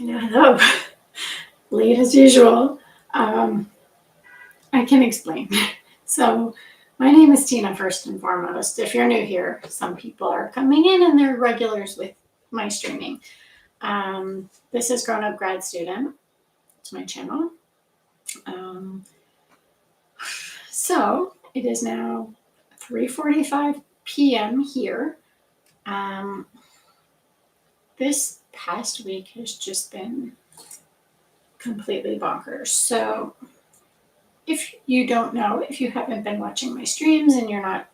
Hello. Late as usual. I can explain. So, my name is Tina, first and foremost. If you're new here, some people are coming in and they're regulars with my streaming. This is Grown Up Grad Student. It's my channel. So, it is now 3:45 p.m. here. This past week has just been completely bonkers. So, if you don't know, if you haven't been watching my streams and you're not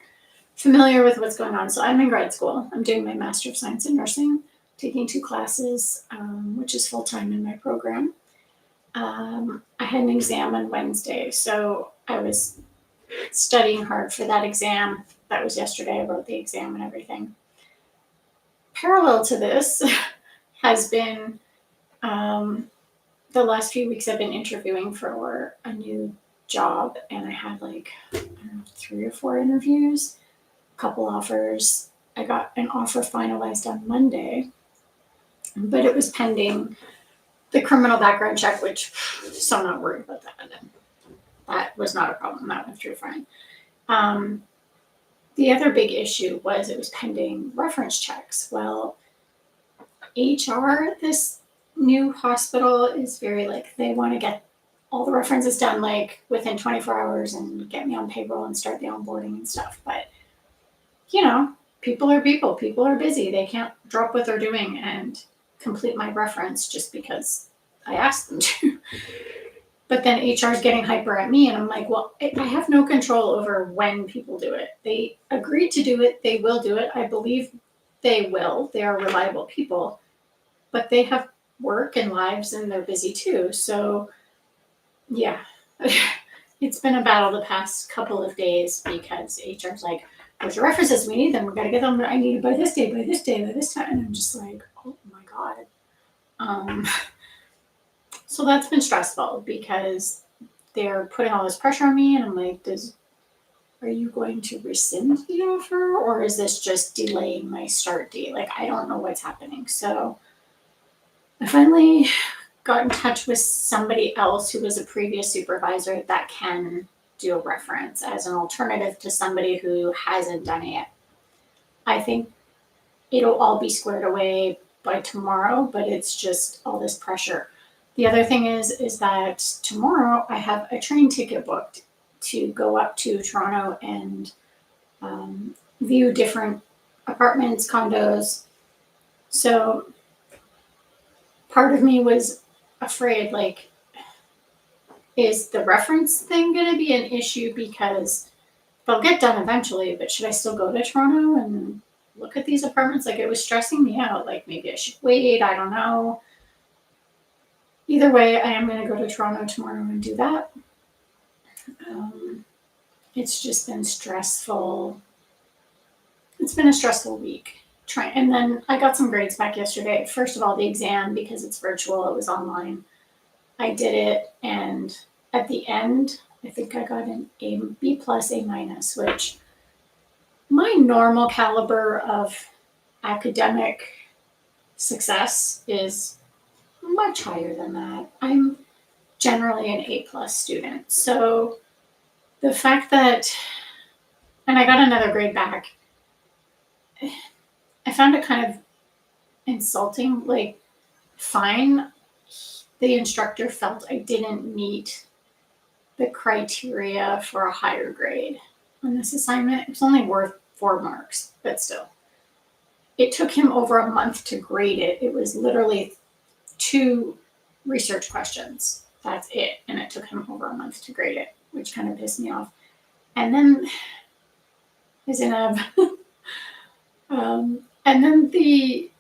familiar with what's going on, so I'm in grad school. I'm doing my Master of Science in Nursing, taking 2 classes, which is full-time in my program. I had an exam on Wednesday, so I was studying hard for that exam. That was yesterday. I wrote the exam and everything. Parallel to this has been the last few weeks I've been interviewing for a new job, and I had 3 or 4 interviews, a couple offers. I got an offer finalized on Monday, but it was pending the criminal background check, which so I'm not worried about that. And that was not a problem. That went through fine. The other big issue was it was pending reference checks. Well, HR at this new hospital is very they want to get all the references done within 24 hours and get me on payroll and start the onboarding and stuff. But, people are people. People are busy. They can't drop what they're doing and complete my reference just because I asked them to. But then HR is getting hyper at me, and I'm like, well, I have no control over when people do it. They agreed to do it. They will do it. I believe they will. They are reliable people. But they have work and lives, and they're busy too. So, yeah, it's been a battle the past couple of days because HR's like, where's your references? We need them. We got to get them. I need it by this day, by this day, by this time. And I'm just like, oh my God. So that's been stressful because they're putting all this pressure on me. And I'm like, are you going to rescind the offer, or is this just delaying my start date? I don't know what's happening. So I finally got in touch with somebody else who was a previous supervisor that can do a reference as an alternative to somebody who hasn't done it yet. I think it'll all be squared away by tomorrow, but it's just all this pressure. The other thing is that tomorrow I have a train ticket booked to go up to Toronto and view different apartments, condos. So part of me was afraid, is the reference thing going to be an issue? Because they'll get done eventually, but should I still go to Toronto and look at these apartments? It was stressing me out. Maybe I should wait. I don't know. Either way, I am going to go to Toronto tomorrow and do that. It's just been stressful. It's been a stressful week. And then I got some grades back yesterday. First of all, the exam, because it's virtual, it was online. I did it, and at the end, I think I got an A, B+, A-, which my normal caliber of academic success is much higher than that. I'm generally an A+ student. So the fact that, and I got another grade back, I found it kind of insulting. Fine, the instructor felt I didn't meet the criteria for a higher grade on this assignment. It was only worth 4 marks, but still. It took him over a month to grade it. It was literally 2 research questions. That's it. And it took him over a month to grade it, which kind of pissed me off. And then and then the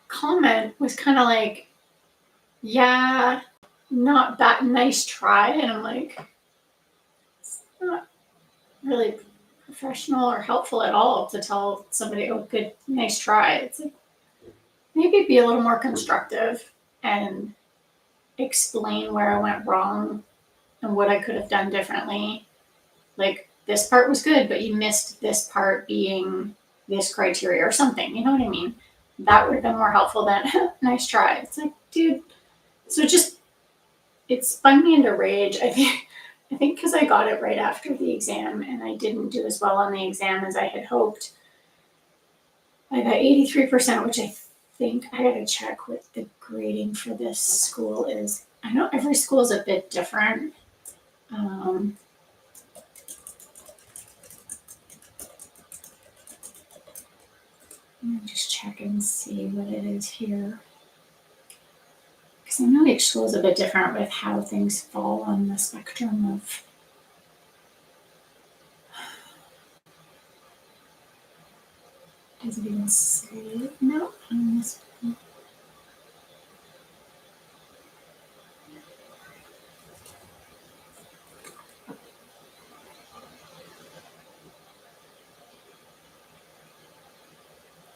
comment was kind of yeah, not that nice try. And I'm like, it's not really professional or helpful at all to tell somebody, oh, good, nice try. It's maybe be a little more constructive and explain where I went wrong and what I could have done differently. This part was good, but you missed this part being this criteria or something. You know what I mean? that would have been more helpful than nice try. It's like, dude, so it spun me into rage. I think because I got it right after the exam and I didn't do as well on the exam as I had hoped. I got 83%, which I think I gotta check what the grading for this school is. I know every school is a bit different. Let me just check and see what it is here. Because I know each school is a bit different with how things fall on the spectrum of. Does it even say? No, on this one.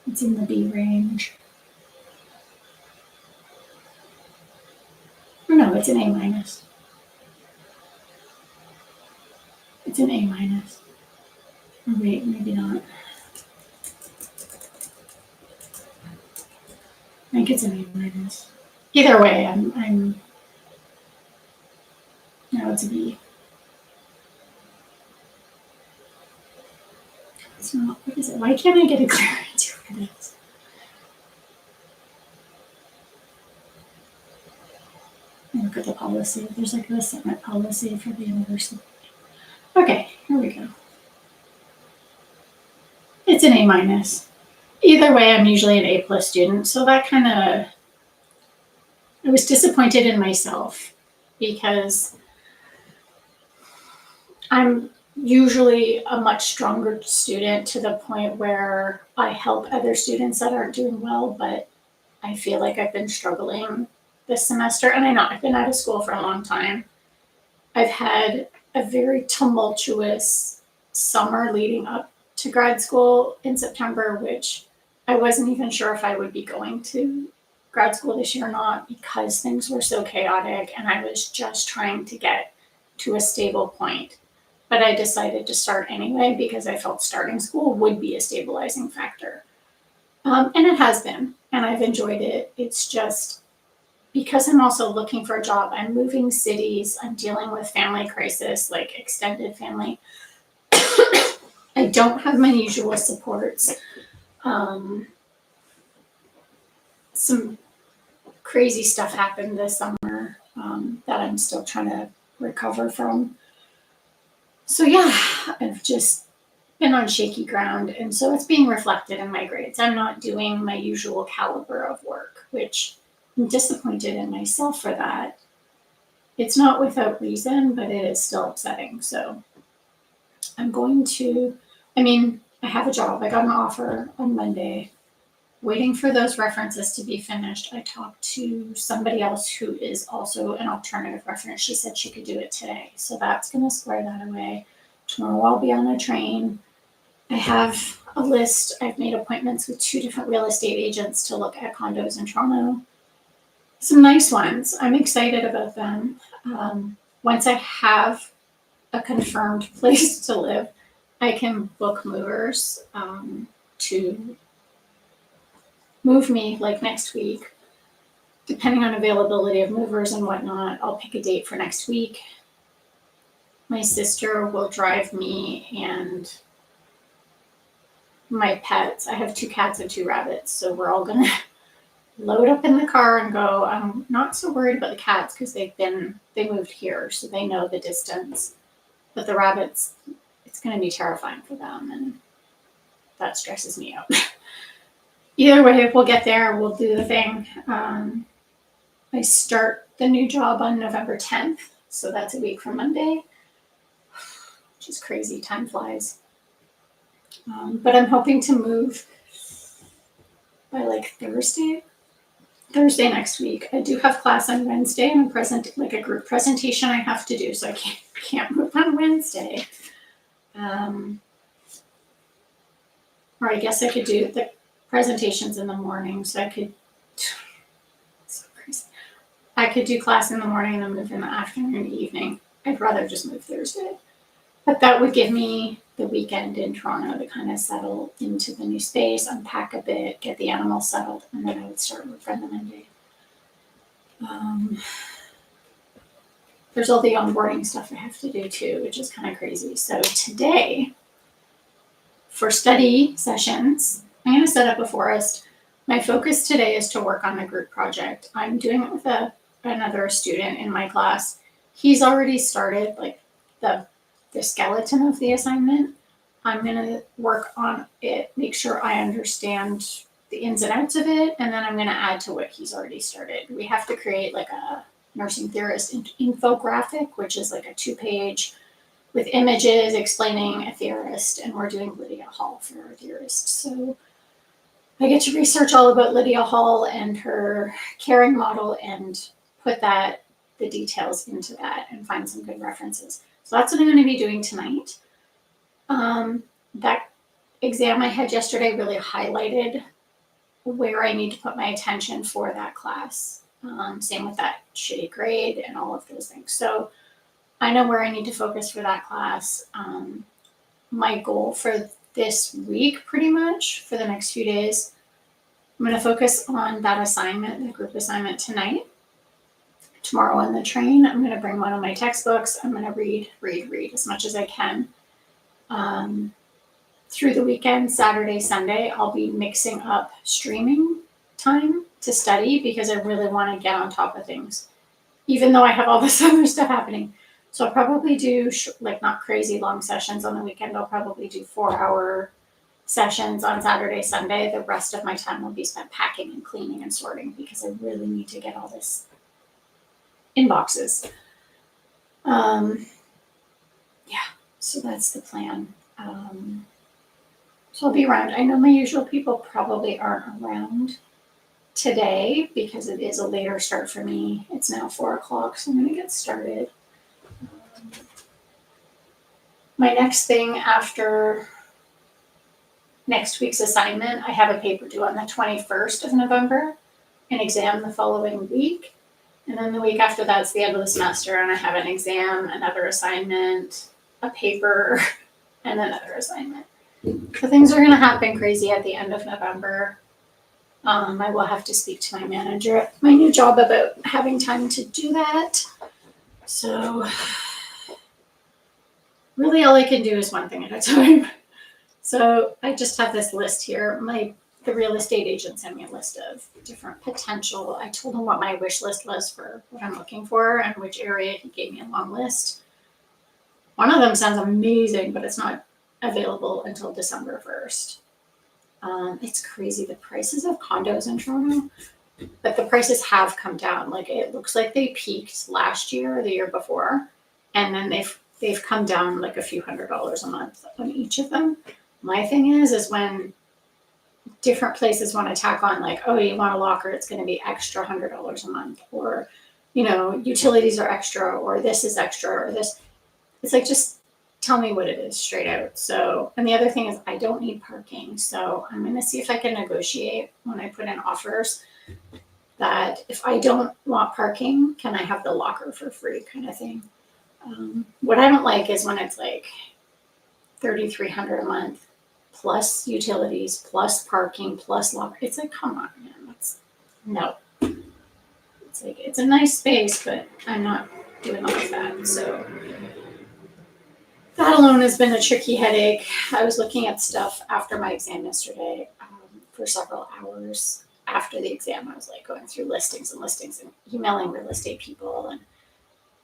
It's in the B range. Or no, it's an A minus. It's an A minus. Or wait, maybe not. I think it's an A minus. Either way, I'm. No, it's a B. It's not. What is it? Why can't I get a clear answer for this? Look at the policy. There's like a Senate policy for the university. Okay, here we go. It's an A minus. Either way, I'm usually an A plus student, so that kind of. I was disappointed in myself because I'm usually a much stronger student to the point where I help other students that aren't doing well, but I feel like I've been struggling this semester, and I know I've been out of school for a long time. I've had a very tumultuous summer leading up to grad school in September, which I wasn't even sure if I would be going to grad school this year or not because things were so chaotic and I was just trying to get to a stable point. But I decided to start anyway because I felt starting school would be a stabilizing factor. And it has been, and I've enjoyed it. It's just because I'm also looking for a job, I'm moving cities, I'm dealing with family crisis, like extended family. I don't have my usual supports. Some crazy stuff happened this summer that I'm still trying to recover from. So yeah, I've just been on shaky ground, and so it's being reflected in my grades. I'm not doing my usual caliber of work, which I'm disappointed in myself for that. It's not without reason, but it is still upsetting. So I'm going to, I have a job. I got an offer on Monday, waiting for those references to be finished. I talked to somebody else who is also an alternative reference. She said she could do it today. So that's going to square that away. Tomorrow I'll be on a train. I have a list. I've made appointments with 2 different real estate agents to look at condos in Toronto. Some nice ones. I'm excited about them. Once I have a confirmed place to live, I can book movers to move me like next week. Depending on availability of movers and whatnot, I'll pick a date for next week. My sister will drive me and my pets. I have 2 cats and 2 rabbits, so we're all gonna load up in the car and go. I'm not so worried about the cats because they moved here, so they know the distance. But the rabbits, it's gonna be terrifying for them, and that stresses me out. Either way, we'll get there. We'll do the thing. I start the new job on November 10th, so that's a week from Monday, which is crazy. Time flies. But I'm hoping to move by like Thursday next week. I do have class on Wednesday and a group presentation I have to do, so I can't move on Wednesday. Or I guess I could do the presentations in the morning, so I could. So crazy. I could do class in the morning and then move in the afternoon and evening. I'd rather just move Thursday. But that would give me the weekend in Toronto to kind of settle into the new space, unpack a bit, get the animals settled, and then I would start work on the Monday. There's all the onboarding stuff I have to do too, which is kind of crazy. So today, for study sessions, I'm going to set up a forest. My focus today is to work on the group project. I'm doing it with another student in my class. He's already started like the skeleton of the assignment. I'm going to work on it, make sure I understand the ins and outs of it, and then I'm going to add to what he's already started. We have to create like a nursing theorist infographic, which is like a 2-page with images explaining a theorist, and we're doing Lydia Hall for our theorist. So I get to research all about Lydia Hall and her caring model and put the details into that and find some good references. So that's what I'm going to be doing tonight. That exam I had yesterday really highlighted where I need to put my attention for that class. Same with that shitty grade and all of those things. So I know where I need to focus for that class. My goal for this week, pretty much, for the next few days, I'm going to focus on that assignment, the group assignment tonight. Tomorrow on the train, I'm going to bring one of my textbooks. I'm going to read as much as I can. Through the weekend, Saturday, Sunday, I'll be mixing up streaming time to study because I really want to get on top of things, even though I have all this other stuff happening. So I'll probably do like not crazy long sessions on the weekend. I'll probably do 4-hour sessions on Saturday, Sunday. The rest of my time will be spent packing and cleaning and sorting because I really need to get all this in boxes. Yeah, so that's the plan. So I'll be around. I know my usual people probably aren't around today because it is a later start for me. It's now 4:00, so I'm going to get started. My next thing after next week's assignment, I have a paper due on the 21st of November, an exam the following week, and then the week after that's the end of the semester, and I have an exam, another assignment, a paper, and another assignment. So things are going to happen crazy at the end of November. I will have to speak to my manager at my new job about having time to do that. So really all I can do is one thing at a time. So I just have this list here. The real estate agent sent me a list of different potential. I told him what my wish list was for what I'm looking for and which area. He gave me a long list. One of them sounds amazing, but it's not available until December 1st. It's crazy, the prices of condos in Toronto, but the prices have come down. Like it looks like they peaked last year or the year before, and then they've come down like a few $100s a month on each of them. My thing is when different places want to tack on like, oh, you want a locker, it's going to be extra $100 a month, or utilities are extra, or this is extra, or this. It's like, just tell me what it is straight out. So, and the other thing is I don't need parking. So I'm going to see if I can negotiate when I put in offers that if I don't want parking, can I have the locker for free kind of thing. What I don't like is when it's like $3,300 a month plus utilities, plus parking, plus locker. It's like, come on, man. No. It's like, it's a nice space, but I'm not doing all of that. So that alone has been a tricky headache. I was looking at stuff after my exam yesterday for several hours after the exam. I was like going through listings and emailing real estate people, and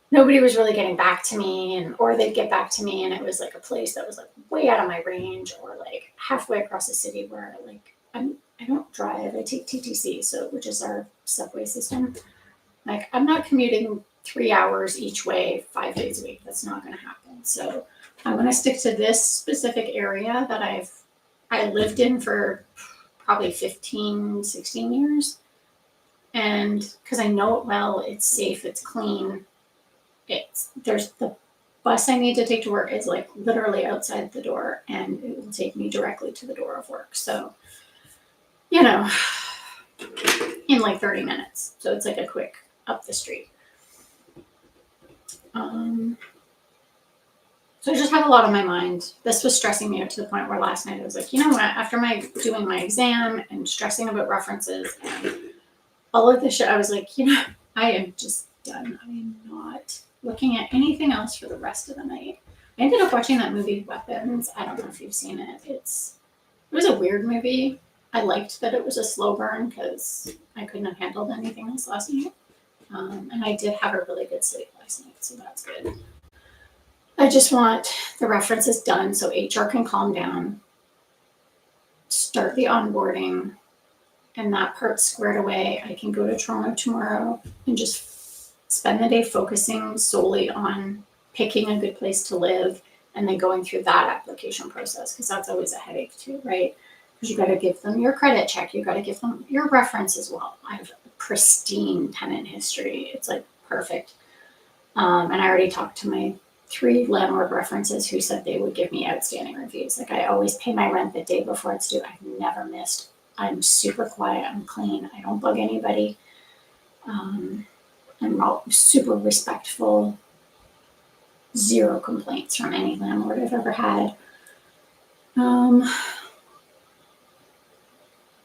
nobody was really getting back to me, or they'd get back to me and it was like a place that was like way out of my range, or like halfway across the city where like I don't drive. I take TTC, which is our subway system. Like I'm not commuting 3 hours each way 5 days a week. That's not going to happen. So I'm going to stick to this specific area that I lived in for probably 15, 16 years. And because I know it well, it's safe, it's clean. There's the bus I need to take to work is like literally outside the door, and it will take me directly to the door of work. So, in like 30 minutes. So it's like a quick up the street. So So I just have a lot on my mind. This was stressing me out to the point where last night I was like, you know what, after doing my exam and stressing about references and all of this shit, I was like, you know, I am just done. I am not looking at anything else for the rest of the night. I ended up watching that movie Weapons. I don't know if you've seen it. It was a weird movie. I liked that it was a slow burn because I couldn't have handled anything else last night. And I did have a really good sleep last night, so that's good. I just want the references done so HR can calm down, start the onboarding, and that part squared away. I can go to Toronto tomorrow and just spend the day focusing solely on picking a good place to live and then going through that application process, because that's always a headache too, right? Because you got to give them your credit check, you got to give them your reference as well. I have a pristine tenant history. It's like perfect. And I already talked to my 3 landlord references who said they would give me outstanding reviews. Like, I always pay my rent the day before it's due. I've never missed. I'm super quiet. I'm clean. I don't bug anybody. I'm super respectful. 0 complaints from any landlord I've ever had. So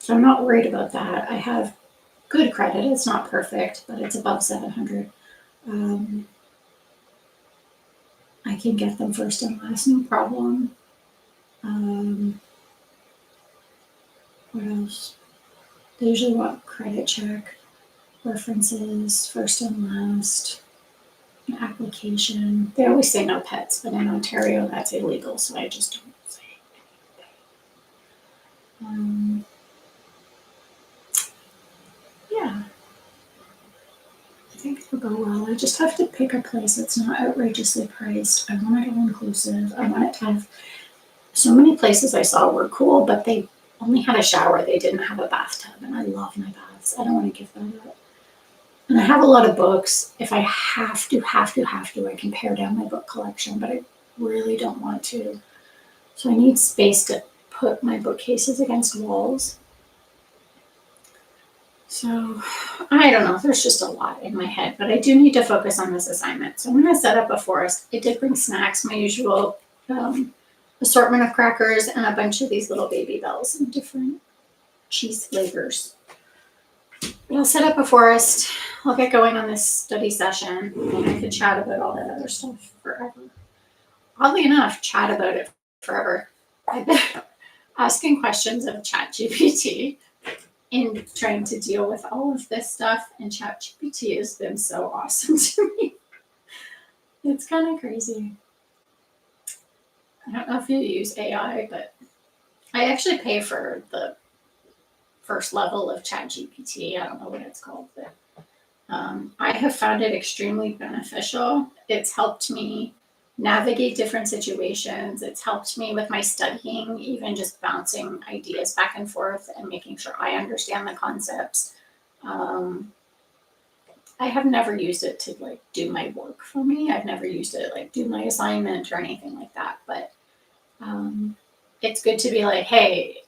I'm not worried about that. I have good credit. It's not perfect, but it's above 700. I can get them first and last, no problem. What else? They usually want credit check, references, first and last, an application. They always say no pets, but in Ontario that's illegal, so I just don't say anything. Yeah. I think it'll go well. I just have to pick a place that's not outrageously priced. I want it all inclusive. I want it to have, so many places I saw were cool, but they only had a shower. They didn't have a bathtub, and I love my baths. I don't want to give that up. And I have a lot of books. If I have to, I can pare down my book collection, but I really don't want to. So I need space to put my bookcases against walls. So I don't know. There's just a lot in my head, but I do need to focus on this assignment. So I'm going to set up a forest. I did bring snacks, my usual assortment of crackers, and a bunch of these little baby bells in different cheese flavors. But I'll set up a forest. I'll get going on this study session, and I could chat about all that other stuff forever. Oddly enough, chat about it forever. I've been asking questions of ChatGPT in trying to deal with all of this stuff, and ChatGPT has been so awesome to me. It's kind of crazy. I don't know if you use AI, but I actually pay for the first level of ChatGPT. I don't know what it's called, but I have found it extremely beneficial. It's helped me navigate different situations. It's helped me with my studying, even just bouncing ideas back and forth and making sure I understand the concepts. I have never used it to like do my work for me. I've never used it like do my assignment or anything like that. But it's good to be like, hey,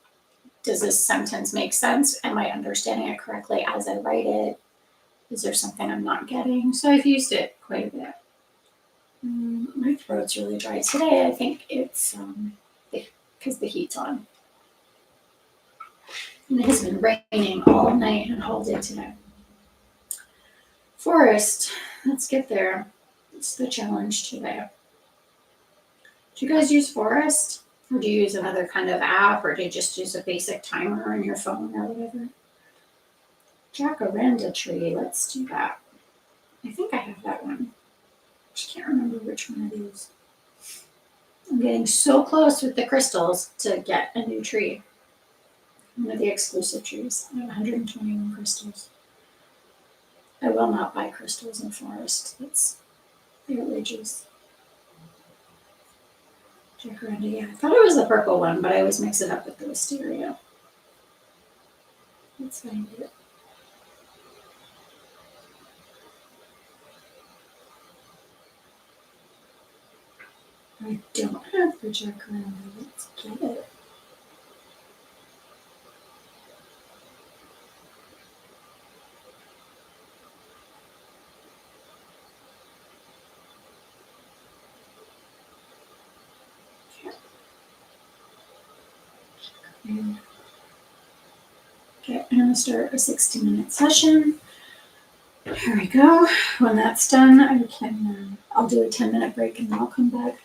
does this sentence make sense? Am I understanding it correctly as I write it? Is there something I'm not getting? So I've used it quite a bit. My throat's really dry today. I think it's because the heat's on. And it has been raining all night and all day today. Forest, let's get there. It's the challenge today. Do you guys use Forest? Or do you use another kind of app? Or do you just use a basic timer on your phone or whatever? Jacaranda tree, let's do that. I think I have that one. Just can't remember which one it is. I'm getting so close with the crystals to get a new tree. One of the exclusive trees. I have 121 crystals. I will not buy crystals in Forest. That's outrageous. Jacaranda, yeah. I thought it was the purple one, but I always mix it up with the wisteria. Let's find it. I don't have the jacaranda. Let's get it. And okay, I'm gonna start a 60-minute session. Here we go. When that's done, I'll do a 10-minute break and then I'll come back.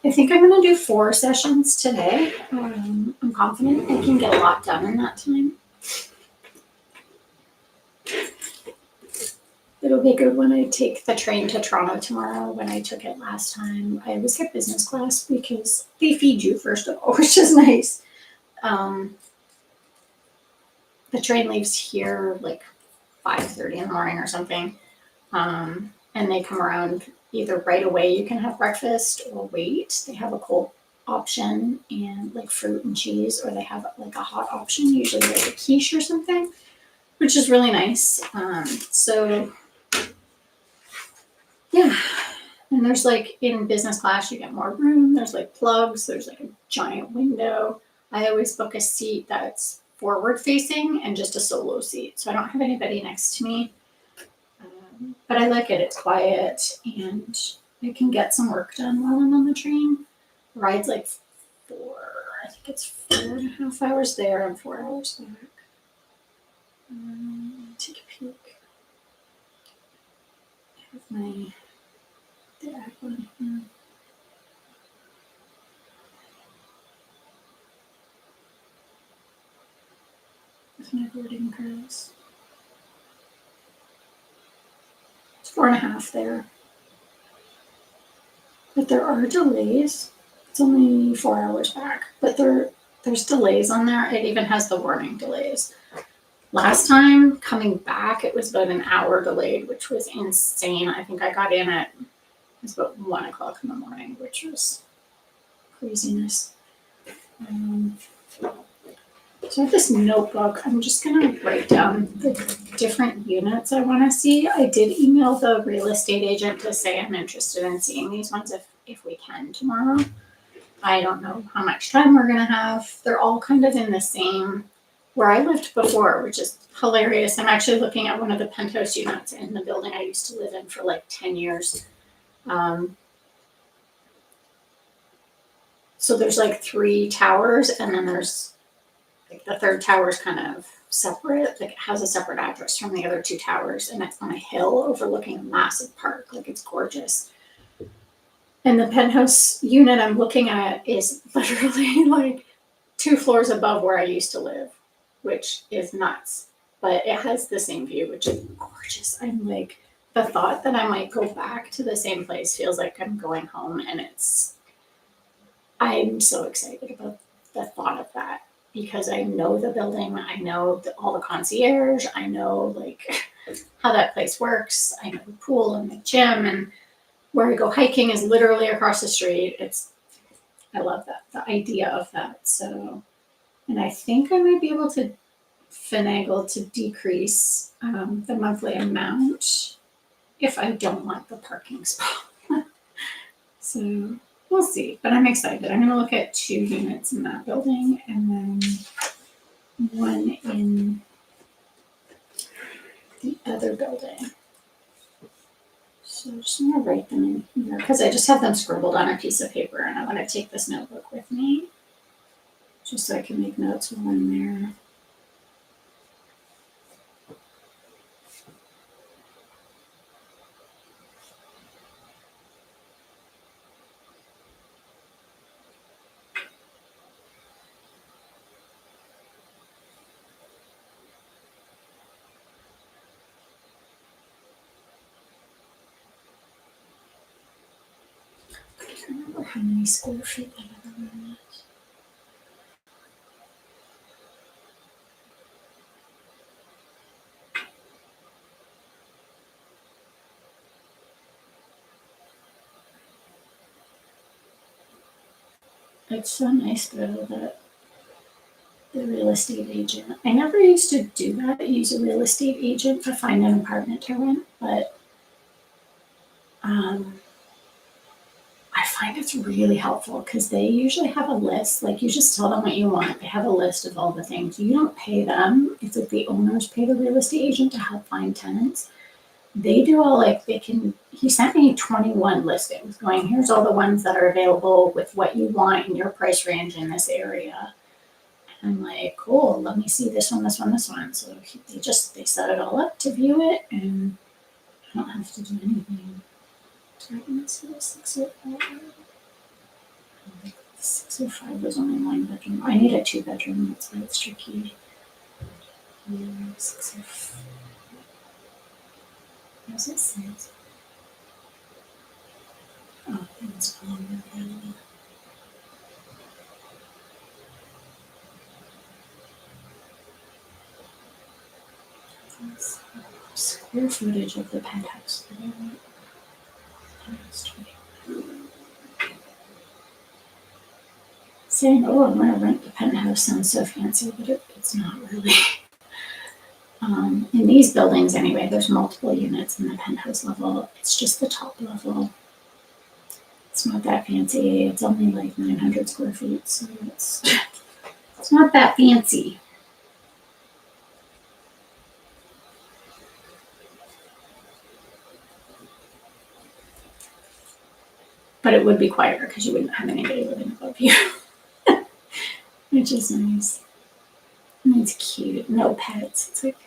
I think I'm gonna do 4 sessions today. I'm confident I can get a lot done in that time. It'll be good when I take the train to Toronto tomorrow. When I took it last time, I always get business class because they feed you first of all, which is nice. The train leaves here like 5:30 in the morning or something. And they come around either right away, you can have breakfast, or wait. They have a cold option and like fruit and cheese, or they have like a hot option, usually like a quiche or something, which is really nice. So yeah. And there's like in business class, you get more room. There's like plugs, there's like a giant window. I always book a seat that's forward facing and just a solo seat. So I don't have anybody next to me. But I like it. It's quiet and I can get some work done while I'm on the train. The ride's like I think it's 4.5 hours there and 4 hours back. Take a peek. I have the app on here. With my boarding pass. It's 4.5 there. But there are delays. It's only 4 hours back, but there's delays on there. It even has the warning delays. Last time coming back, it was about an hour delayed, which was insane. I think I got in it was about 1 o'clock in the morning, which was craziness. So I have this notebook. I'm just going to write down the different units I want to see. I did email the real estate agent to say I'm interested in seeing these ones if we can tomorrow. I don't know how much time we're going to have. They're all kind of in the same, where I lived before, which is hilarious. I'm actually looking at one of the penthouse units in the building I used to live in for like 10 years. So there's like 3 towers, and then there's like the third tower is kind of separate. Like it has a separate address from the other 2 towers, and it's on a hill overlooking a massive park. Like it's gorgeous. And the penthouse unit I'm looking at is literally like 2 floors above where I used to live, which is nuts. But it has the same view, which is gorgeous. I'm like, the thought that I might go back to the same place feels like I'm going home, and I'm so excited about the thought of that, because I know the building, I know all the concierge, I know like how that place works, I know the pool and the gym, and where I go hiking is literally across the street. I love that, the idea of that. So, and I think I might be able to finagle to decrease the monthly amount if I don't want the parking spot. So we'll see, but I'm excited. I'm going to look at 2 units in that building and then 1 in the other building. So I'm just going to write them in here because I just have them scribbled on a piece of paper, and I want to take this notebook with me just so I can make notes while I'm there. I can't remember how many square feet that other one is. It's so nice though that the real estate agent. I never used to do that, use a real estate agent to find an apartment to rent, but I find it's really helpful because they usually have a list. Like you just tell them what you want. They have a list of all the things. You don't pay them. It's like the owners pay the real estate agent to help find tenants. They do all like he sent me 21 listings going, here's all the ones that are available with what you want in your price range in this area. I'm like, cool, let me see this one, this one, this one. So they set it all up to view it, and I don't have to do anything. So I can see the 605. 605 was only 1 bedroom. I need a 2 bedroom, that's why it's tricky. 605. What does it say? Oh, it's longer than square footage of the penthouse that I want. Saying, oh, I'm going to rent the penthouse sounds so fancy, but it's not really. In these buildings, anyway, there's multiple units in the penthouse level. It's just the top level. It's not that fancy. It's only like 900 square feet, so it's not that fancy. But it would be quieter because you wouldn't have anybody living above you, which is nice. And it's cute. No pets. It's like,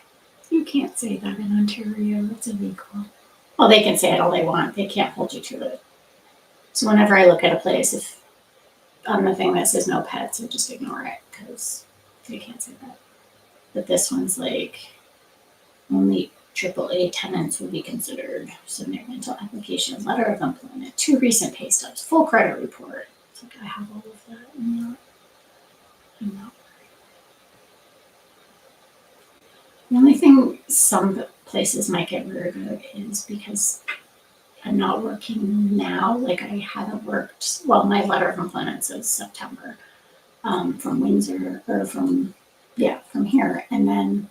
you can't say that in Ontario. It's illegal. Well, they can say it all they want. They can't hold you to it. So whenever I look at a place, if on the thing that says no pets, I just ignore it because they can't say that. But this one's like only AAA tenants will be considered. Submit rental application, letter of employment, 2 recent pay stubs, full credit report. It's like I have all of that. I'm not. The only thing some places might get rid of is because I'm not working now. Like I haven't worked. Well, my letter of employment says September from Windsor or from here, and then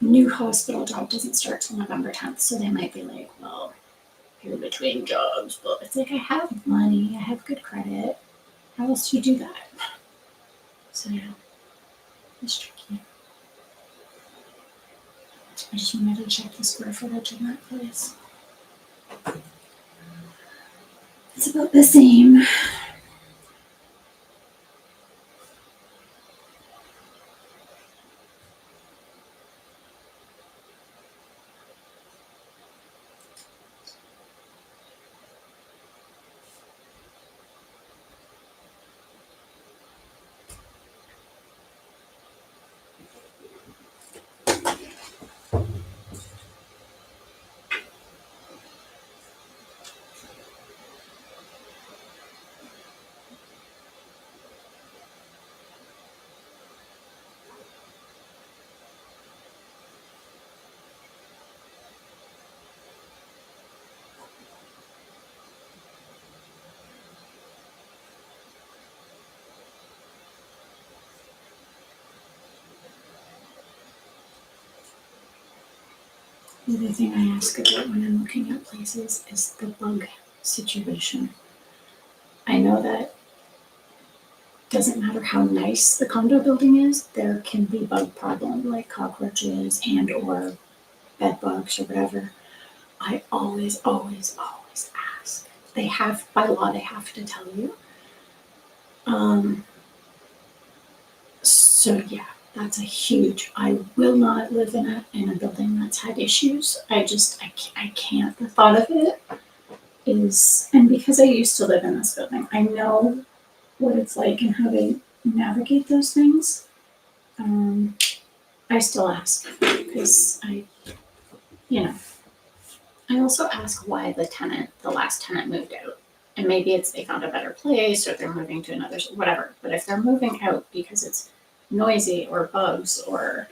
new hospital job doesn't start till November 10th. So they might be like, well, you're between jobs, but it's like I have money, I have good credit. How else do you do that? So yeah, it's tricky. I just wanted to check the square footage in that place. It's about the same. The other thing I ask about when I'm looking at places is the bug situation. I know that doesn't matter how nice the condo building is, there can be bug problem like cockroaches and or bed bugs or whatever. I always ask. They have, by law, they have to tell you. So yeah, that's a huge, I will not live in a building that's had issues. I can't, the thought of it is, and because I used to live in this building, I know what it's like and how to navigate those things. I still ask because I also ask why the last tenant moved out. And maybe it's they found a better place or they're moving to another, whatever. But if they're moving out because it's noisy or bugs or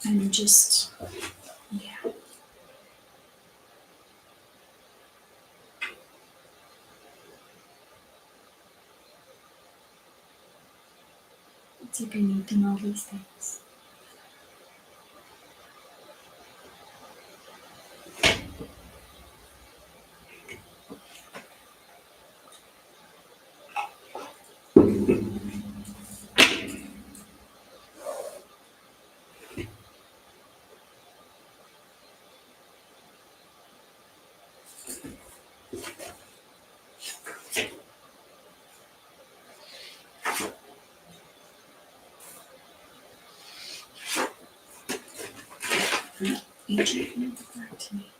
I'm just, yeah. It's like I need to know these things. AJ can get back to me.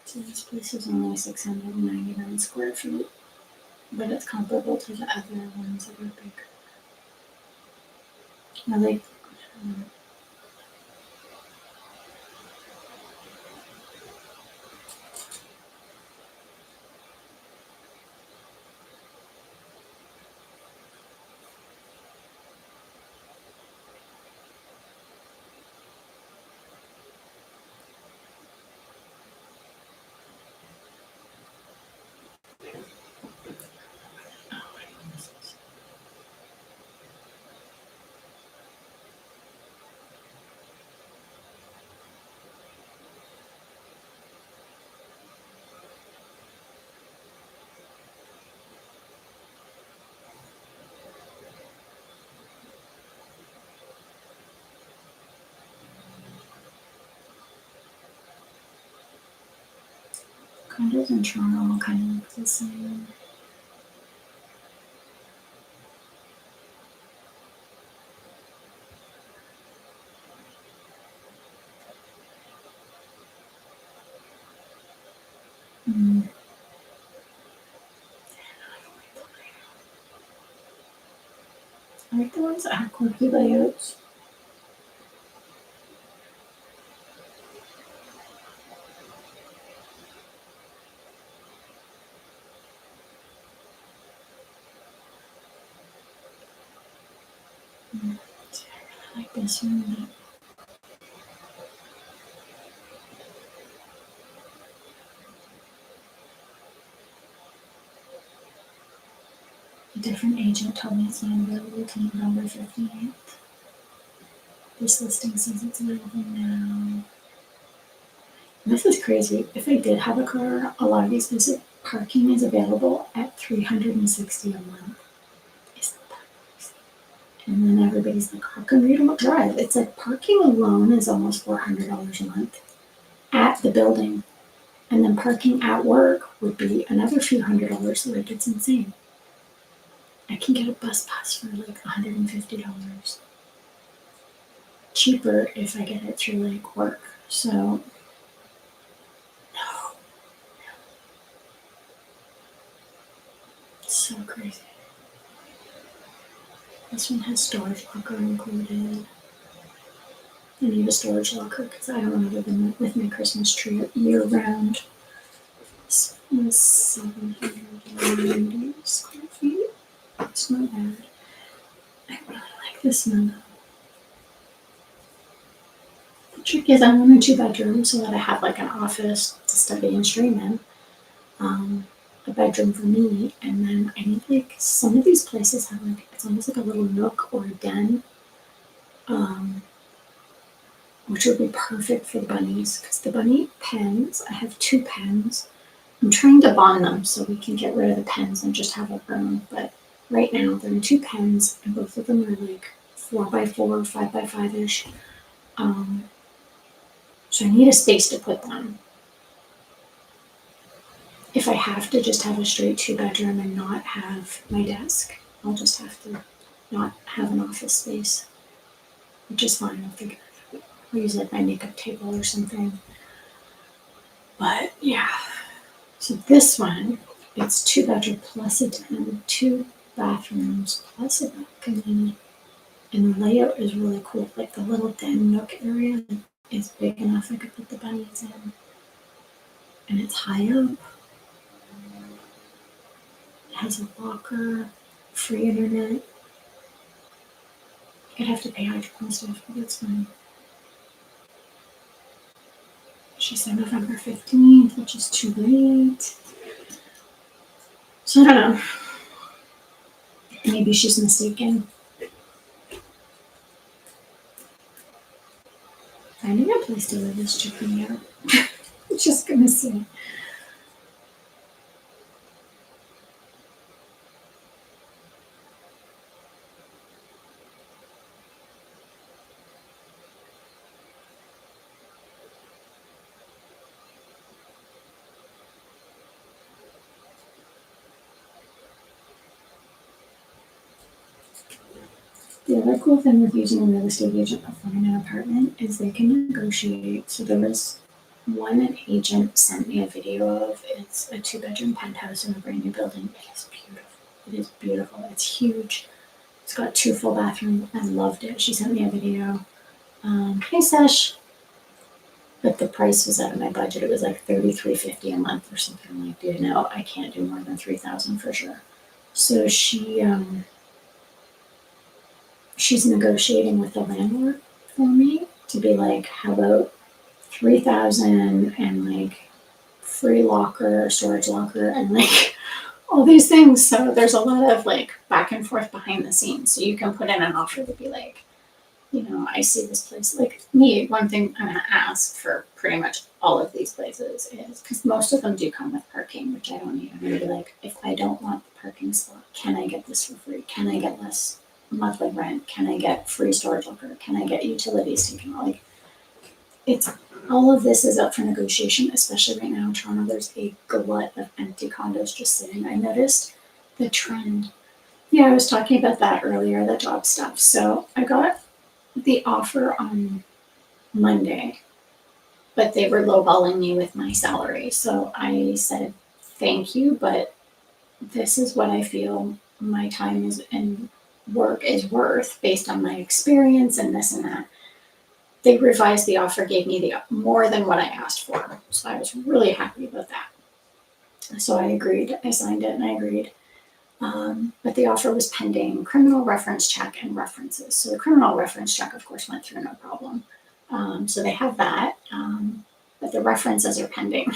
So this place is only 699 square feet, but it's comparable to the other ones that are bigger. I like condos in Toronto all kind of look the same. Mm. I like the ones that have quirky layouts. See, I really like this one. A different agent told me it's not available till November 15th. This listing says it's available now. This is crazy. If I did have a car, a lot of these places, parking is available at $360 a month. Isn't that crazy? And then everybody's like, how come you don't drive? It's like parking alone is almost $400 a month at the building. And then parking at work would be another few $100. Like, it's insane. I can get a bus pass for like $150. Cheaper if I get it through like work. So, no. It's so crazy. This one has storage locker included. I need a storage locker because I don't want to live with my Christmas tree year round. This one is 790 square feet. It's not bad. I really like this one. The trick is I want a 2-bedroom so that I have like an office to study and stream in. A bedroom for me, and then I need like some of these places have like it's almost like a little nook or a den, which would be perfect for the bunnies because the bunny pens. I have 2 pens. I'm trying to bond them so we can get rid of the pens and just have our own. But right now they're in 2 pens, and both of them are like 4x4, 5x5 ish. So I need a space to put them. If I have to just have a straight 2-bedroom and not have my desk, I'll just have to not have an office space, which is fine. I'll figure it out. I'll use like my makeup table or something. But yeah, so this one, it's 2-bedroom plus a den, 2 bathrooms plus a balcony, and the layout is really cool. Like the little den nook area is big enough I could put the bunnies in, and it's high up. It has a locker, free internet. I'd have to pay hydro and stuff, but that's fine. She said November 15th, which is too late. So I don't know. Maybe she's mistaken. Finding a place to live is tricky out. I'm just gonna say. The other cool thing with using a real estate agent before finding an apartment is they can negotiate. So there was one an agent sent me a video of. It's a 2-bedroom penthouse in a brand new building. It is beautiful. It is beautiful. It's huge. It's got 2 full bathrooms. I loved it. She sent me a video. Hey Sesh. But the price was out of my budget. It was like $33.50 a month or something. I'm like, dude, no, I can't do more than $3,000 for sure. So she's negotiating with the landlord for me to be like, how about $3,000 and like free locker, storage locker, and like all these things. So there's a lot of like back and forth behind the scenes. So you can put in an offer to be like, I see this place. Like me, one thing I'm gonna ask for pretty much all of these places is, because most of them do come with parking, which I don't need. I'm gonna be like, if I don't want the parking spot, can I get this for free? Can I get less monthly rent? Can I get free storage locker? Can I get utilities taken? Like, it's all of this is up for negotiation, especially right now in Toronto. There's a glut of empty condos just sitting. I noticed the trend. Yeah, I was talking about that earlier, the job stuff. So I got the offer on Monday, but they were lowballing me with my salary. So I said, thank you, but this is what I feel my time is and work is worth based on my experience and this and that. They revised the offer, gave me the more than what I asked for. So I was really happy about that. So I agreed. I signed it and I agreed. But the offer was pending criminal reference check and references. So the criminal reference check, of course, went through no problem. So they have that, but the references are pending.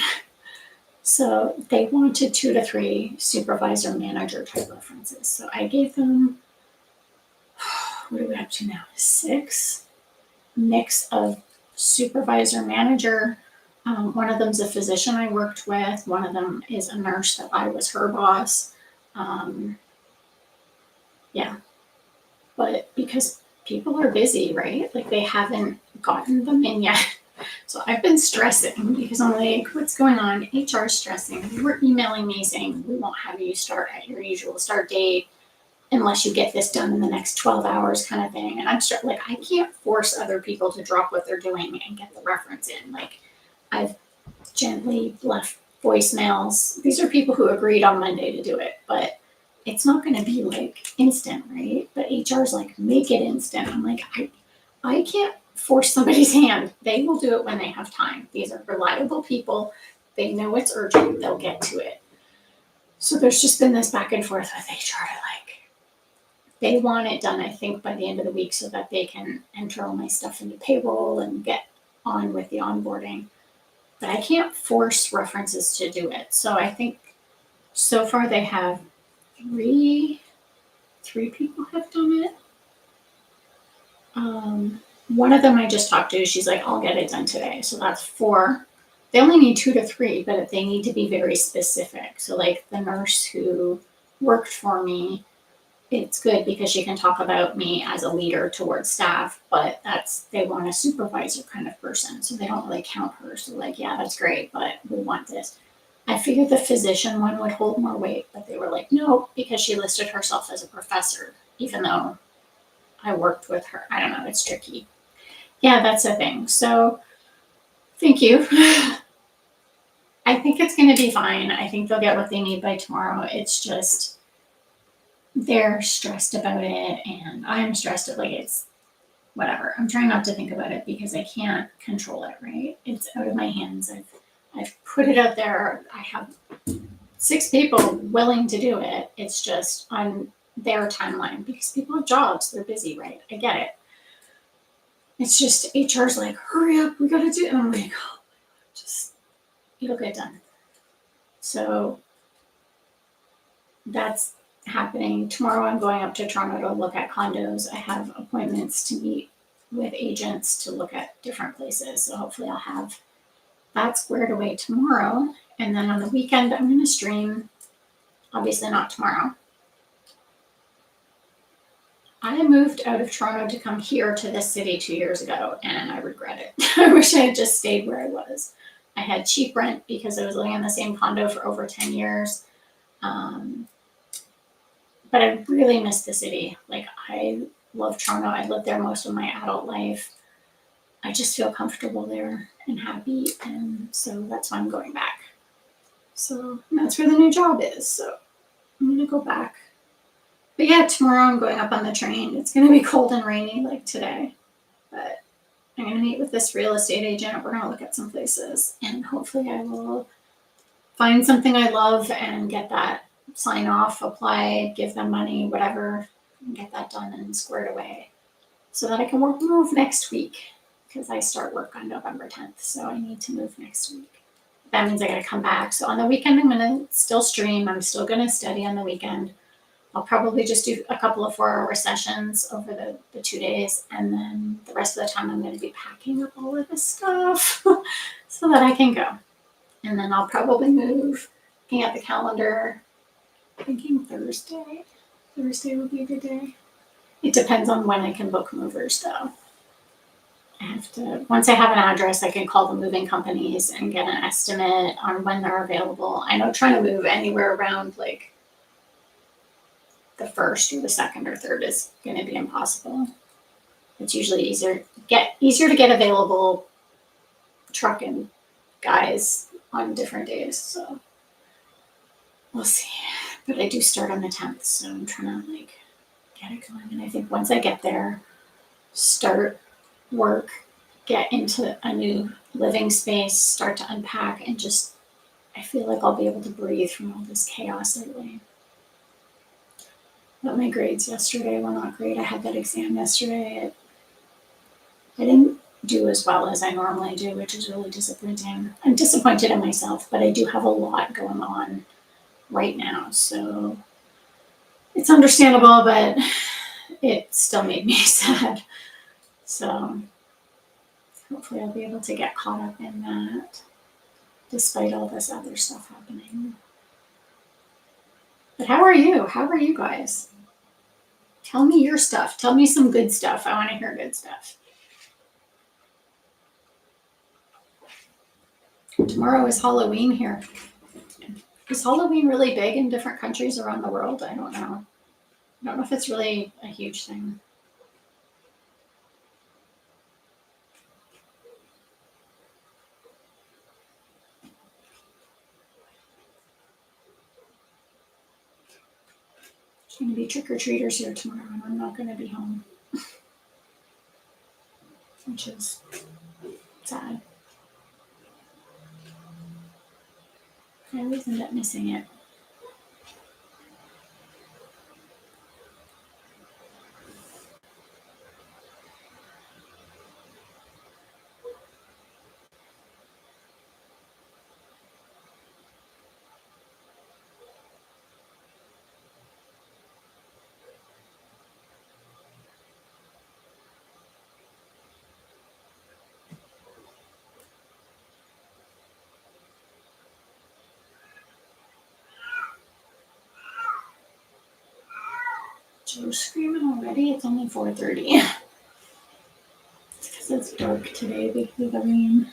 So they wanted 2 to 3 supervisor manager type references. So I gave them, what are we up to now? 6 mix of supervisor manager. One of them's a physician I worked with. One of them is a nurse that I was her boss. Yeah, but because people are busy, right? Like they haven't gotten them in yet. So I've been stressing because I'm like, what's going on? HR is stressing. They were emailing me saying, we won't have you start at your usual start date unless you get this done in the next 12 hours kind of thing. And I'm like, I can't force other people to drop what they're doing and get the reference in. Like I've gently left voicemails. These are people who agreed on Monday to do it, but it's not going to be like instant, right? But HR's like, make it instant. I'm like, I can't force somebody's hand. They will do it when they have time. These are reliable people. They know it's urgent. They'll get to it. So there's just been this back and forth with HR to like, they want it done, I think, by the end of the week so that they can enter all my stuff into payroll and get on with the onboarding. But I can't force references to do it. So I think so far they have three people have done it. One of them I just talked to, she's like, I'll get it done today. So that's 4. They only need 2 to 3, but they need to be very specific. So like the nurse who worked for me, it's good because she can talk about me as a leader towards staff, but they want a supervisor kind of person. So they don't really count her. So like, yeah, that's great, but we want this. I figured the physician one would hold more weight, but they were like, no, because she listed herself as a professor, even though I worked with her. I don't know, it's tricky. Yeah, that's the thing. So thank you. I think it's going to be fine. I think they'll get what they need by tomorrow. It's just, they're stressed about it and I'm stressed. Like it's whatever. I'm trying not to think about it because I can't control it, right? It's out of my hands. I've put it out there. I have 6 people willing to do it. It's just on their timeline because people have jobs. They're busy, right? I get it. It's just HR's like, hurry up, we gotta do it. And I'm like, oh, Just, it'll get done. So that's happening. Tomorrow I'm going up to Toronto to look at condos. I have appointments to meet with agents to look at different places. So hopefully I'll have that squared away tomorrow. And then on the weekend, I'm going to stream. Obviously not tomorrow. I moved out of Toronto to come here to this city 2 years ago, and I regret it. I wish I had just stayed where I was. I had cheap rent because I was living in the same condo for over 10 years. But I really miss the city. Like, I love Toronto. I lived there most of my adult life. I just feel comfortable there and happy, and so that's why I'm going back. So that's where the new job is. So I'm gonna go back. But yeah, tomorrow I'm going up on the train. It's gonna be cold and rainy like today, but I'm gonna meet with this real estate agent. We're gonna look at some places, and hopefully I will find something I love and get that sign off, apply, give them money, whatever, and get that done and squared away so that I can move next week, because I start work on November 10th. So I need to move next week. That means I gotta come back. So on the weekend, I'm gonna still stream. I'm still gonna study on the weekend. I'll probably just do a couple of 4-hour sessions over the 2 days. And then the rest of the time, I'm gonna be packing up all of this stuff so that I can go. And then I'll probably move, looking at the calendar, thinking Thursday. Thursday would be a good day. It depends on when I can book movers though. I have to, once I have an address, I can call the moving companies and get an estimate on when they're available. I know trying to move anywhere around like the 1st or the 2nd or 3rd is gonna be impossible. It's usually easier to get available trucking guys on different days. So we'll see. But I do start on the 10th, so I'm trying to like get it going. And I think once I get there, start work, get into a new living space, start to unpack, and just, I feel like I'll be able to breathe from all this chaos lately. But my grades yesterday were not great. I had that exam yesterday. I didn't do as well as I normally do, which is really disappointing. I'm disappointed in myself, but I do have a lot going on right now. So it's understandable, but it still made me sad. So hopefully I'll be able to get caught up in that despite all this other stuff happening. But how are you? How are you guys? Tell me your stuff. Tell me some good stuff. I want to hear good stuff. Tomorrow is Halloween here. Is Halloween really big in different countries around the world? I don't know. I don't know if it's really a huge thing. There's going to be trick-or-treaters here tomorrow, and I'm not going to be home, which is sad. I always end up missing it. Joe's screaming already? It's only 4:30. It's because it's dark today because of the rain.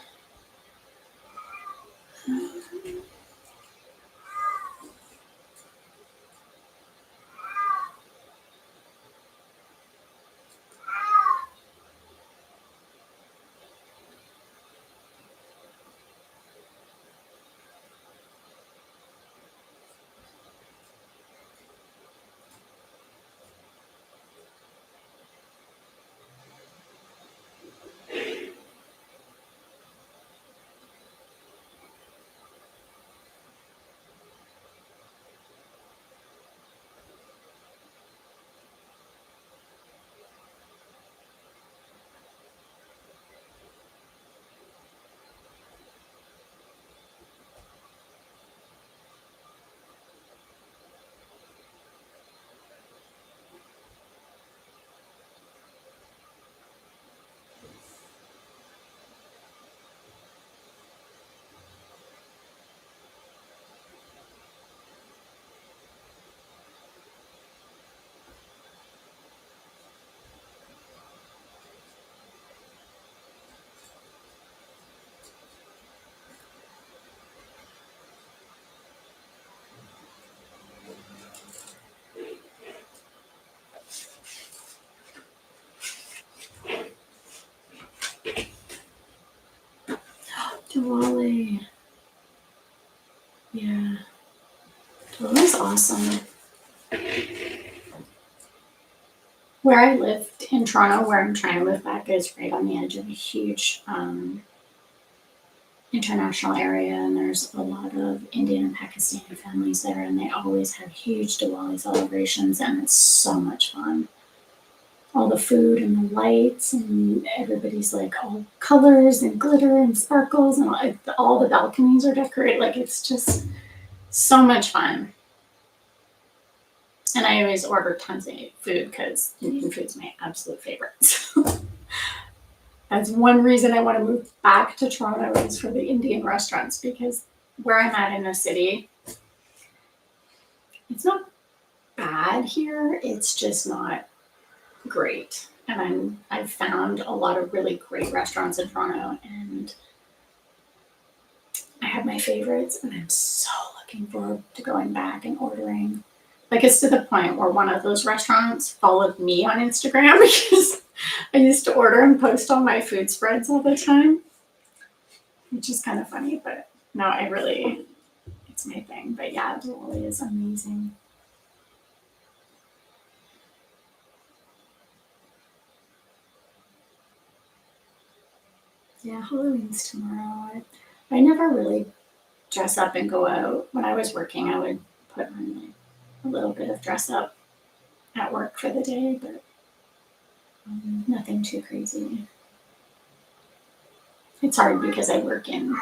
totally. Yeah. Well, that's awesome. Where I lived in Toronto, where I'm trying to move back, is right on the edge of a huge international area, and there's a lot of Indian and Pakistani families there, and they always have huge Diwali celebrations, and it's so much fun. All the food and the lights, and everybody's like all colors and glitter and sparkles, and all the balconies are decorated. Like, it's just so much fun. And I always order tons of food because Indian food's my absolute favorite. So that's one reason I want to move back to Toronto, is for the Indian restaurants, because where I'm at in the city, it's not bad here. It's just not great. And I've found a lot of really great restaurants in Toronto, and I have my favorites, and I'm so looking forward to going back and ordering. Like, it's to the point where one of those restaurants followed me on Instagram because I used to order and post all my food spreads all the time, which is kind of funny, but no, it's my thing. But yeah, Diwali is amazing. Yeah, Halloween's tomorrow. I never really dress up and go out. When I was working, I would put on like a little bit of dress up at work for the day, but nothing too crazy. It's hard because I work in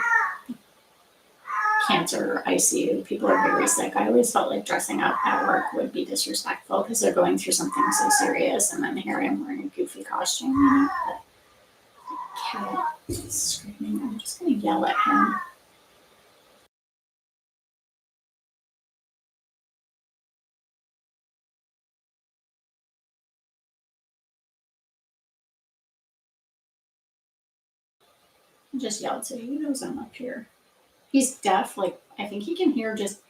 cancer ICU. People are very sick. I always felt like dressing up at work would be disrespectful because they're going through something so serious, and then here I'm wearing a goofy costume. But the cat is screaming. I'm just gonna yell at him. I just yelled so he knows I'm up here. He's deaf. Like, I think he can hear just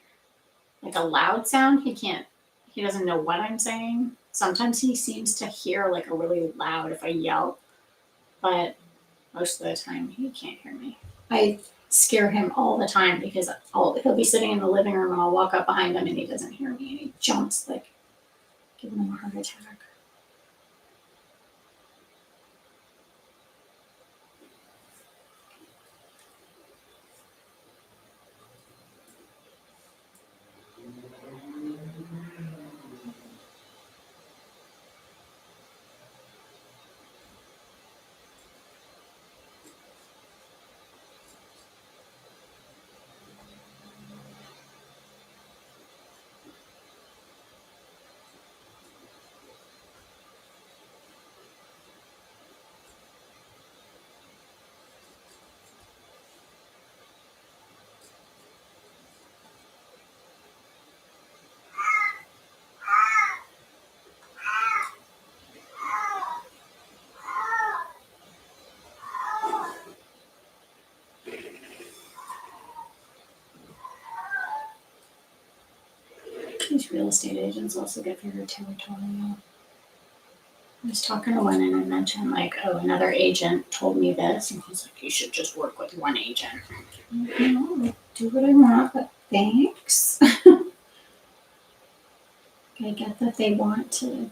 like a loud sound. He doesn't know what I'm saying. Sometimes he seems to hear like a really loud if I yell, but most of the time he can't hear me. I scare him all the time because he'll be sitting in the living room and I'll walk up behind him and he doesn't hear me and he jumps like giving him a heart attack. These real estate agents also get very territorial. I was talking to one and I mentioned like, oh, another agent told me this, and he's like, you should just work with one agent. I'm like, no, I'll do what I want, but thanks. I get that they want to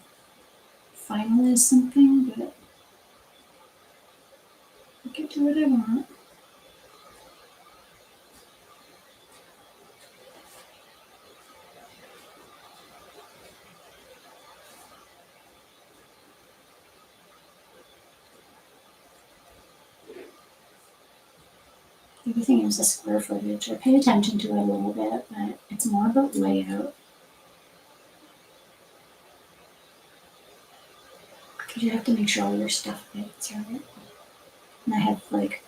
finalize something, but I can do what I want. Everything is the square footage. I pay attention to it a little bit, but it's more about layout. Because you have to make sure all your stuff fits, right? And I have like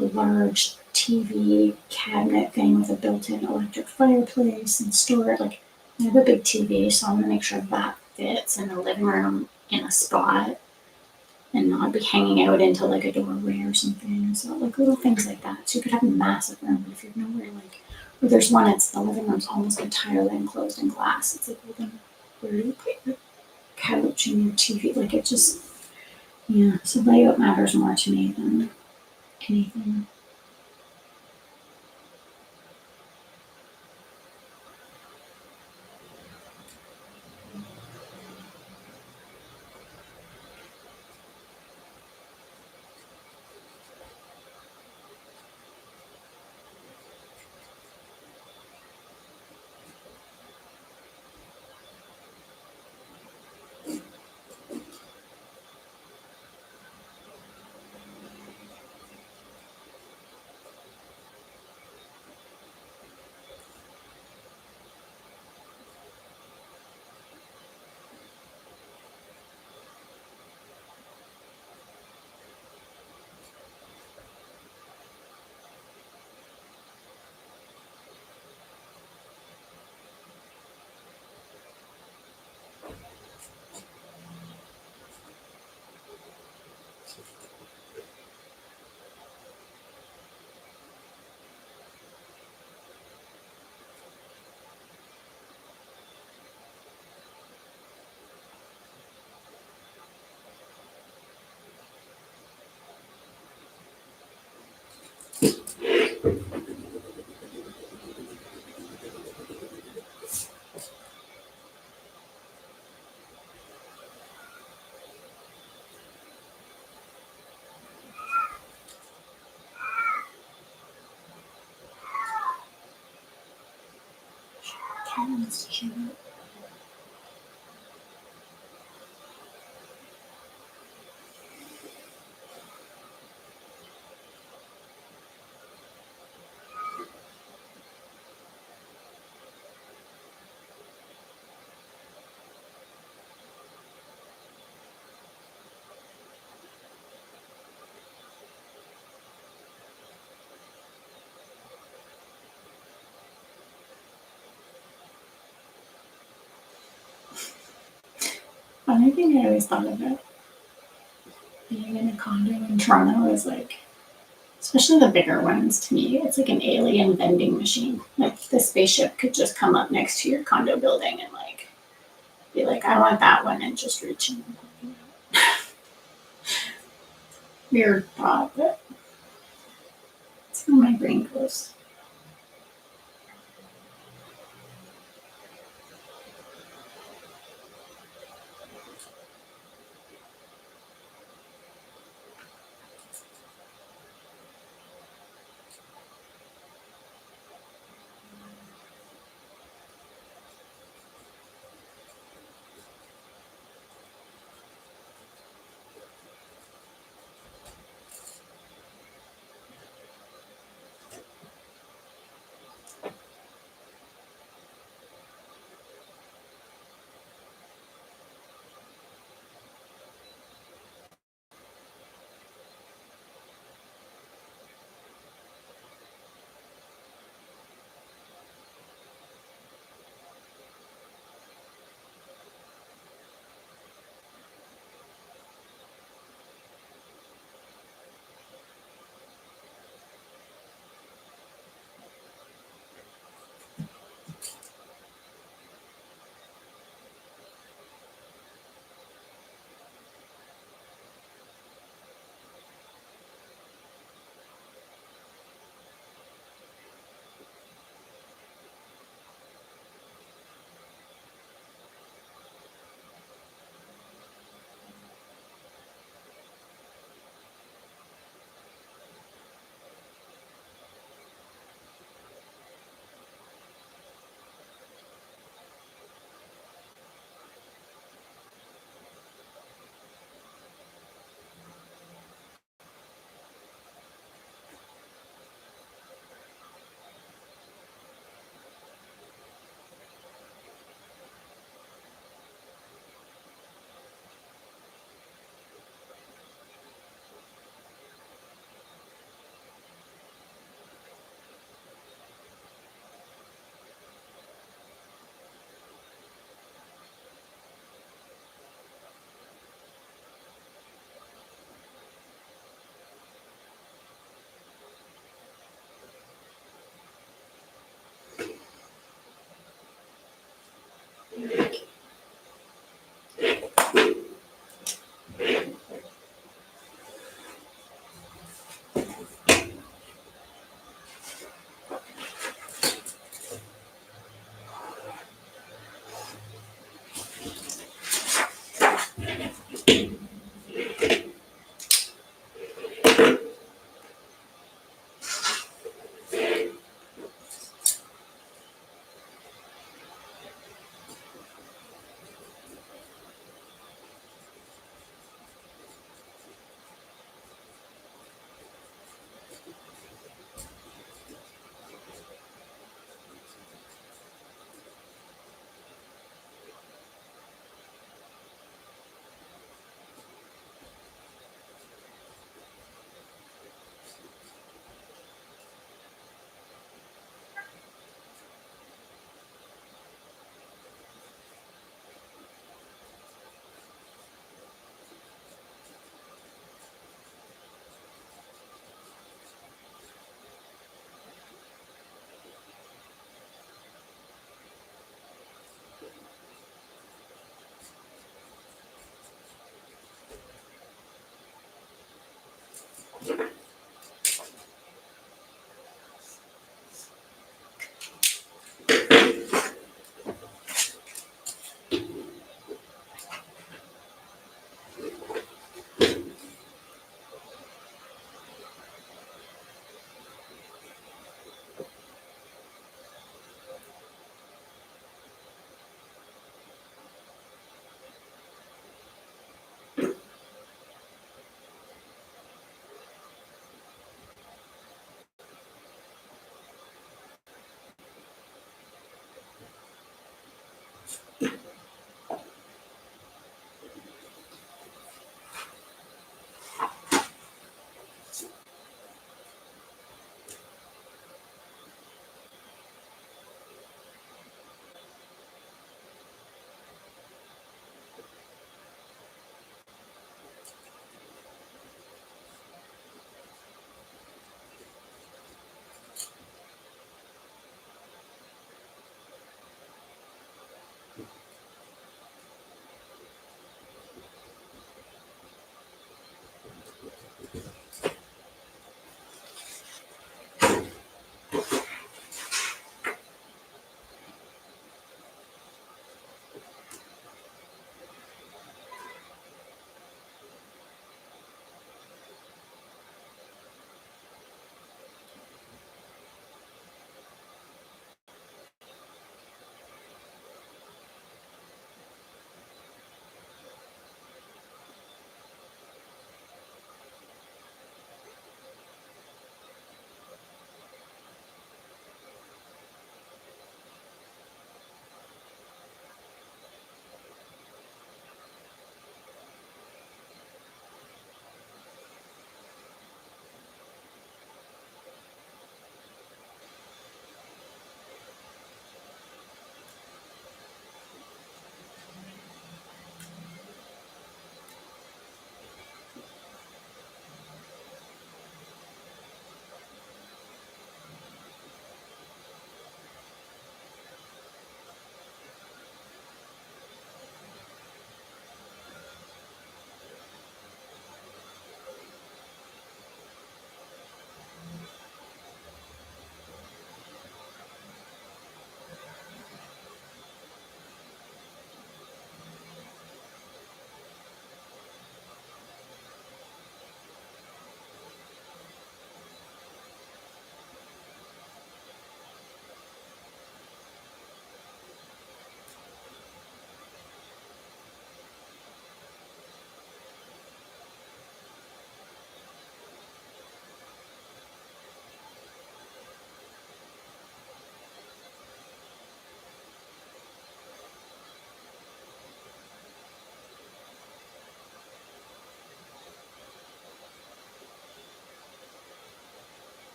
a large TV cabinet thing with a built-in electric fireplace and storage. Like, I have a big TV, so I'm gonna make sure that fits in the living room in a spot and not be hanging out into like a doorway or something. So like little things like that. So you could have a massive room, but if you're nowhere like, or there's one, it's the living room's almost entirely enclosed in glass. It's like, well, then where do you put your couch and your TV? Like, it just, yeah. So layout matters more to me than anything. Funny thing I always thought about being in a condo in Toronto is like, especially the bigger ones, to me, it's like an alien vending machine. Like the spaceship could just come up next to your condo building and like be like, I want that one, and just reach in. Weird thought, but it's how my brain goes.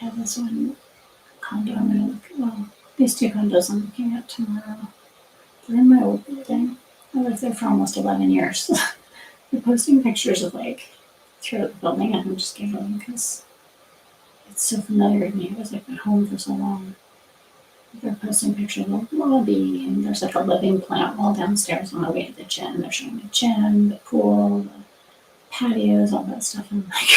Yeah, this one condo I'm gonna look, well, these two condos I'm looking at tomorrow. They're in my old building. I lived there for almost 11 years. They're posting pictures of like throughout the building, and I'm just giggling because it's so familiar to me. It was like my home for so long. They're posting pictures of the lobby, and there's like a living plant wall downstairs on the way to the gym. They're showing the gym, the pool, the patios, all that stuff. I'm like,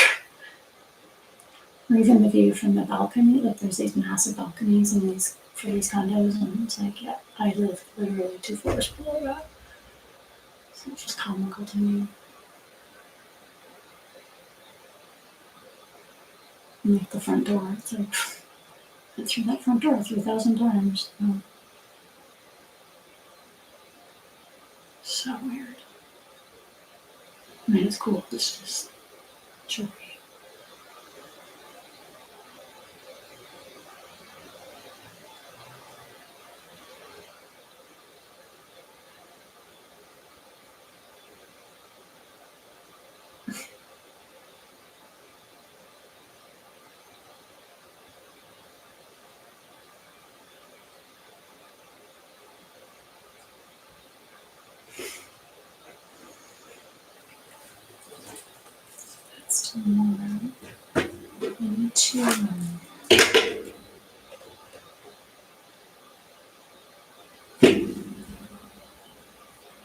or even the view from the balcony. Like there's these massive balconies in these for these condos, and it's like, yeah, I live literally 2 floors below that. So it's just comical to me. And like the front door, it's like, been through that front door 3,000 times. Oh, so weird. I mean, it's cool. It's just trippy. It's tomorrow. I need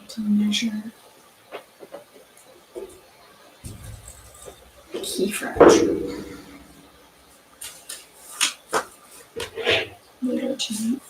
to measure key fracture later tonight.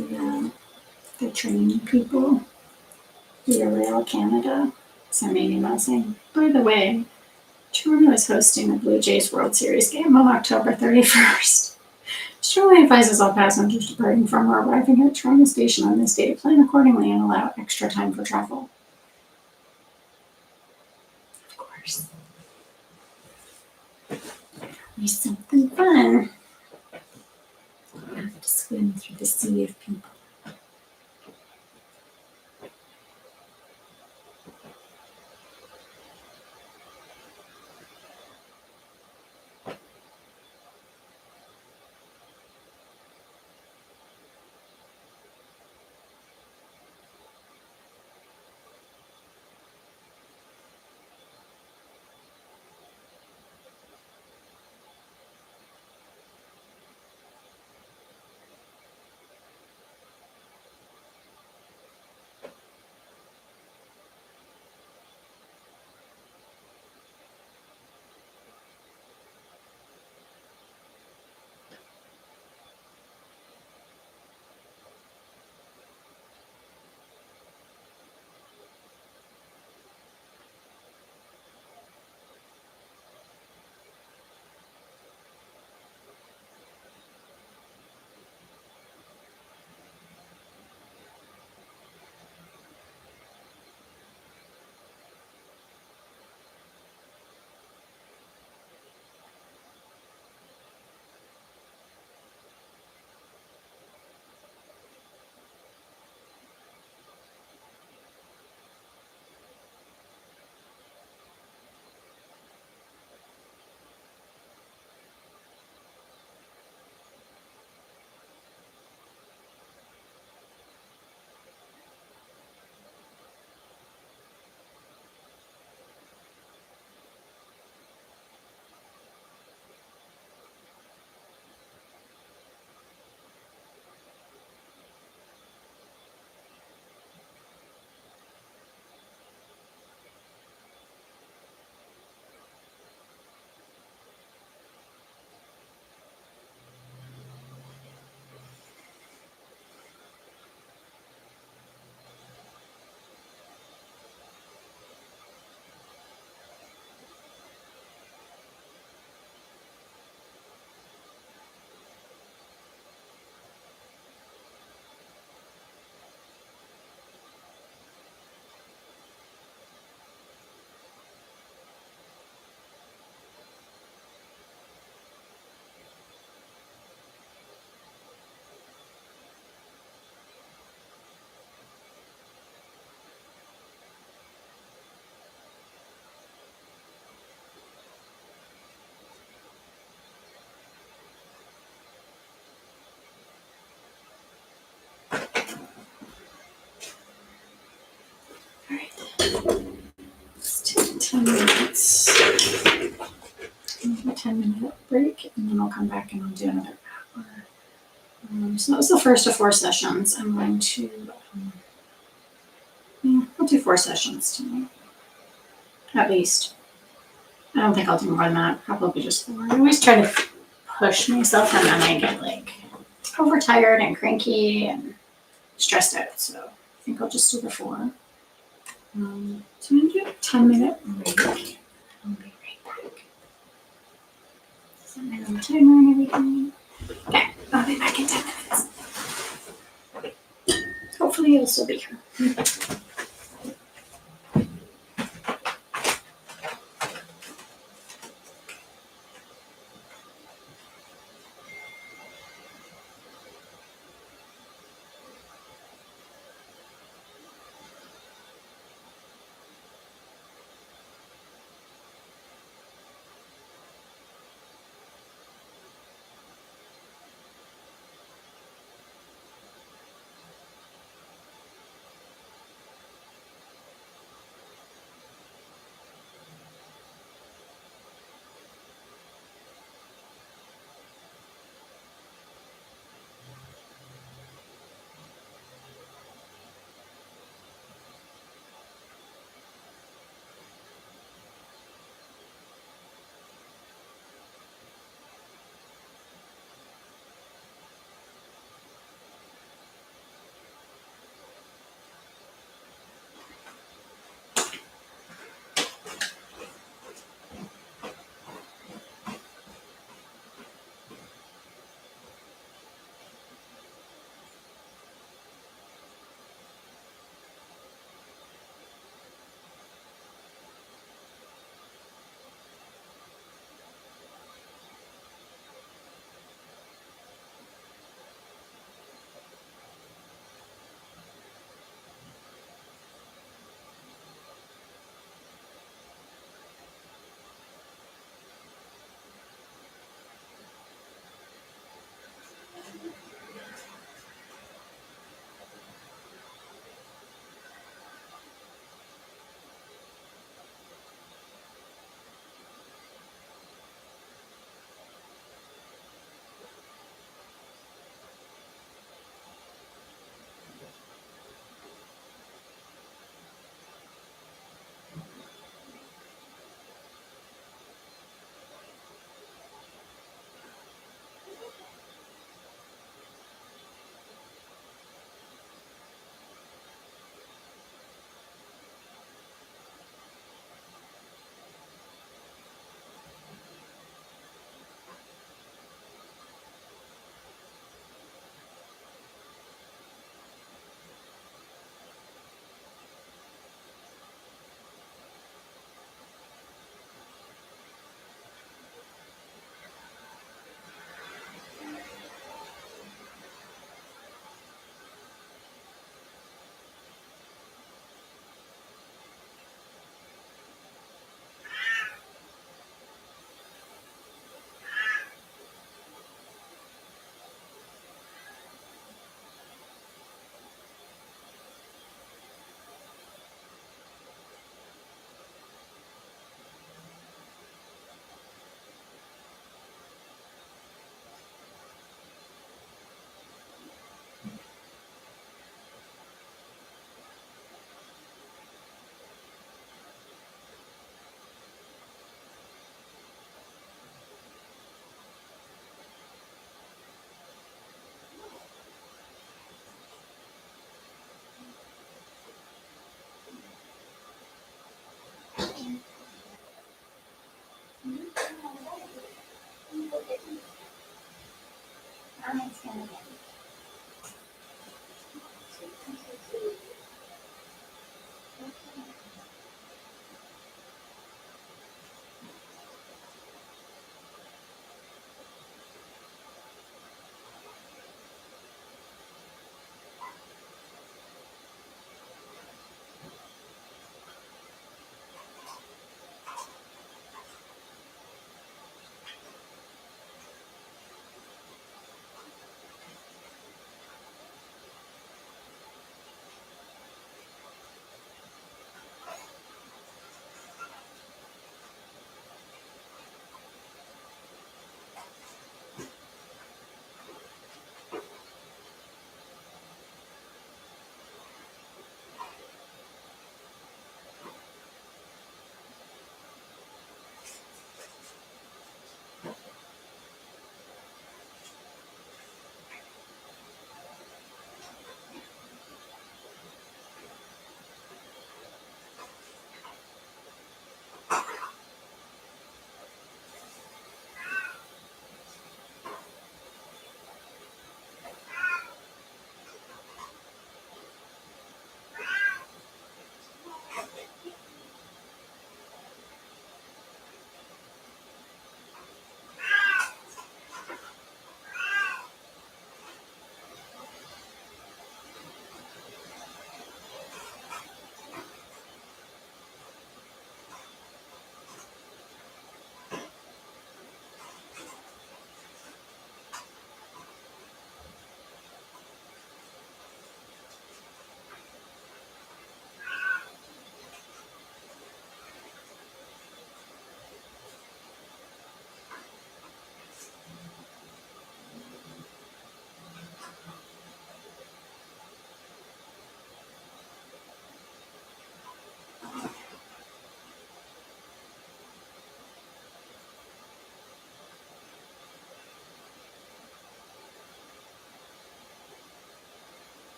the training people via Rail Canada sent me an email saying, by the way, Toronto is hosting the Blue Jays World Series game on October 31st. Strongly advises all passengers departing from or arriving at Toronto Station on this date to plan accordingly and allow extra time for travel. Of course. Be something fun. I have to swim through the sea of people. All right. Let's take 10 minutes. 10-minute break, and then I'll come back and I'll do another hour. So that was the first of 4 sessions. I'm going to, I'll do 4 sessions tonight, at least. I don't think I'll do more than that, probably just 4. I always try to push myself and then I get like overtired and cranky and stressed out, so I think I'll just do the 4. So I'm going to do a 10-minute break. I'll be right back. Set my little timer and everything. Okay, I'll be back in 10 minutes. Hopefully you'll still be here.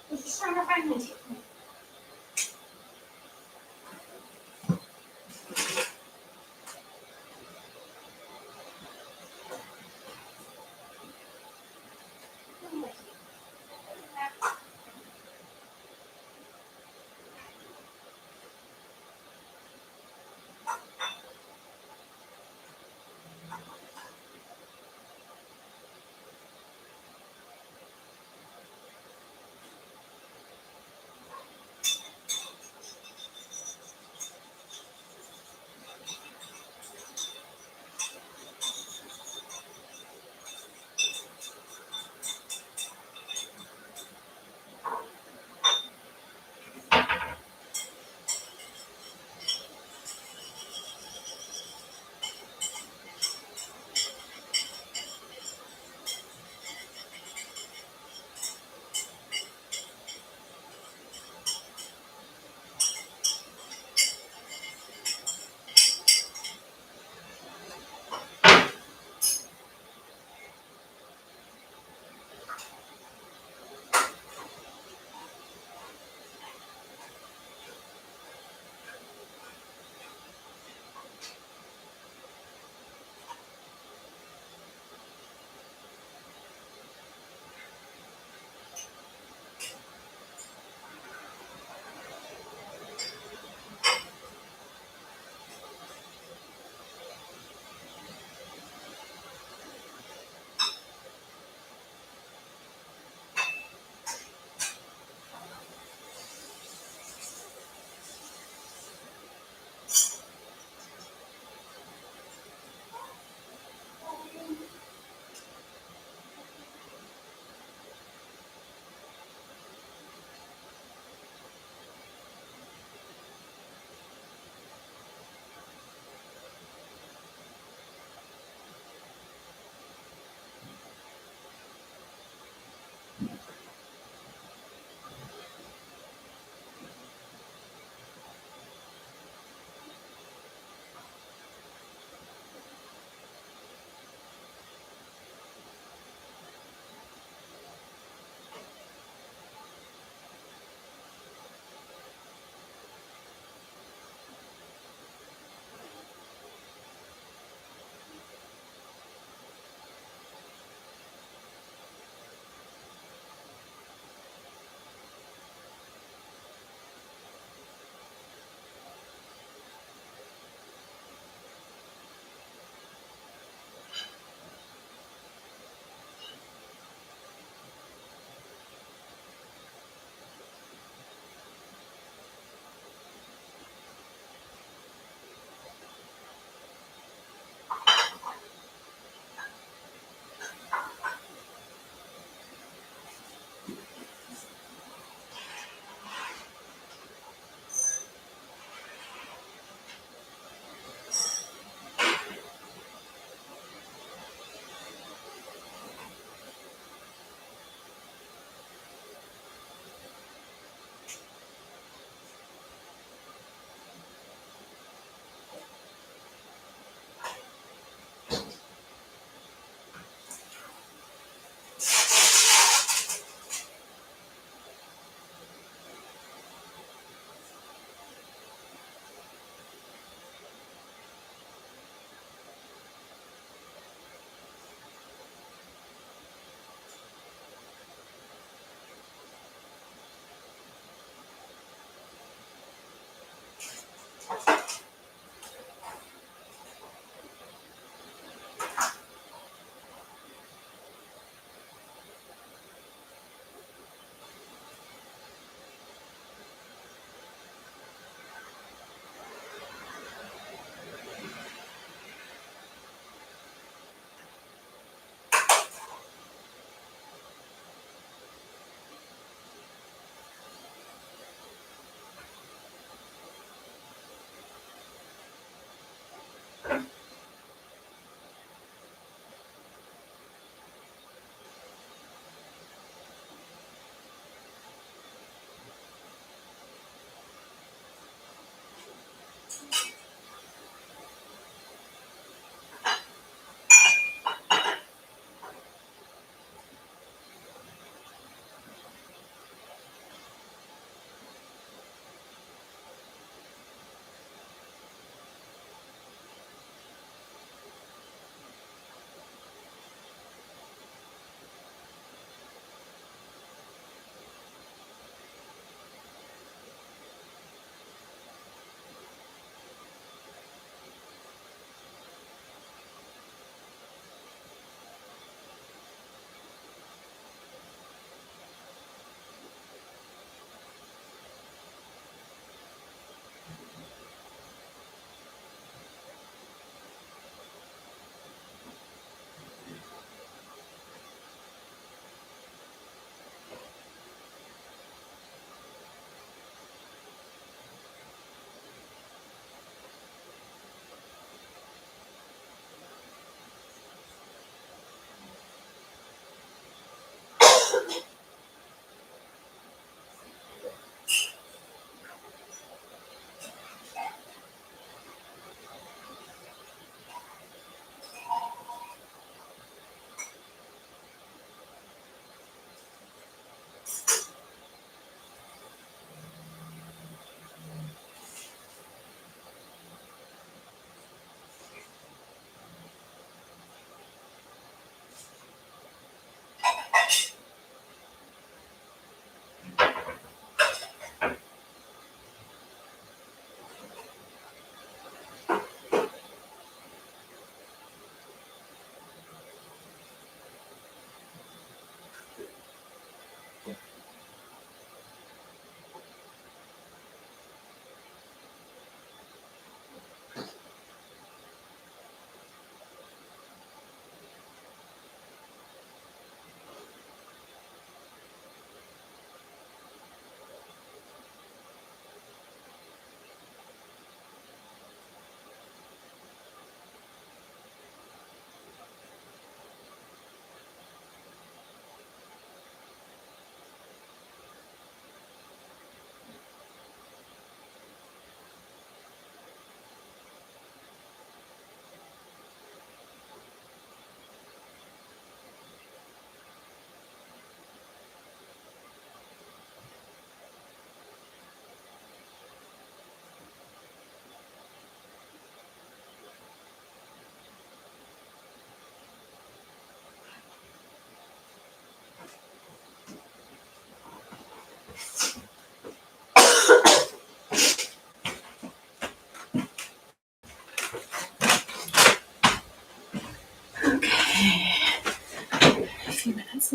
He's trying to find me.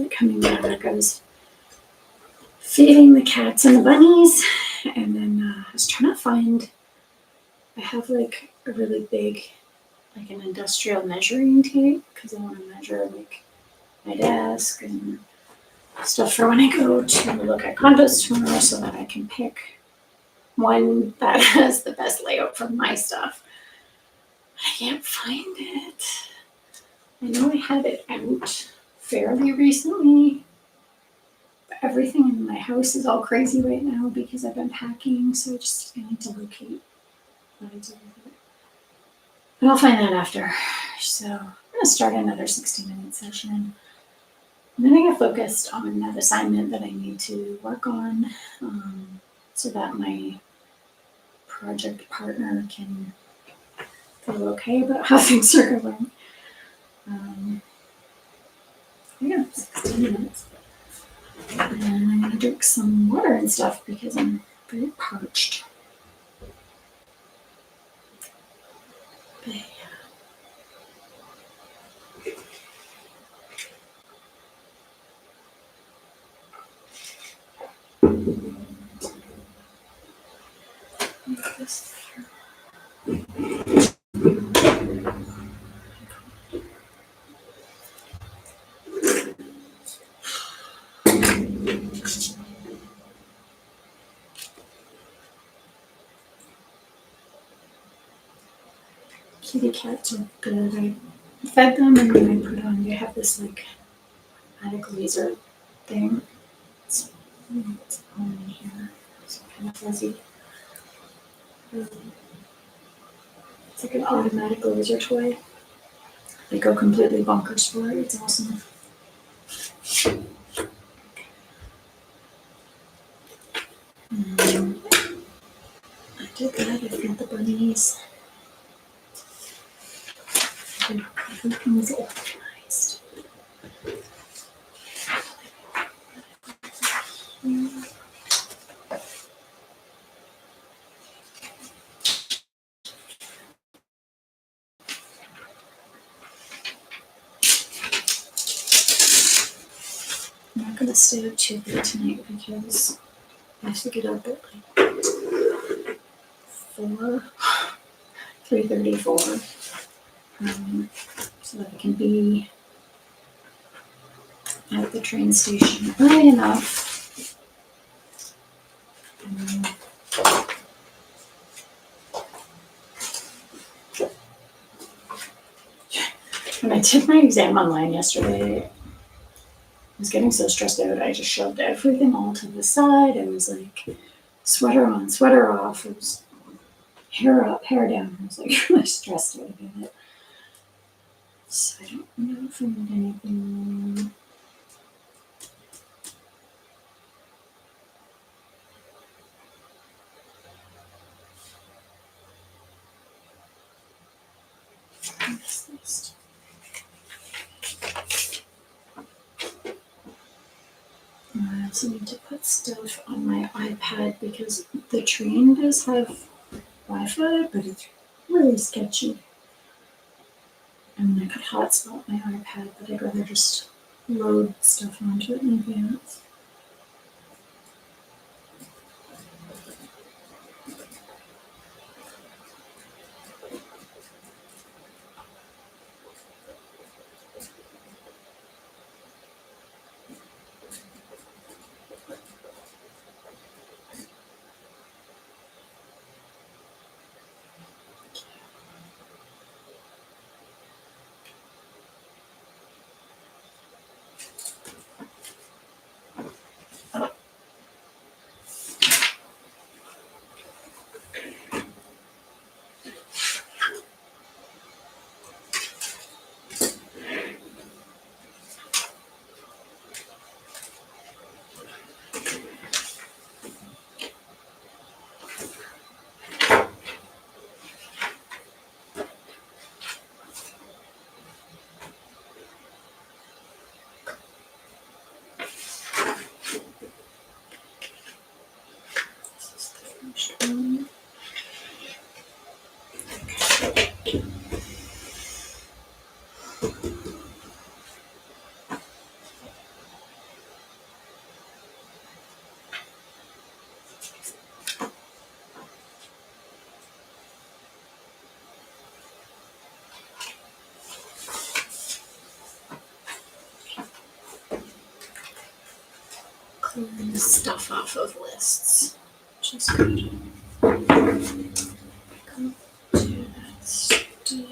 like coming back. I was feeding the cats and the bunnies, and then I was trying to find. I have like a really big, like an industrial measuring tape because I want to measure like my desk and stuff for when I go to look at condos tomorrow, so that I can pick one that has the best layout for my stuff. I can't find it. I know I had it out fairly recently. But everything in my house is all crazy right now because I've been packing, so I need to locate what I did with it. But I'll find that after. So I'm gonna start another 60-minute session. And then I get focused on that assignment that I need to work on, so that my project partner can feel okay about how things are going. Yeah, 16 minutes. And I'm gonna drink some water and stuff because I'm very parched. But yeah. Make this there. Kitty cats are good. I fed them and then I put on, they have this like automatic laser thing. It's on in here. It's kind of fuzzy. It's like an automatic laser toy. They go completely bonkers for it. It's awesome. I did that. I fed the bunnies. Everything was organized. I'm not gonna stay up too late tonight because I have to get up at like 3:34, so that I can be at the train station early enough. When I did my exam online yesterday, I was getting so stressed out, I just shoved everything all to the side. I was like, sweater on, sweater off. It was hair up, hair down. I was like really stressed out about it. So I don't know if I need anything. What's this? I also need to put stuff on my iPad because the train does have Wi-Fi, but it's really sketchy. I mean, I could hotspot my iPad, but I'd rather just load stuff onto it in advance. stuff off of lists, which is good. Come to that study.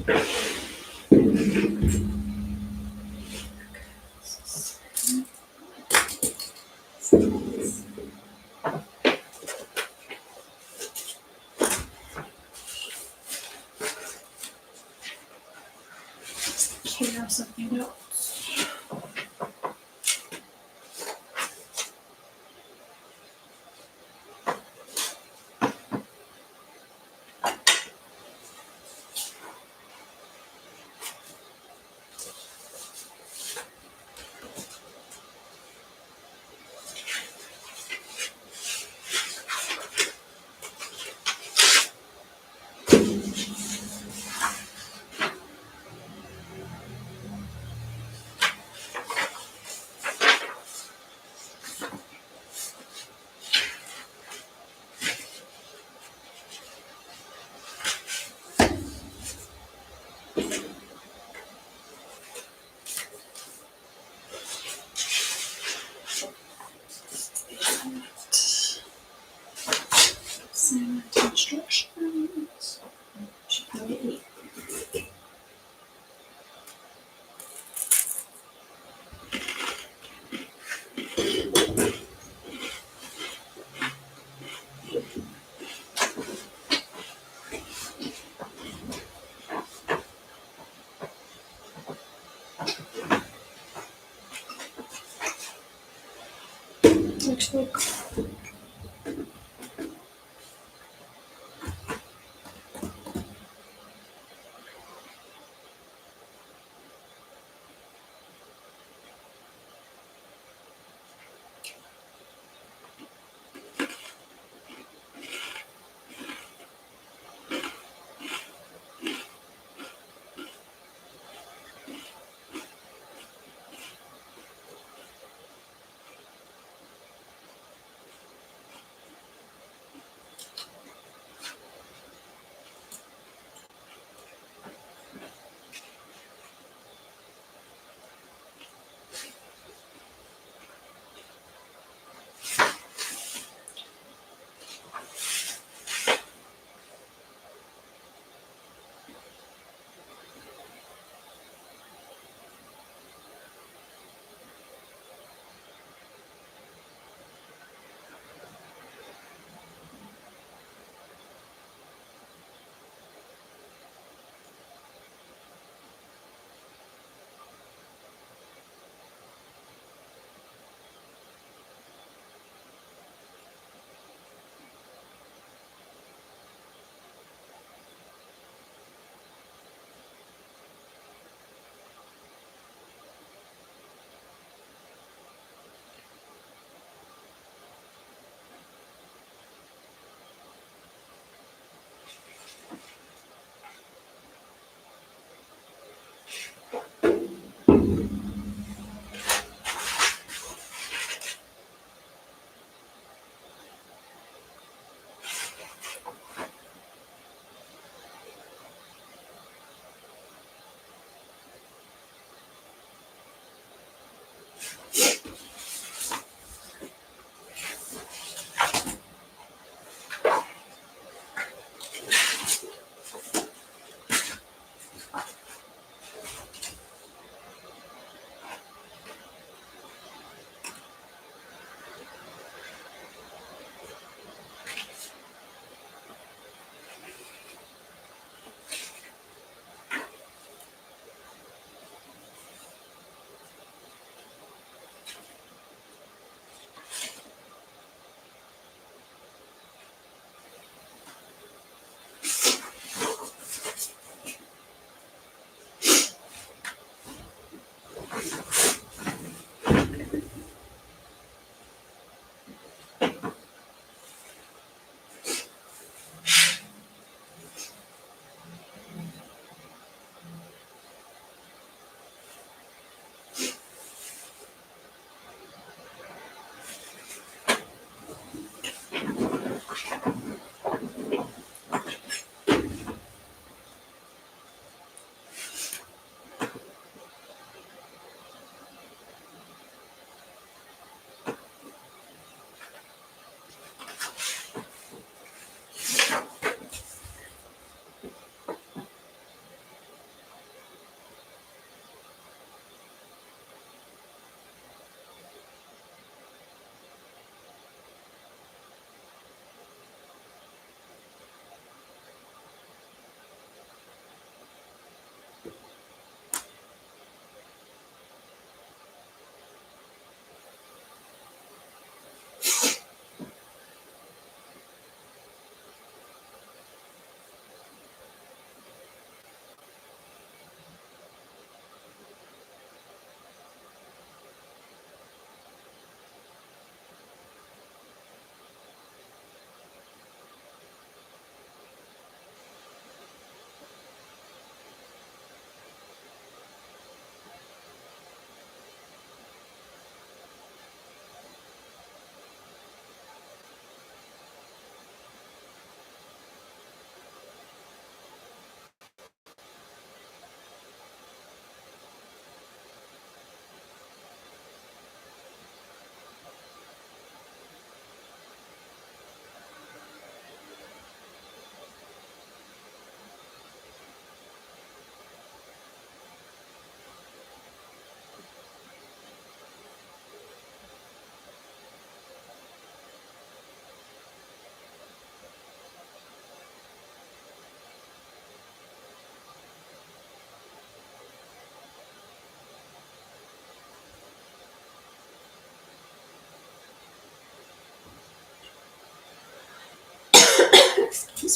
Care of something else. Assignment instructions. Should probably eat. Actually,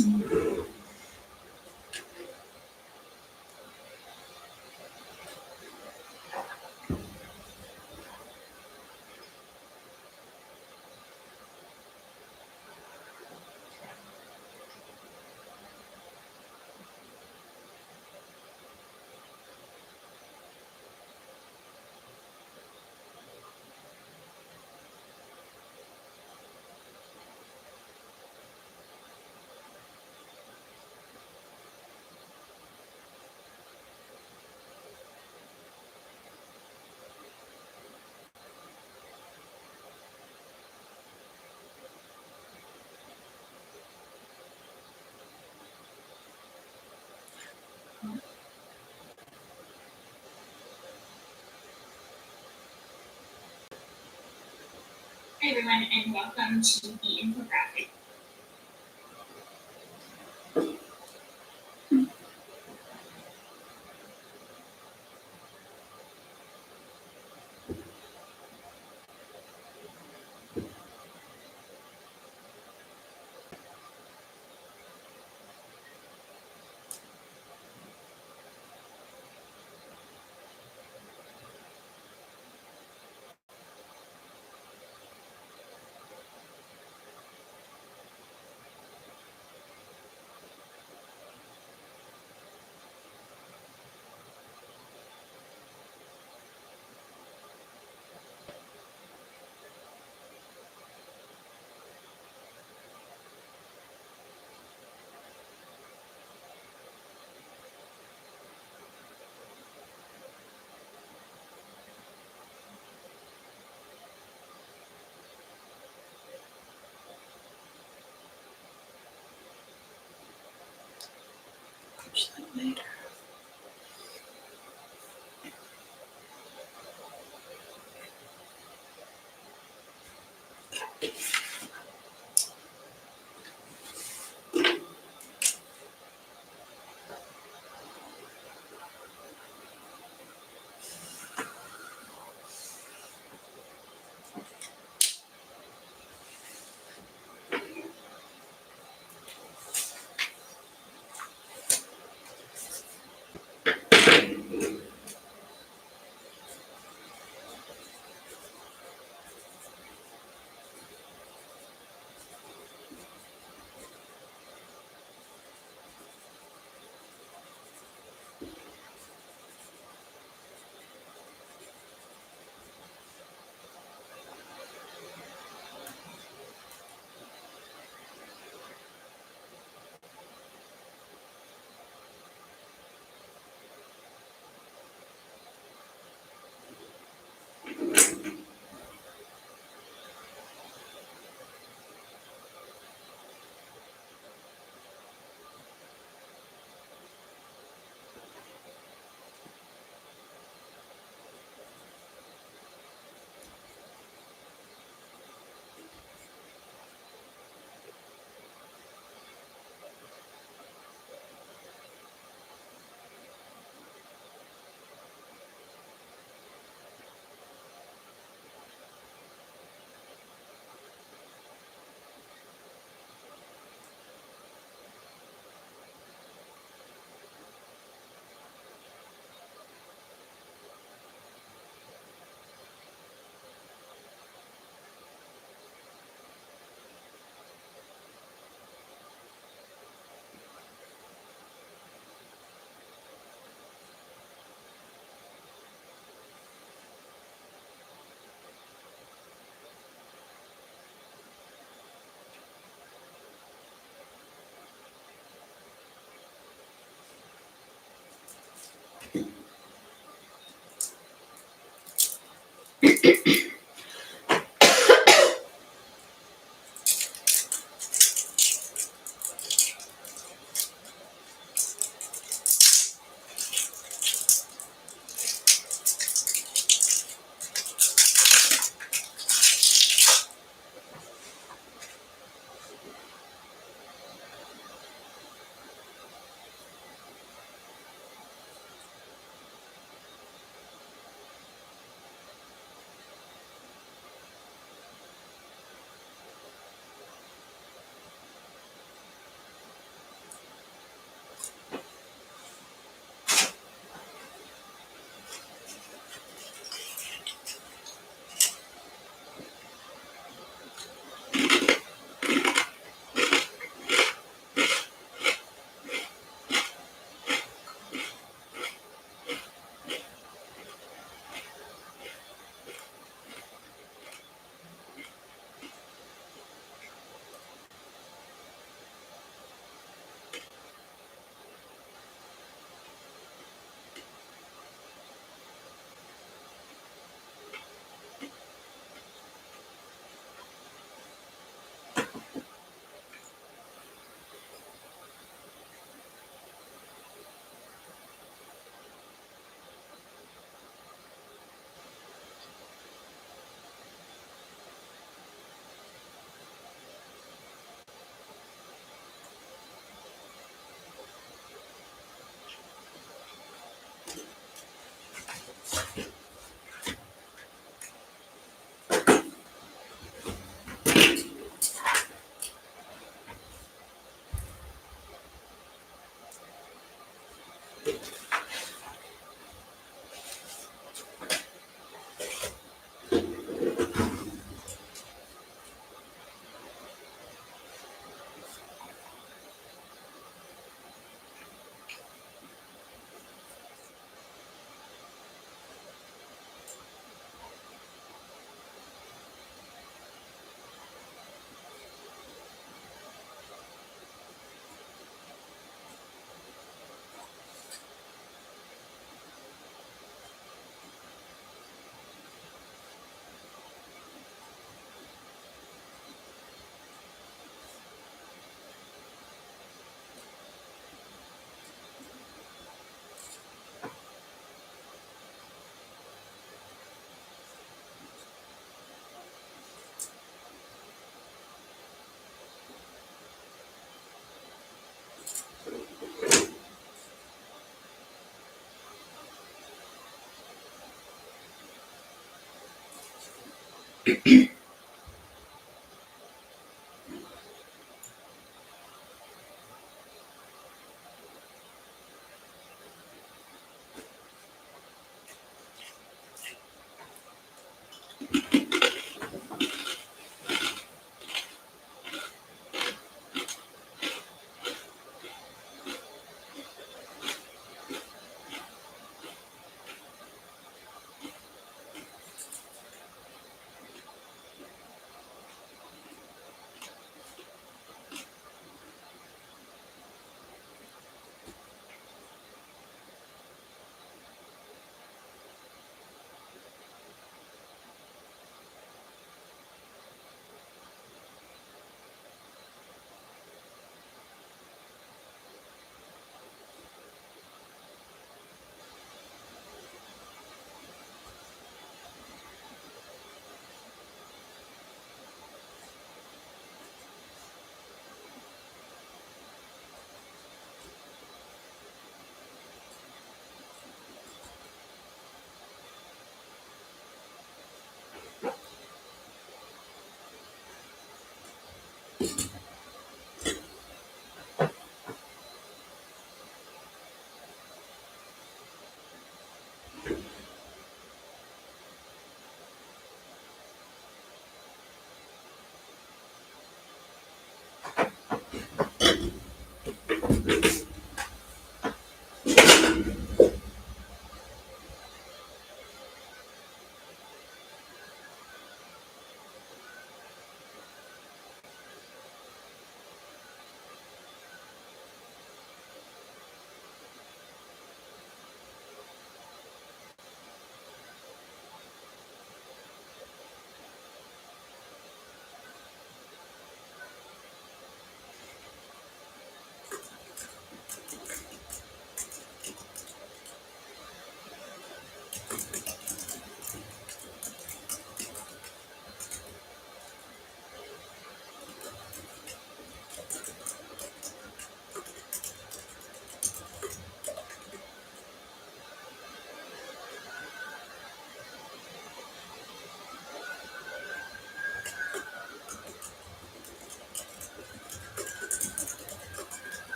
years. Hi everyone, and welcome to the infographic. Push that later.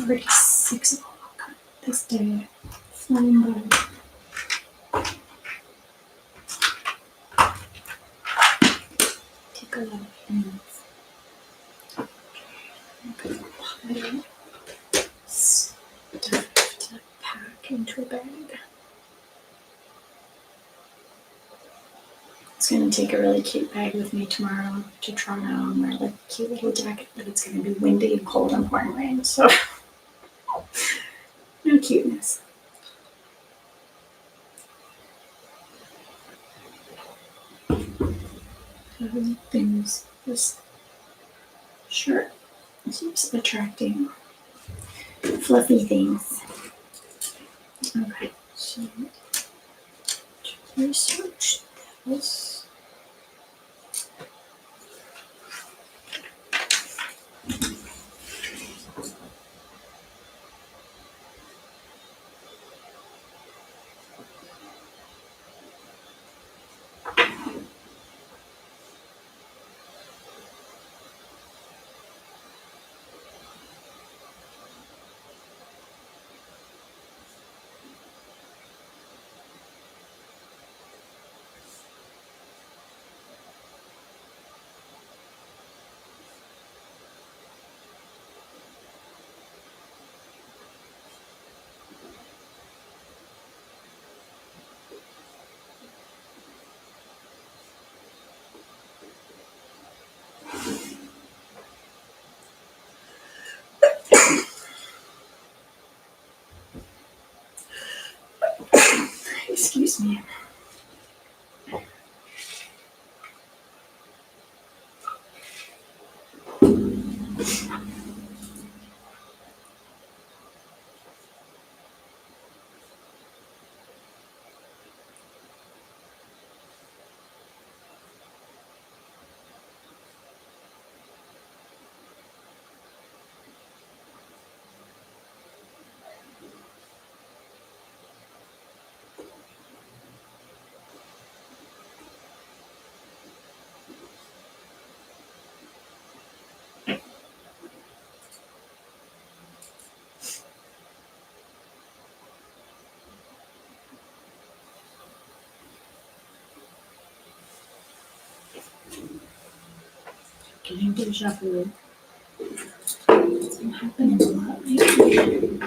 already 6 o'clock. This day flying by. Take a lot of things. Stuff to pack into a bag. It's gonna take a really cute bag with me tomorrow to Toronto and wear like a cute little jacket, but it's gonna be windy and cold and pouring rain, so no cuteness. Things, this shirt keeps attracting fluffy things. Okay, so research this. Excuse me. Getting deja vu. It's been happening a lot lately.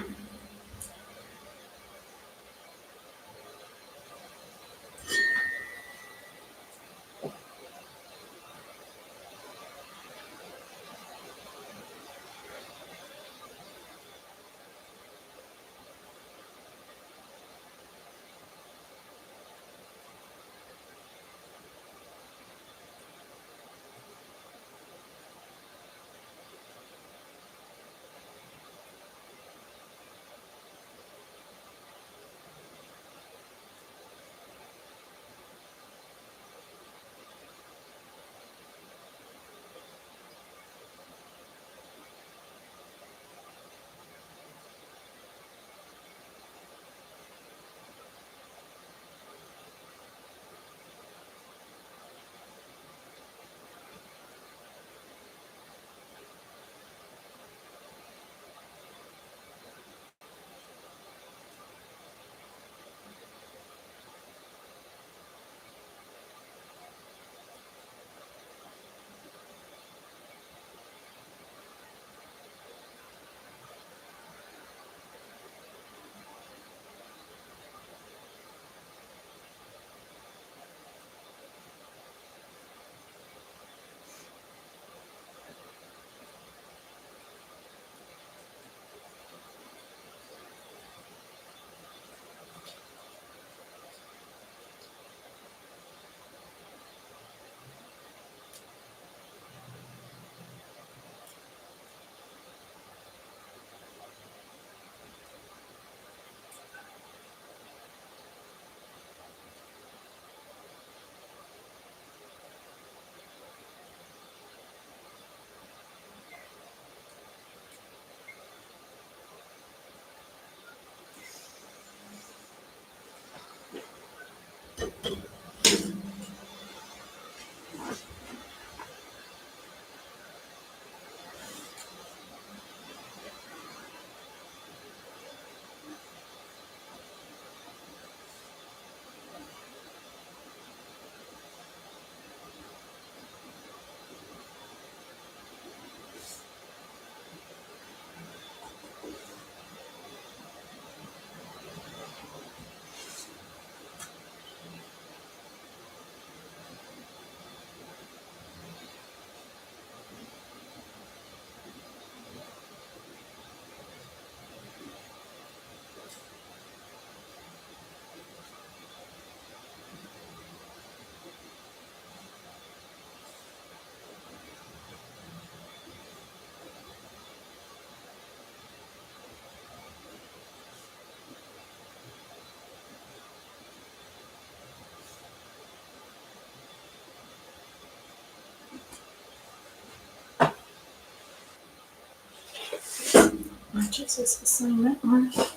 much is this assignment worth?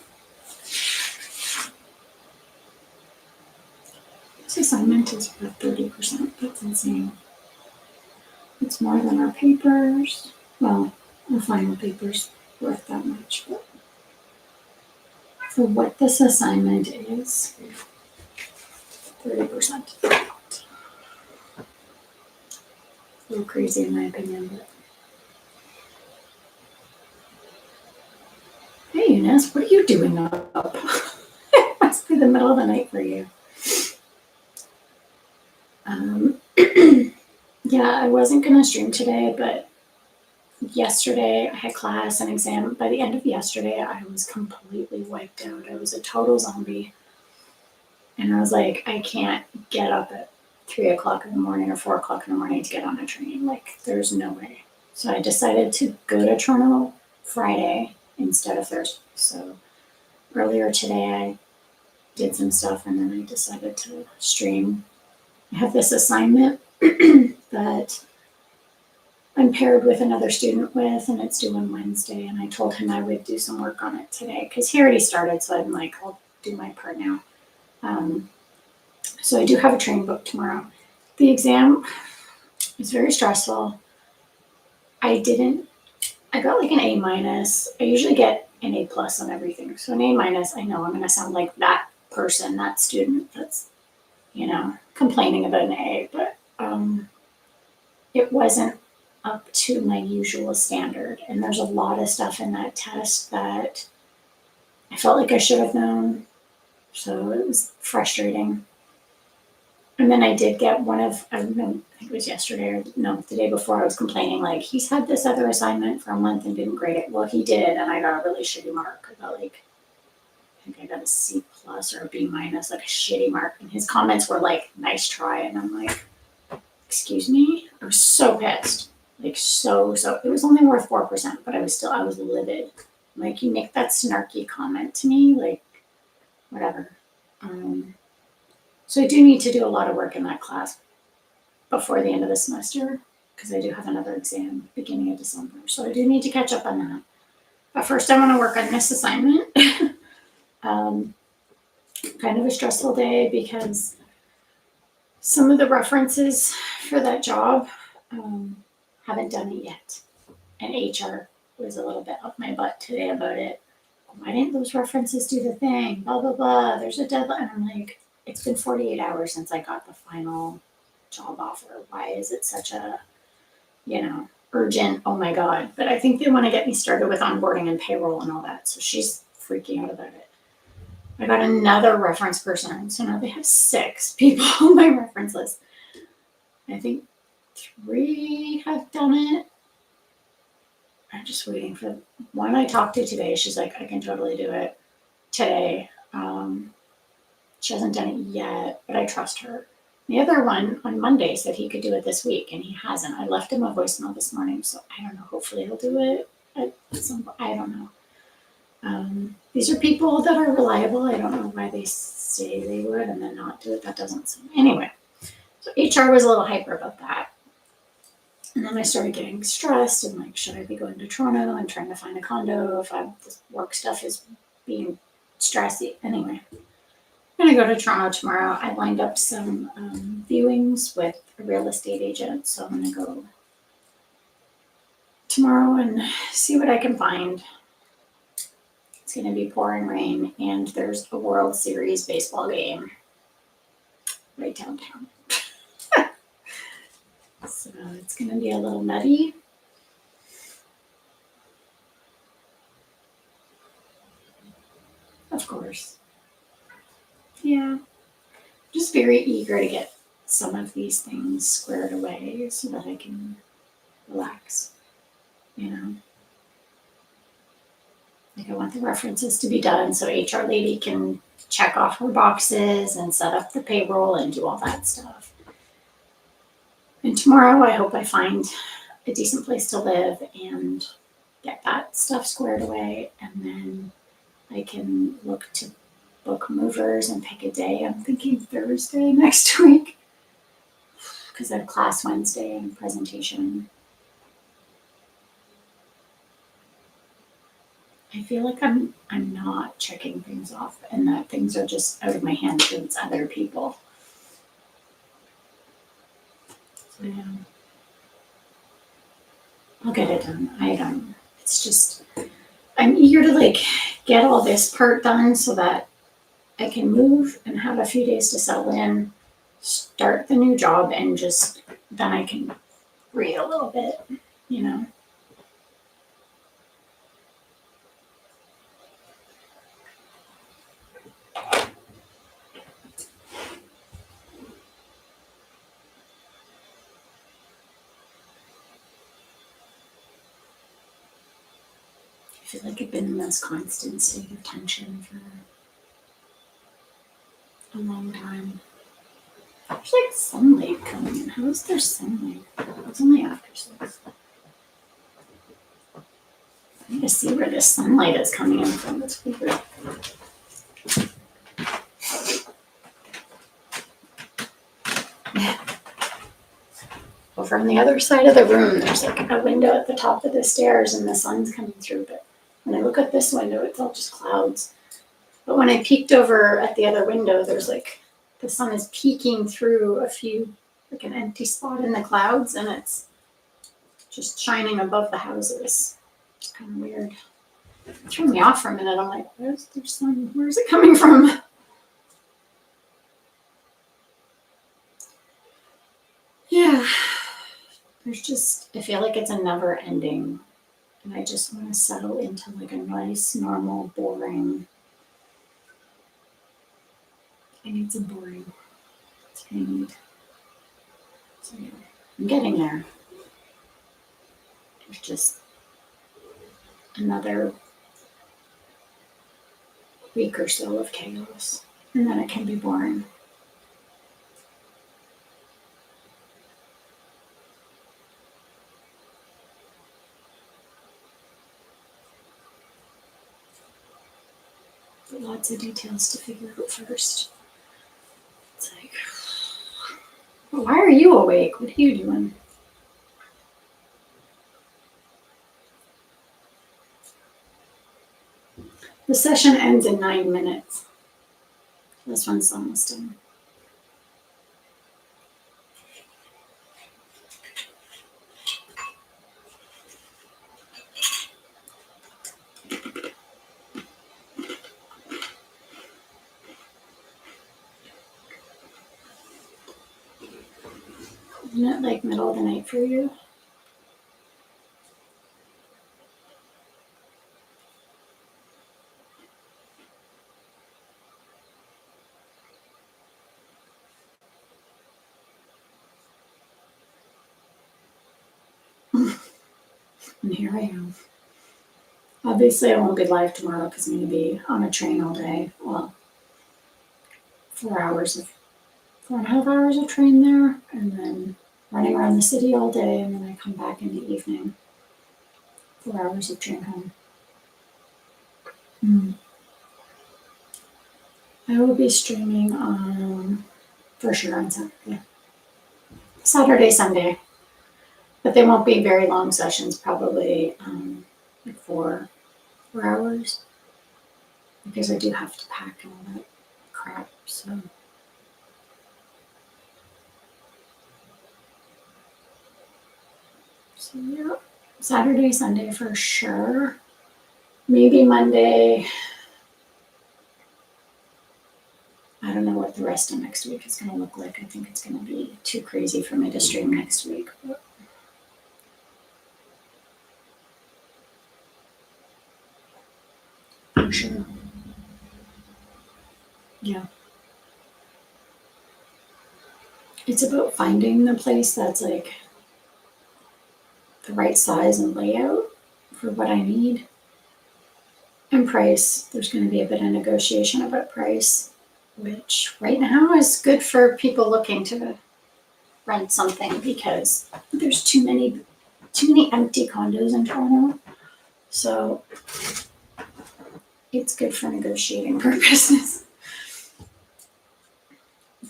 This assignment is worth 30%. That's insane. It's more than our papers. Well, our final paper's worth that much, but for what this assignment is, 30%. A little crazy in my opinion, but. Hey Eunice, what are you doing up? It must be the middle of the night for you. Yeah, I wasn't gonna stream today, but yesterday I had class and exam. By the end of yesterday, I was completely wiped out. I was a total zombie. And I was like, I can't get up at 3 o'clock in the morning or 4 o'clock in the morning to get on a train. Like, there's no way. So I decided to go to Toronto Friday instead of Thursday. So earlier today, I did some stuff and then I decided to stream. I have this assignment that I'm paired with another student with, and it's due on Wednesday. And I told him I would do some work on it today because he already started. So I'm like, I'll do my part now. So I do have a training book tomorrow. The exam is very stressful. I got like an A minus. I usually get an A plus on everything. So an A minus, I know I'm going to sound like that person, that student that's, complaining about an A, but it wasn't up to my usual standard. And there's a lot of stuff in that test that I felt like I should have known. So it was frustrating. And then I did get I think it was yesterday or the day before, I was complaining, like, he's had this other assignment for a month and didn't grade it. Well, he did, and I got a really shitty mark. I think I got a C plus or a B minus, like a shitty mark. And his comments were like, nice try. And I'm like, excuse me? I was so pissed. Like, so, it was only worth 4%, but I was livid. Like, you make that snarky comment to me, like, whatever. So I do need to do a lot of work in that class before the end of the semester because I do have another exam beginning of December. So I do need to catch up on that. But first I want to work on this assignment. Kind of a stressful day because some of the references for that job haven't done it yet. And HR was a little bit up my butt today about it. Why didn't those references do the thing? Blah, blah, blah. There's a deadline. I'm like, it's been 48 hours since I got the final job offer. Why is it such a, urgent, oh my God. But I think they want to get me started with onboarding and payroll and all that. So she's freaking out about it. I got another reference person. So now they have 6 people on my reference list. I think 3 have done it. I'm just waiting for one I talked to today. She's like, I can totally do it today. She hasn't done it yet, but I trust her. The other one on Monday said he could do it this week, and he hasn't. I left him a voicemail this morning, so I don't know. Hopefully he'll do it at some point. I don't know. These are people that are reliable. I don't know why they say they would and then not do it. That doesn't seem. Anyway, so HR was a little hyper about that. And then I started getting stressed and like, should I be going to Toronto? I'm trying to find a condo if this work stuff is being stressy. Anyway, I'm going to go to Toronto tomorrow. I lined up some viewings with a real estate agent. So I'm going to go tomorrow and see what I can find. It's going to be pouring rain and there's a World Series baseball game right downtown. So it's going to be a little nutty. Of course. Yeah. Just very eager to get some of these things squared away so that I can relax, Like I want the references to be done so HR lady can check off her boxes and set up the payroll and do all that stuff. And tomorrow I hope I find a decent place to live and get that stuff squared away, and then I can look to book movers and pick a day. I'm thinking Thursday next week because I have class Wednesday and presentation. I feel like I'm not checking things off and that things are just out of my hands because it's other people. So yeah. I'll get it done. It's just I'm eager to like get all this part done so that I can move and have a few days to settle in, start the new job, and just then I can read a little bit, you know. I feel like I've been in this constant state of tension for a long time. There's like sunlight coming in. How is there sunlight? It's only after 6. I need to see where this sunlight is coming in from. It's weird. Over on the other side of the room, there's like a window at the top of the stairs and the sun's coming through. But when I look at this window, it's all just clouds. But when I peeked over at the other window, there's like the sun is peeking through a few, like an empty spot in the clouds, and it's just shining above the houses. It's kind of weird. It threw me off for a minute. I'm like, where's the sun? Where's it coming from? Yeah. There's just, I feel like it's a never ending. And I just want to settle into like a nice, normal, boring. I need some boring. That's what I need. So yeah, I'm getting there. There's just another week or so of chaos. And then it can be boring. But lots of details to figure out first. It's like, well, why are you awake? What are you doing? The session ends in 9 minutes. This one's almost done. Isn't it like middle of the night for you? And here I am. Obviously, I won't be live tomorrow because I'm going to be on a train all day. Well, 4.5 hours of train there, and then running around the city all day, and then I come back in the evening. 4 hours of train home. I will be streaming on, for sure, on Saturday, Sunday. But they won't be very long sessions, probably like 4 hours, because I do have to pack and all that crap. So yeah, Saturday, Sunday for sure. Maybe Monday. I don't know what the rest of next week is going to look like. I think it's going to be too crazy for me to stream next week. But for sure. Yeah. It's about finding the place that's like the right size and layout for what I need. And price. There's going to be a bit of negotiation about price, which right now is good for people looking to rent something because there's too many empty condos in Toronto. So it's good for negotiating purposes.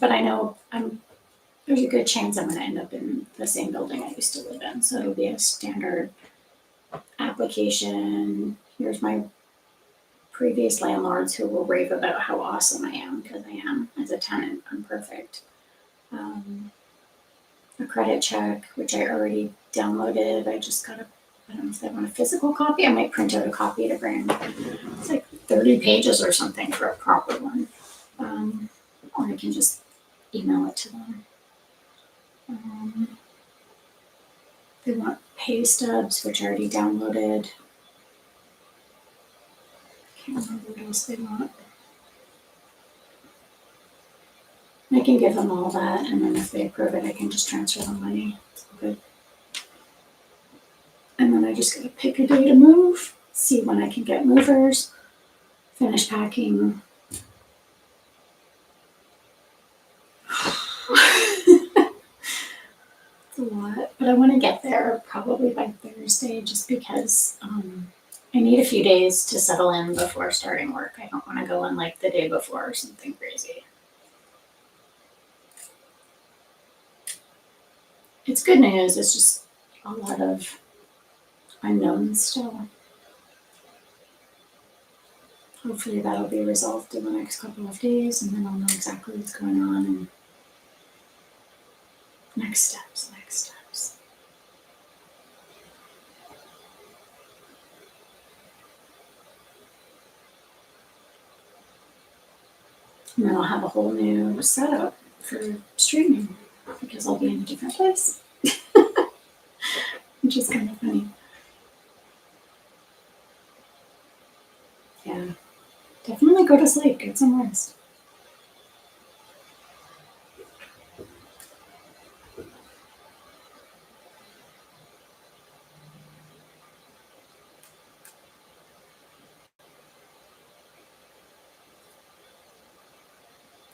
But I know there's a good chance I'm going to end up in the same building I used to live in. So it'll be a standard application. Here's my previous landlords who will rave about how awesome I am, because I am as a tenant. I'm perfect. A credit check, which I already downloaded. I just got I don't know if they want a physical copy. I might print out a copy to bring. It's like 30 pages or something for a proper one. Or I can just email it to them. They want pay stubs, which I already downloaded. Can't remember what else they want. I can give them all that, and then if they approve it, I can just transfer the money. It's all good. And then I just gotta pick a day to move, see when I can get movers, finish packing. It's a lot, but I want to get there probably by Thursday, just because I need a few days to settle in before starting work. I don't want to go in like the day before or something crazy. It's good news. It's just a lot of unknowns still. Hopefully that'll be resolved in the next couple of days, and then I'll know exactly what's going on and next steps. And then I'll have a whole new setup for streaming because I'll be in a different place, which is kind of funny. Yeah, definitely go to sleep, get some rest.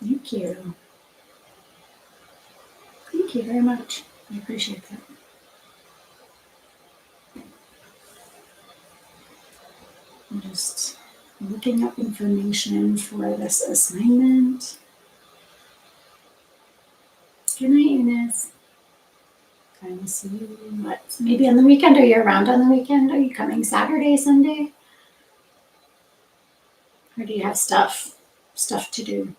Thank you. Thank you very much. I appreciate that. I'm just looking up information for this assignment. Good night, Eunice. I will see you maybe on the weekend. Are you around on the weekend? Are you coming Saturday, Sunday? Or do you have stuff to do?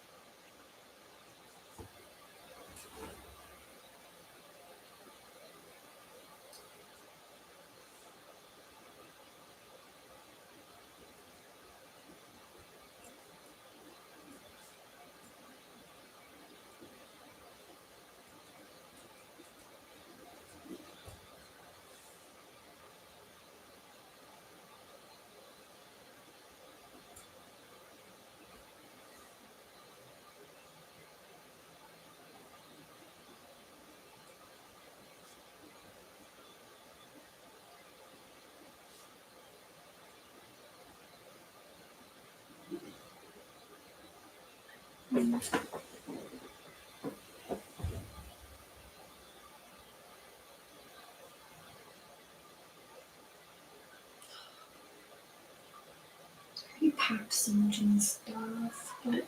I packed so much in stuff, but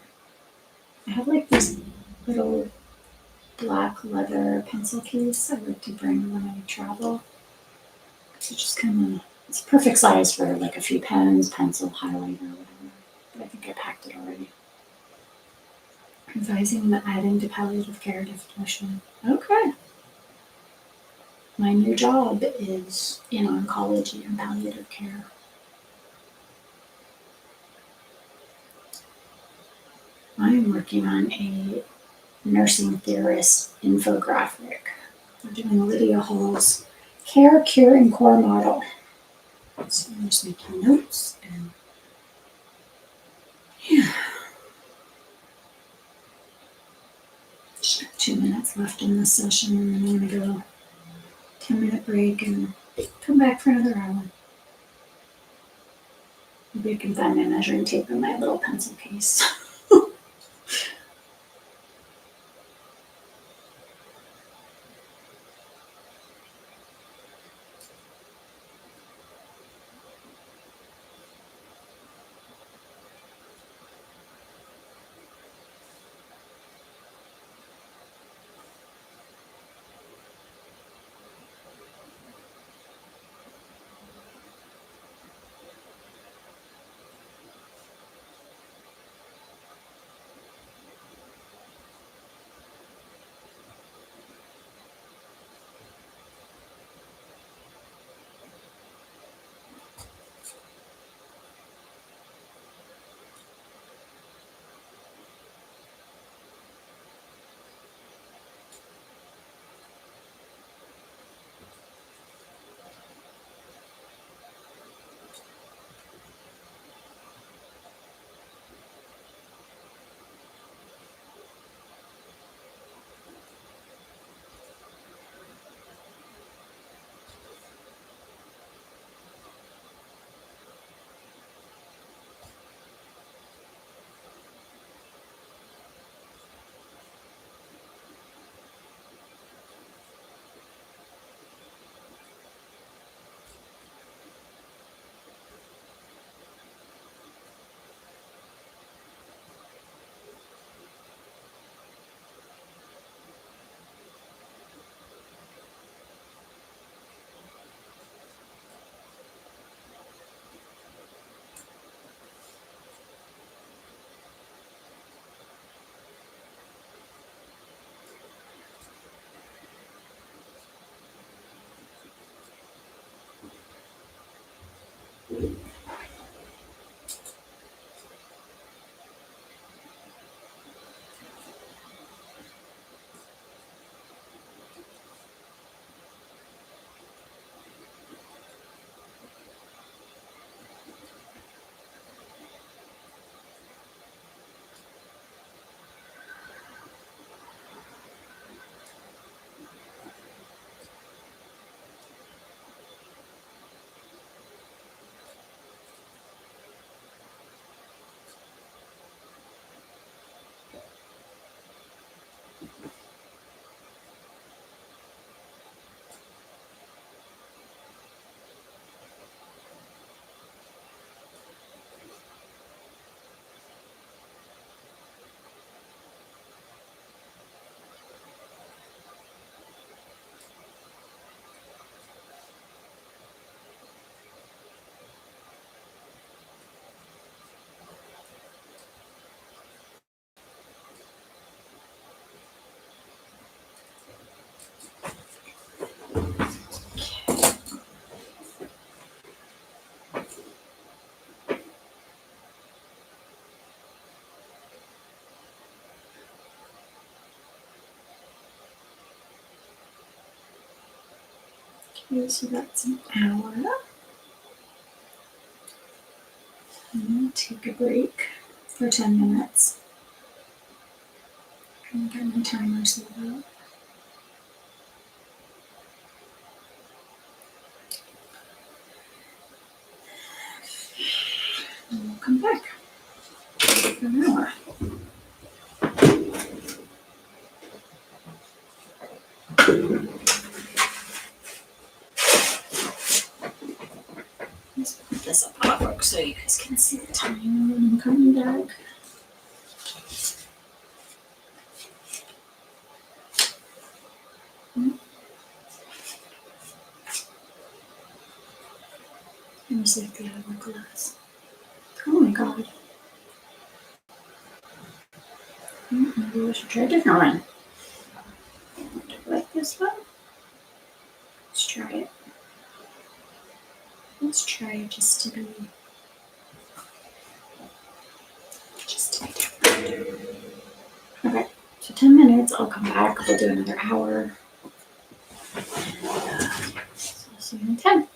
I have like this little black leather pencil case I like to bring when I travel. It's just kind of, it's perfect size for like a few pens, pencil, highlighter, whatever. But I think I packed it already. Advising the adding to palliative care definition. Okay. My new job is in oncology and palliative care. I'm working on a nursing theorist infographic. We're doing Lydia Hall's Care, Cure, and Core model. So I'm just making notes and yeah. Just got 2 minutes left in this session, and then I'm going to go 10-minute break and come back for another hour. Maybe I can find my measuring tape in my little pencil case. Okay, so that's an hour. I'm gonna take a break for 10 minutes. I'm gonna get my timer set up. And we'll come back for an hour. Let's put this up on book so you guys can see the time when I'm coming back. Let me see if they have a glass. Oh my god. Maybe we should try a different one. Do you like this one? Let's try it. Let's try it just to be different. Okay, so 10 minutes, I'll come back, we'll do another hour. So I'll see you in 10.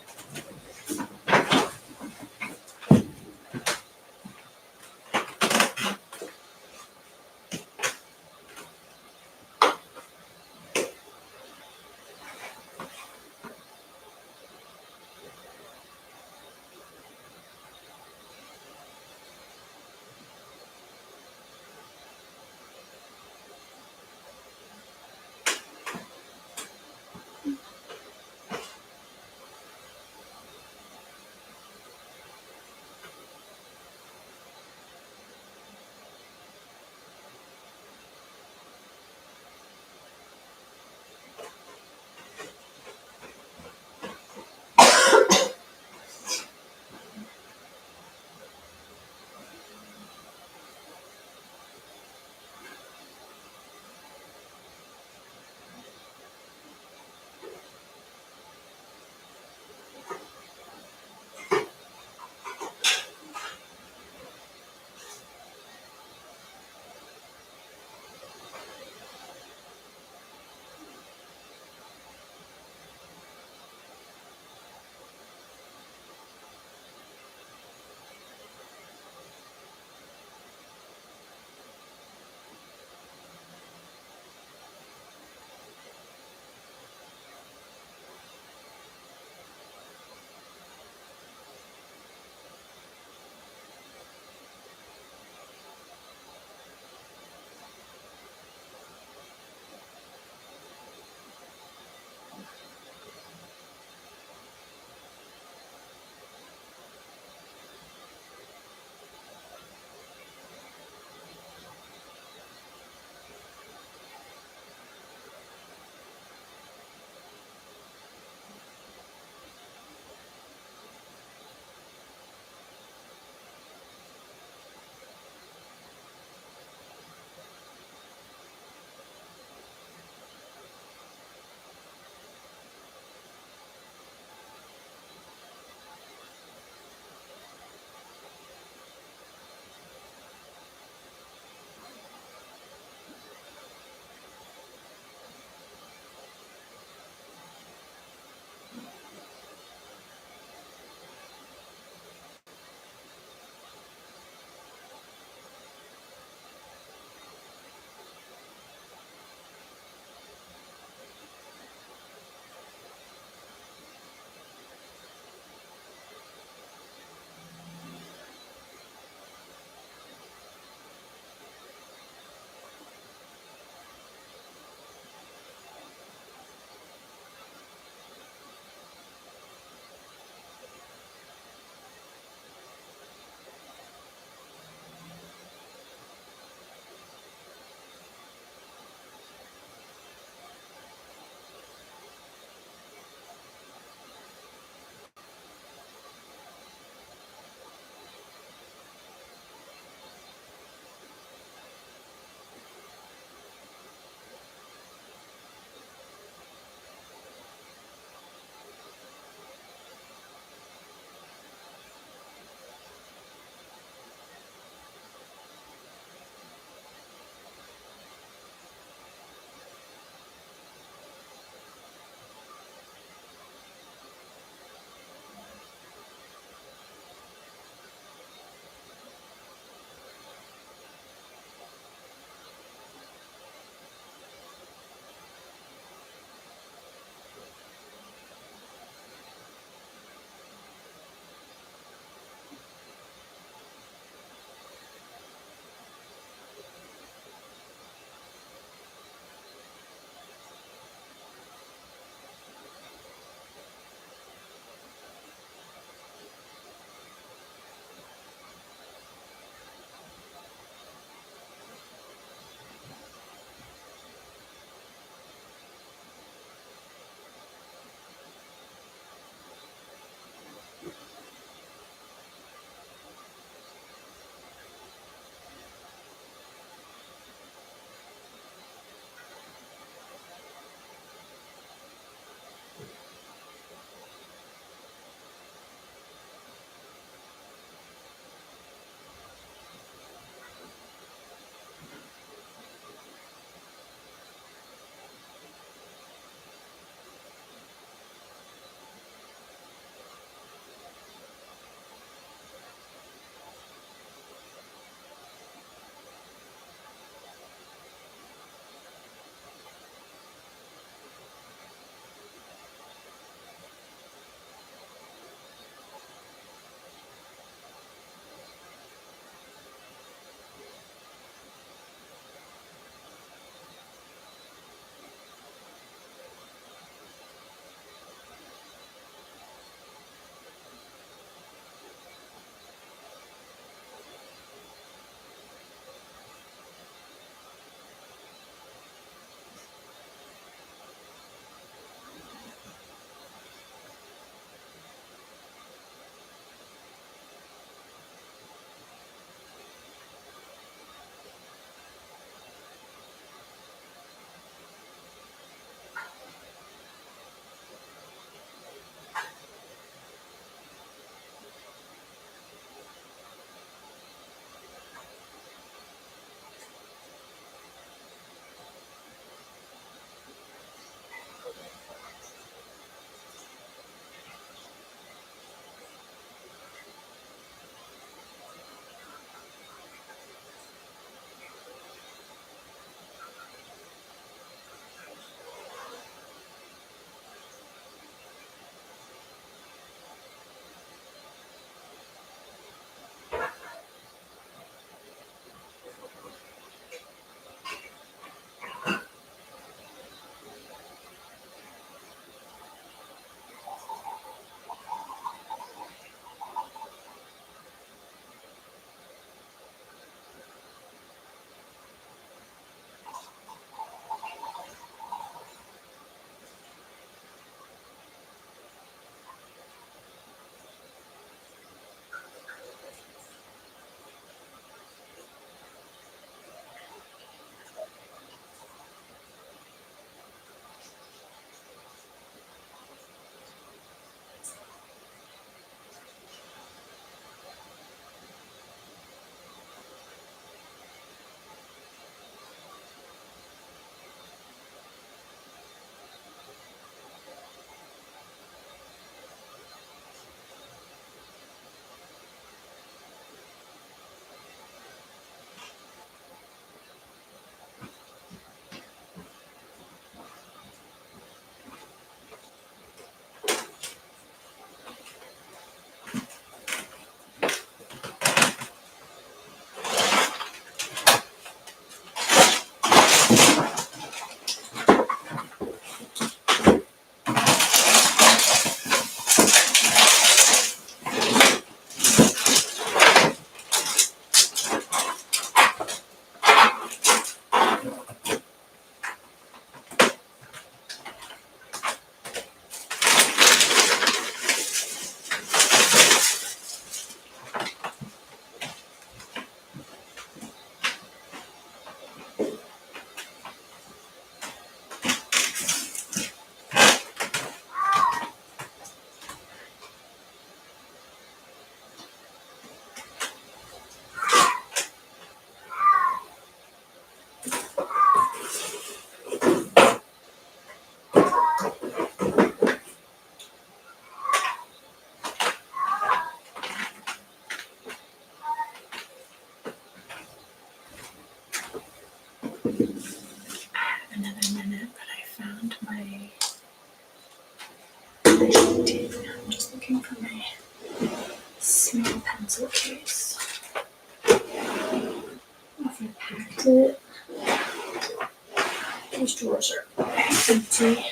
measuring tape. I'm just looking for my small pencil case. If I packed it, these drawers are empty.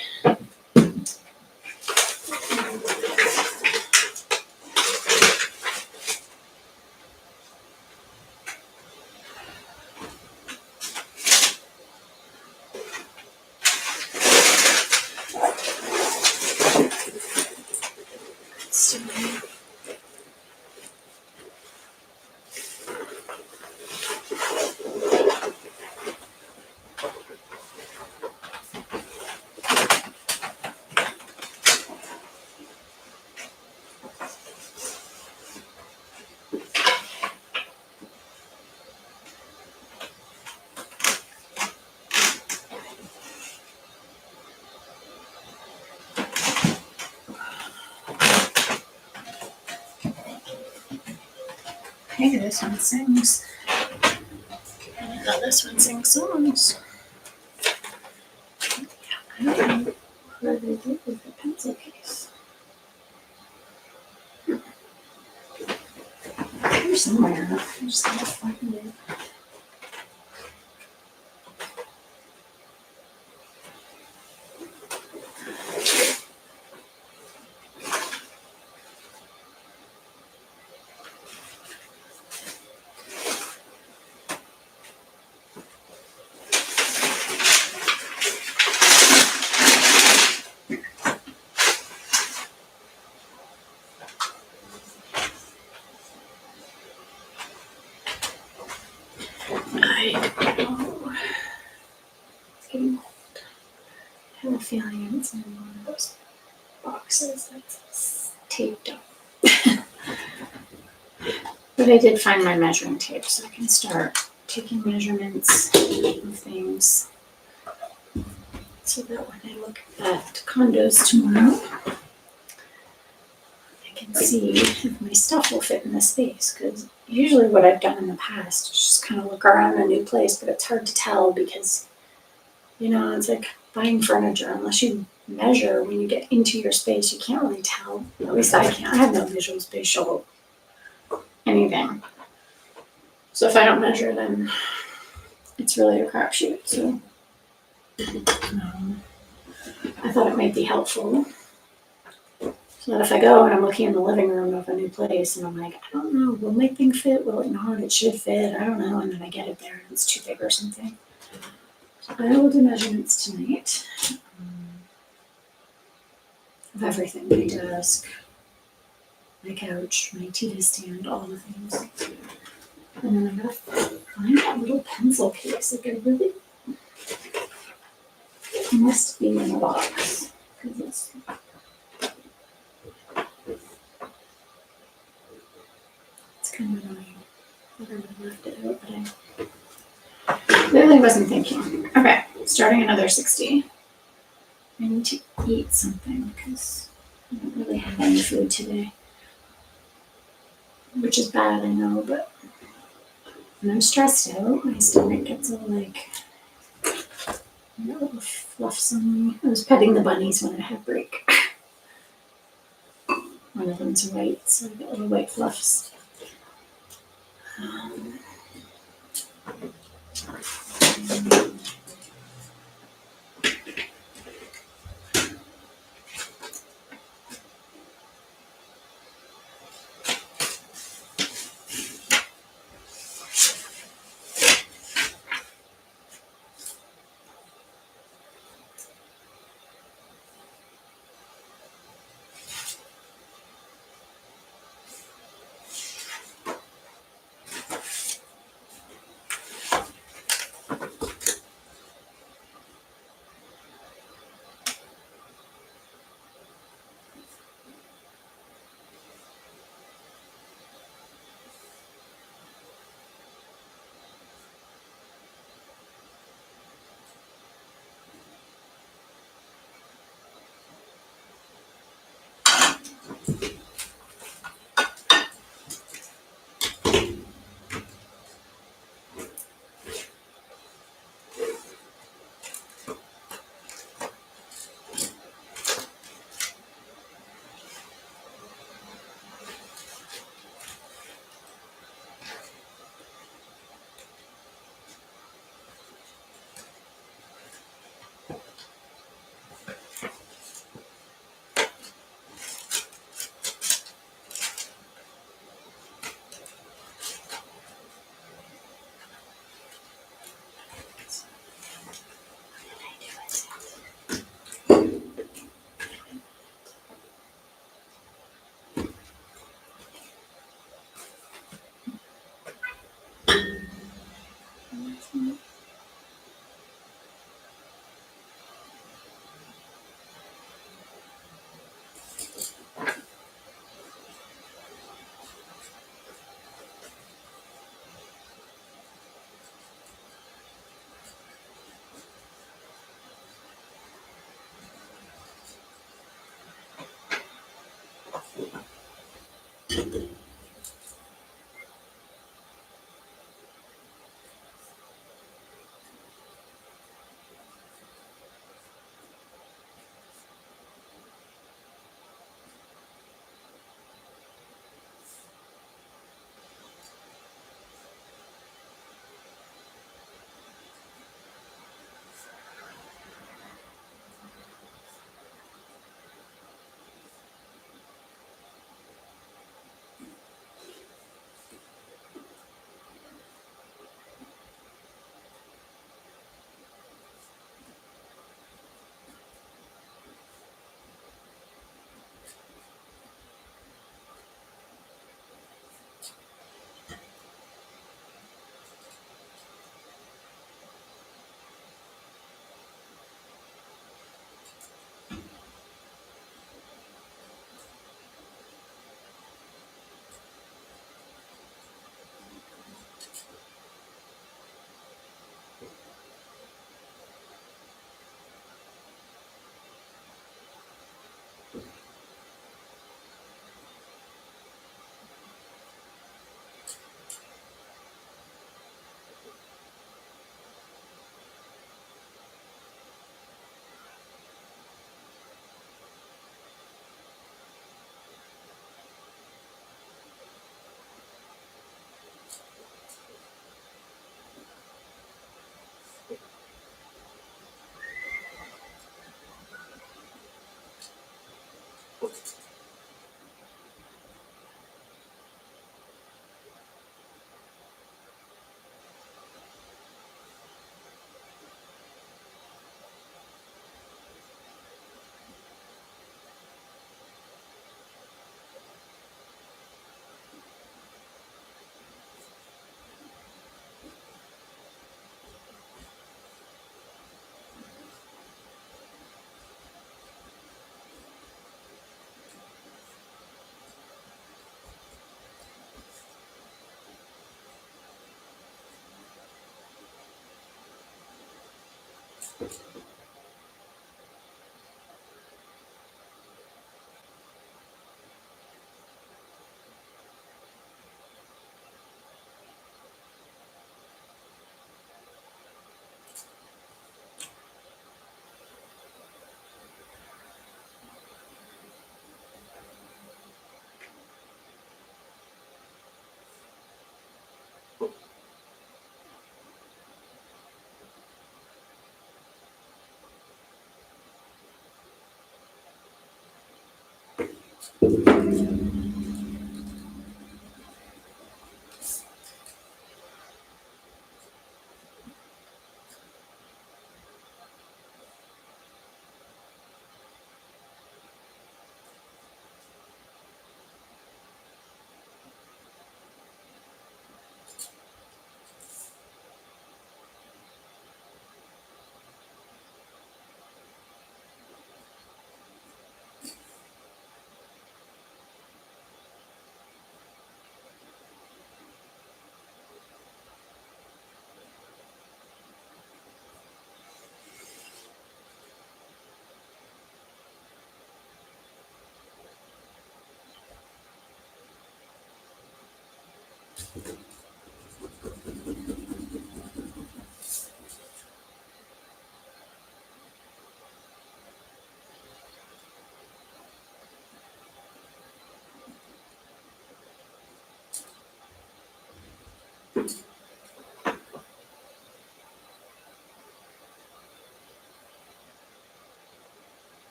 Hey, this one sings. I didn't know this one sings songs. I don't know what they did with the pencil case. Here somewhere. I just gotta find it. It's getting old. I have a feeling it's in one of those boxes that's taped up. But I did find my measuring tape, so I can start taking measurements of things so that when I look at condos tomorrow, I can see if my stuff will fit in the space. Because usually what I've done in the past is just kind of look around a new place, but it's hard to tell because, it's like buying furniture. Unless you measure when you get into your space, you can't really tell. At least I can't. I have no visual spatial anything. So if I don't measure, then it's really a crapshoot. So I thought it might be helpful. So that if I go and I'm looking in the living room of a new place and I'm like, I don't know, will my thing fit? Will it not? It should fit. I don't know. And then I get it there and it's too big or something. So I will do measurements tonight of everything. My desk, my couch, my TV stand, all the things. And then I gotta find that little pencil case. Like I really must be in a box. Because it's kind of annoying that I would have left it out, but I really wasn't thinking. Okay, starting another 60. I need to eat something because I don't really have any food today. Which is bad, I know, but when I'm stressed out, my stomach gets all like, little fluffs on me. I was petting the bunnies when I had break. One of them's white, so I got little white fluffs.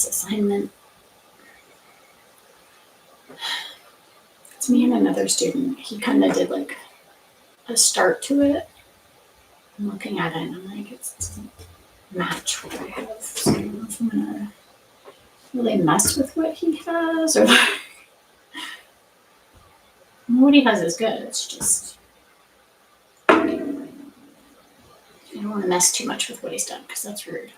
this assignment. It's me and another student. He kind of did like a start to it. I'm looking at it and I'm like, it doesn't match what I have. So I don't know if I'm gonna really mess with what he has or what he has is good. It's just I don't want to mess too much with what he's done because that's rude.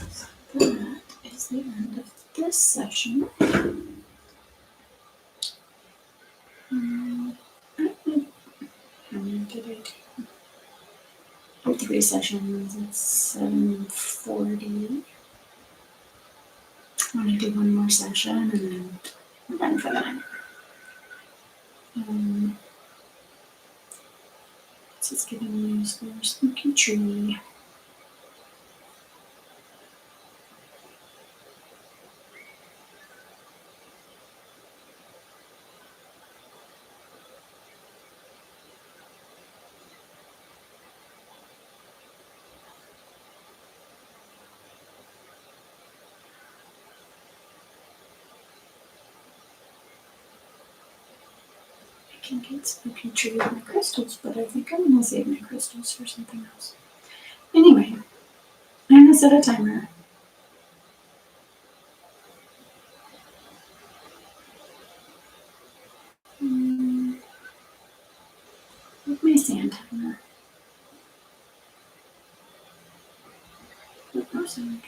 That is the end of this session. How many did I do? I did 3 sessions. It's 7:40. I want to do one more session and then we're done for the night. This is giving me for Spooky Tree. I can get Spooky Tree with my crystals, but I think I'm gonna save my crystals for something else. Anyway, I'm gonna set a timer. With my sand timer. With no sound.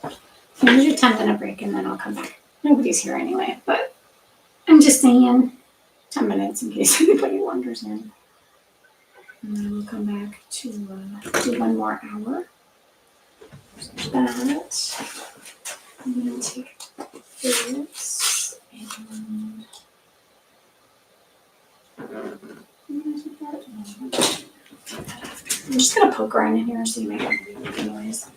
I'm gonna do a 10-minute break and then I'll come back. Nobody's here anyway, but I'm just saying 10 minutes in case anybody wanders in. And then we'll come back to do one more hour. So that I'm gonna take this and I'm just gonna poke around in here so you make a noise.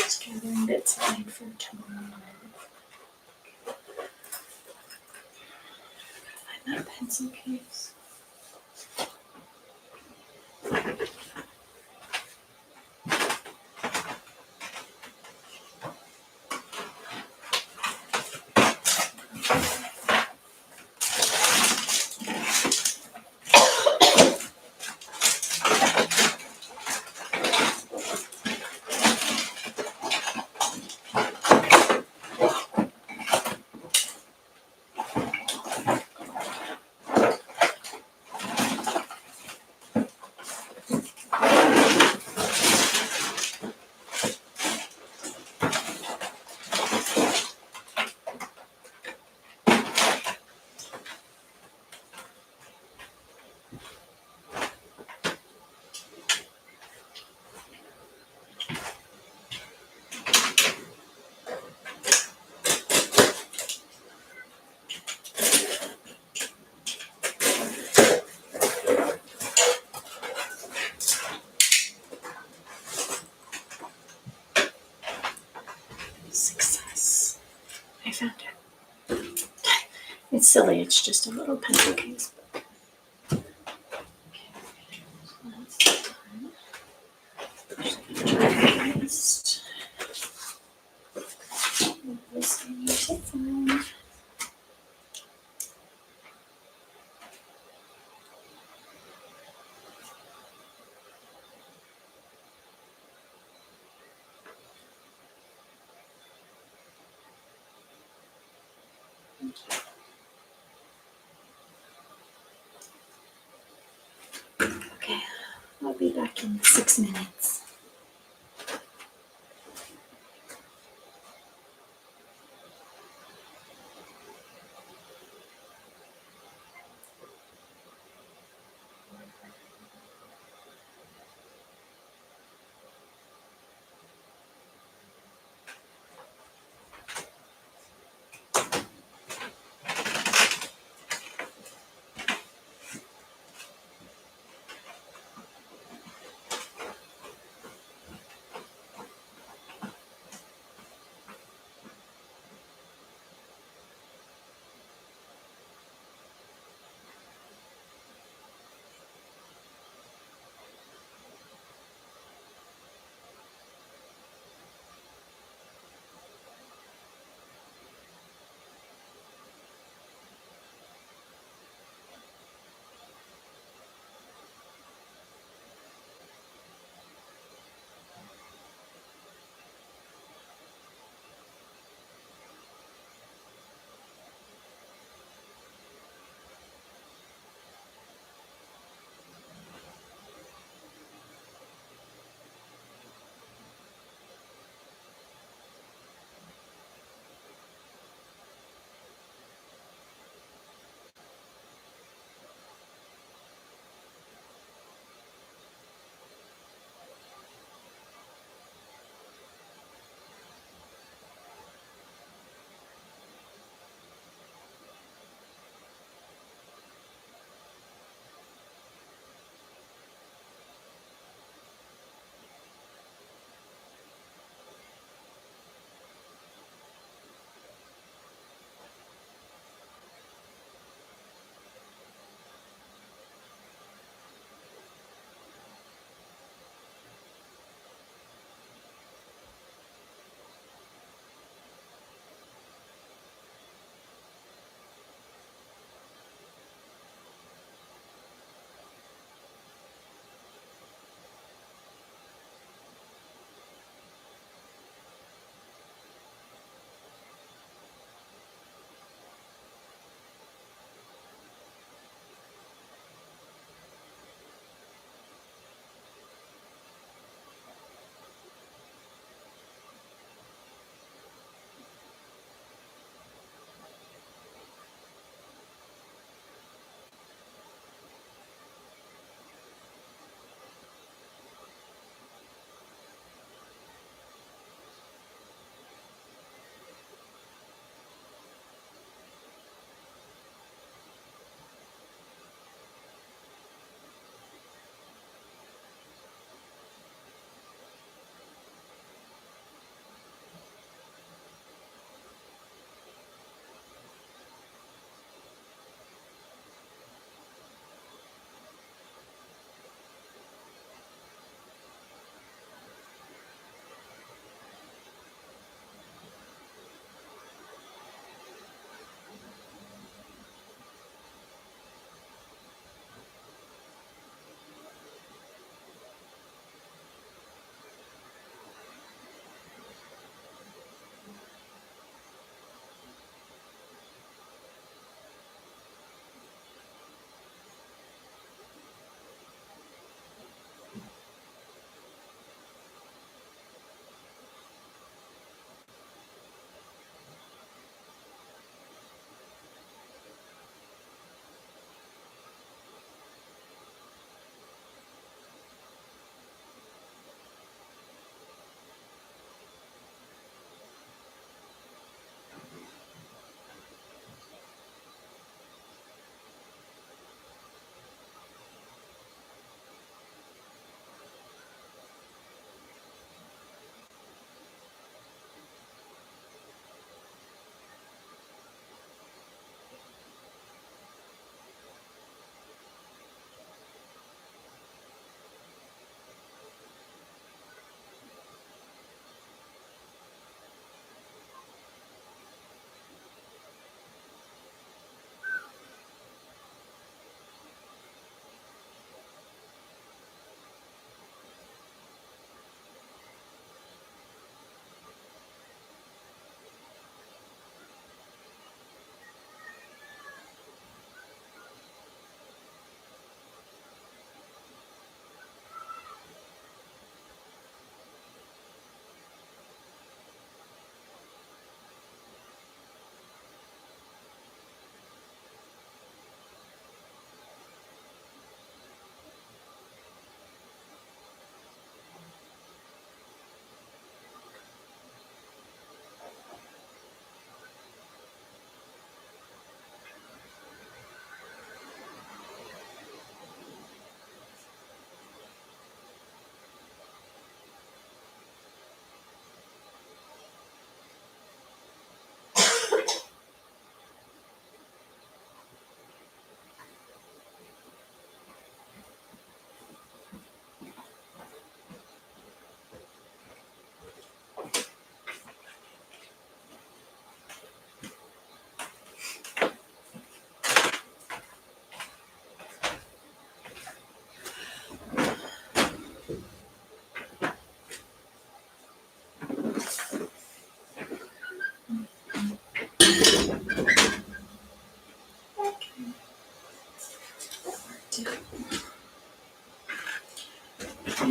Just gathering bits of light for tomorrow. Find that pencil case. Success. I found it. It's silly, it's just a little pencil case. list. What was I need to find? Okay, I'll be back in 6 minutes.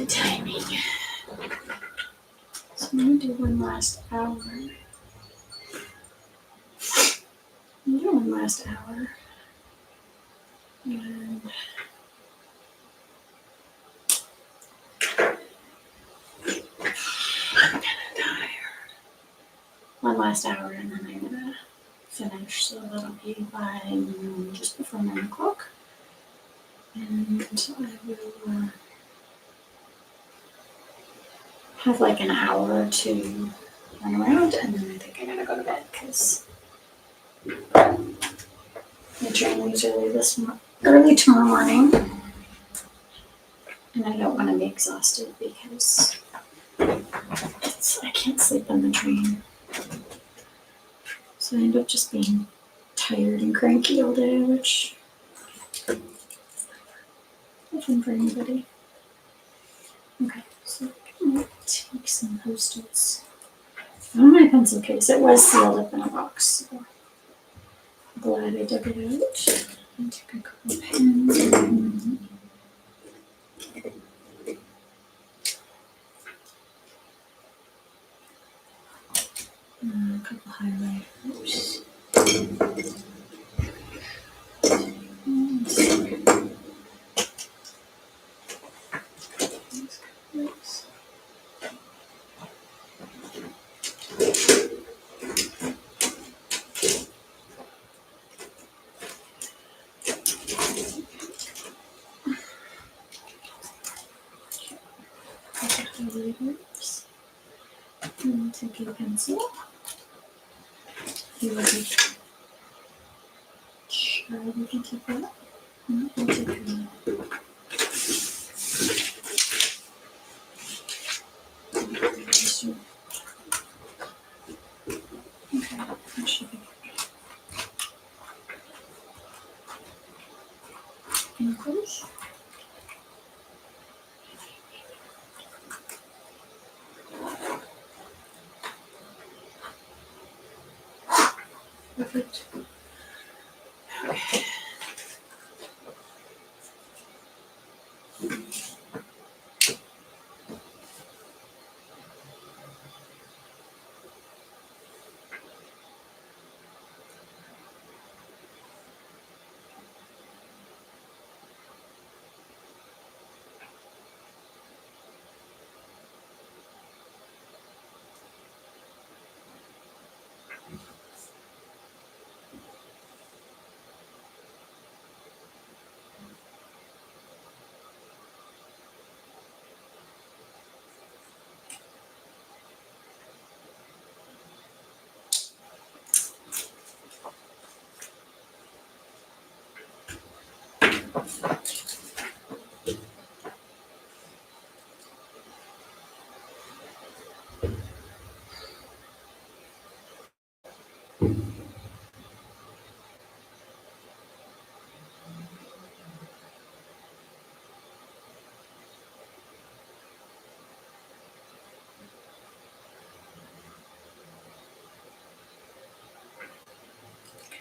Good timing. So I'm gonna do one last hour. I'm doing one last hour. And I'm kinda tired. One last hour and then I'm gonna finish, so that'll be by just before 9 o'clock. And I will have like an hour to run around, and then I think I gotta go to bed because the train leaves early tomorrow morning, and I don't want to be exhausted because I can't sleep on the train. So I end up just being tired and cranky all day, which isn't for anybody. Okay, so I'm gonna take some Post-its. On my pencil case, it was sealed up in a box, so I'm glad I dug it out. I took a couple pens and a couple highlighters. Highlighters. And take a pencil. You will be sure we can take that. And we'll take a eraser. Okay, that should be in close. Perfect. Okay.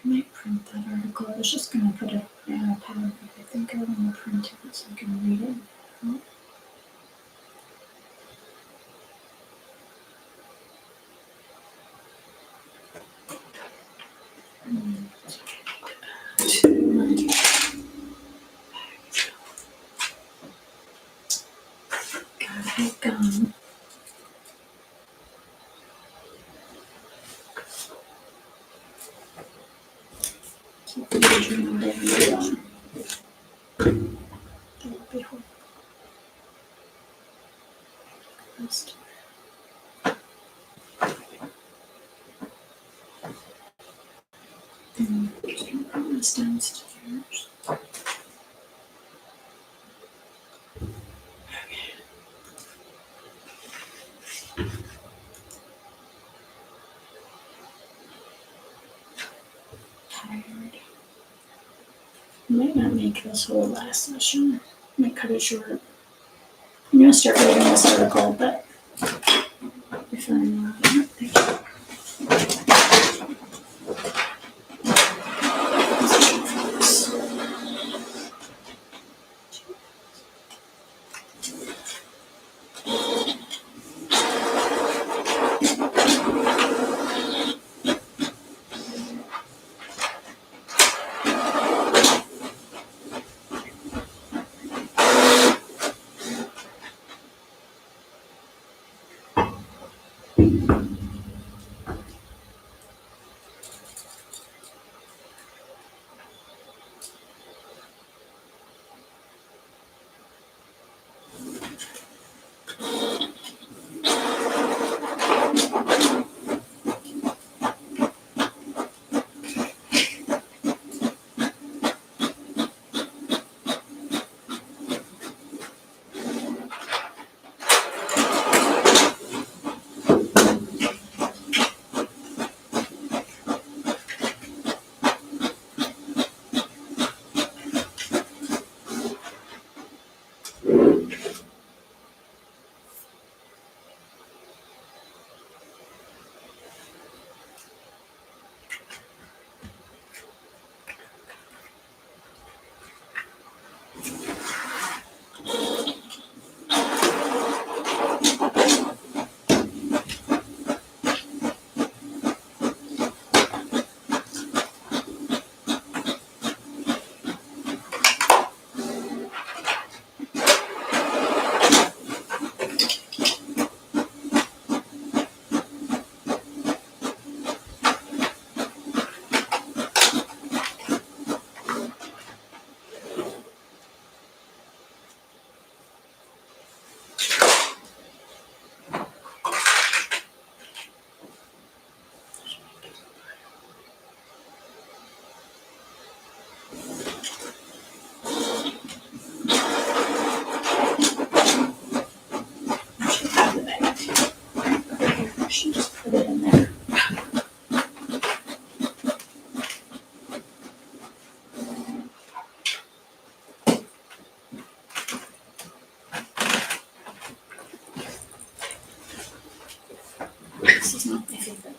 I might print that article. I was just going to put it in a pad, but I think I want to print it so I can read it. Gotta have gum. Keep the journal there and gum. That would be horrible. Just gonna put this downstairs. Tired. I might not make this whole last session. I might cut it short. I'm gonna start reading this article, but if I'm thank you.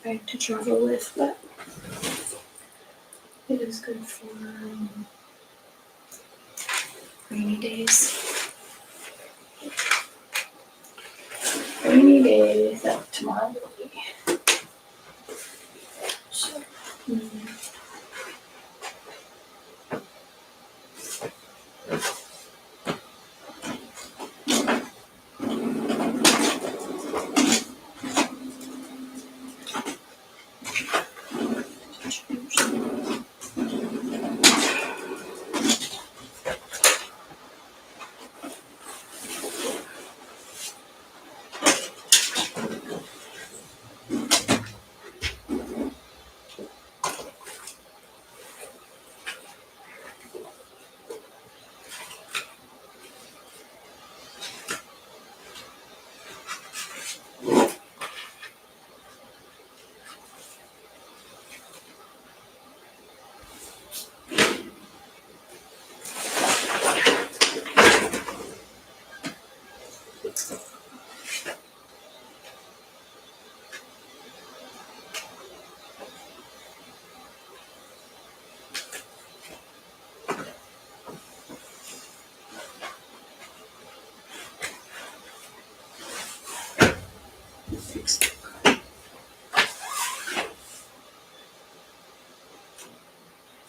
bag to travel with, but it is good for rainy days. Rainy days that tomorrow will be. So,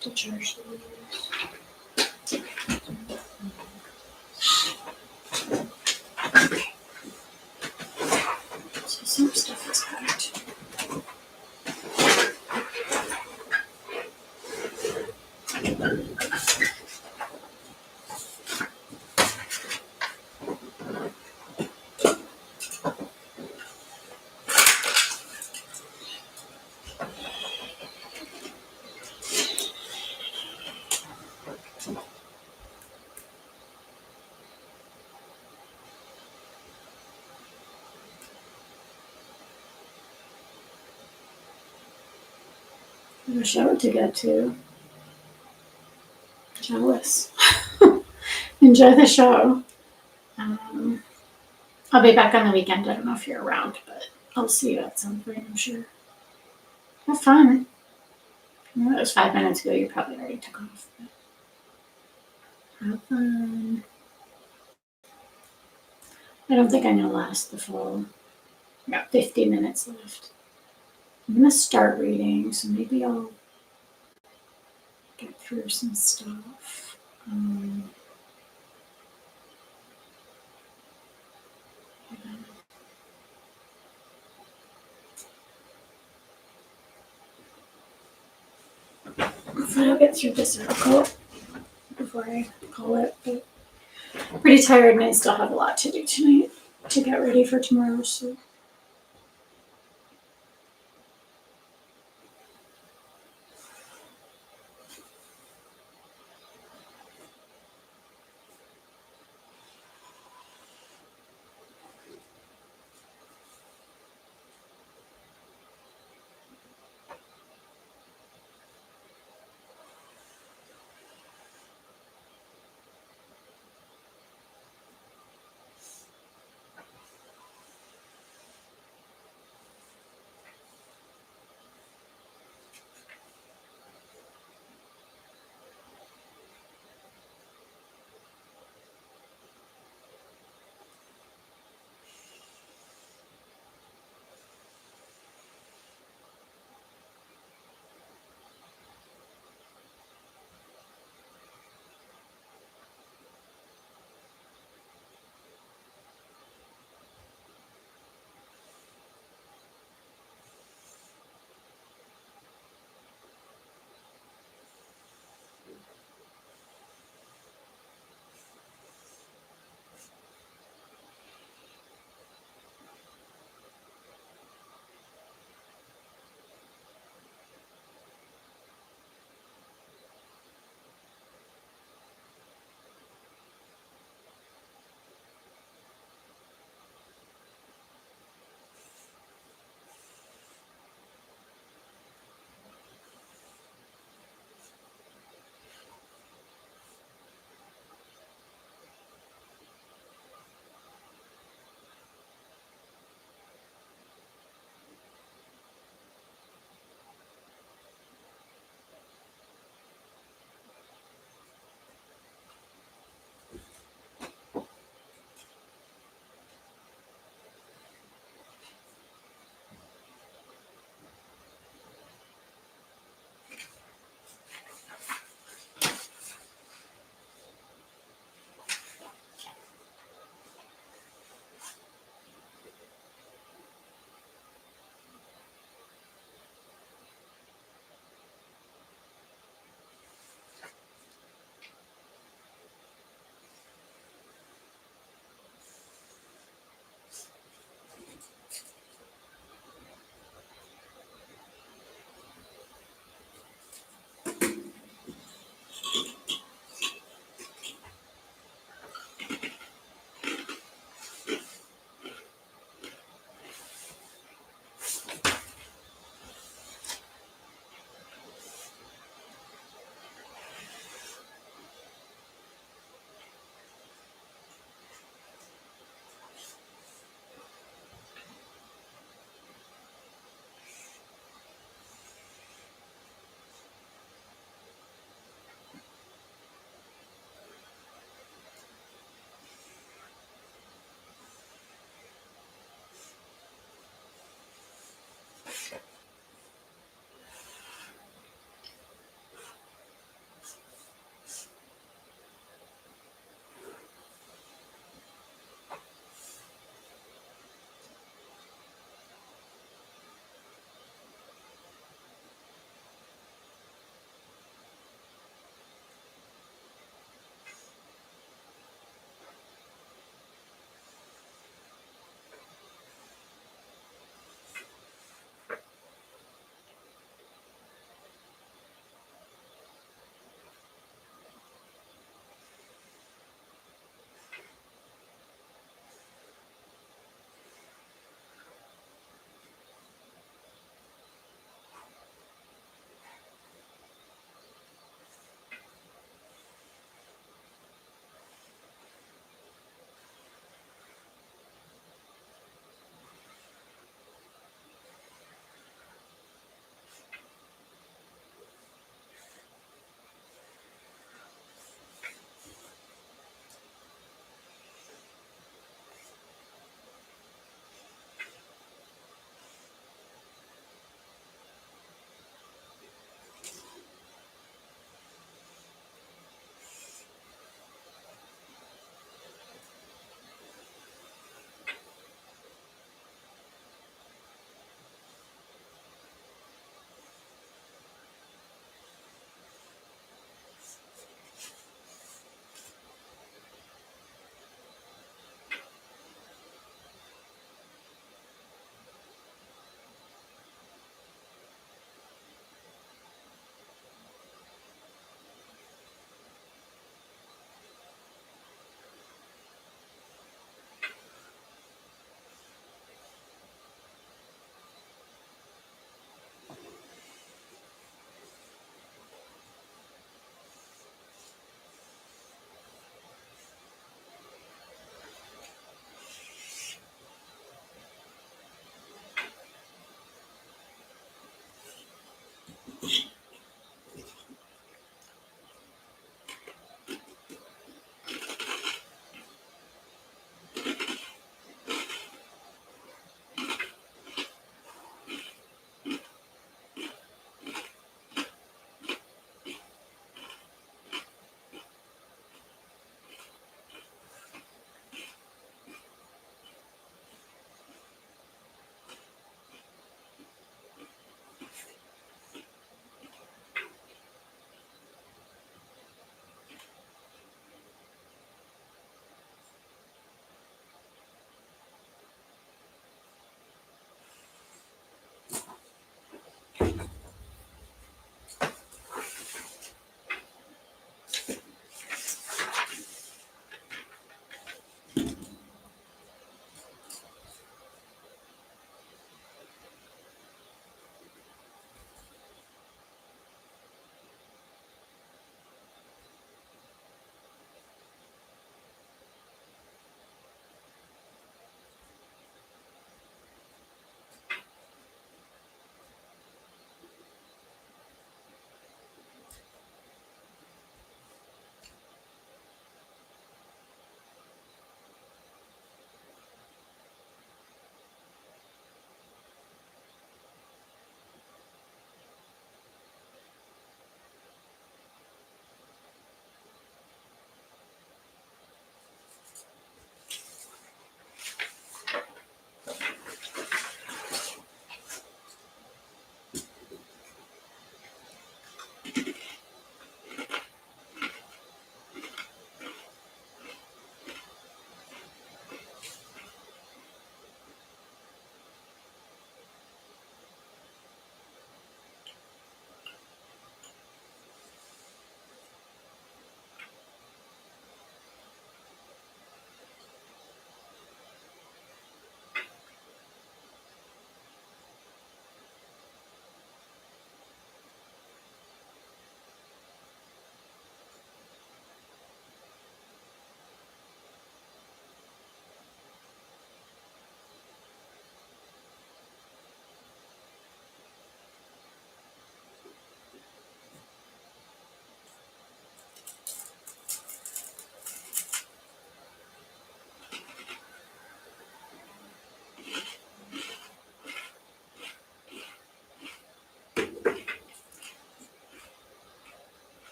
to charge these. Okay. So some stuff is packed. I have a show to get to. Jealous. Enjoy the show. I'll be back on the weekend. I don't know if you're around, but I'll see you at some point, I'm sure. Have fun. I know it was 5 minutes ago. You probably already took off. But have fun. I don't think I'm going to last the full. I got 50 minutes left. I'm going to start reading, so maybe I'll get through some stuff. Hopefully I'll get through this article before I call it. But I'm pretty tired and I still have a lot to do tonight to get ready for tomorrow. So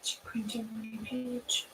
Printing one page.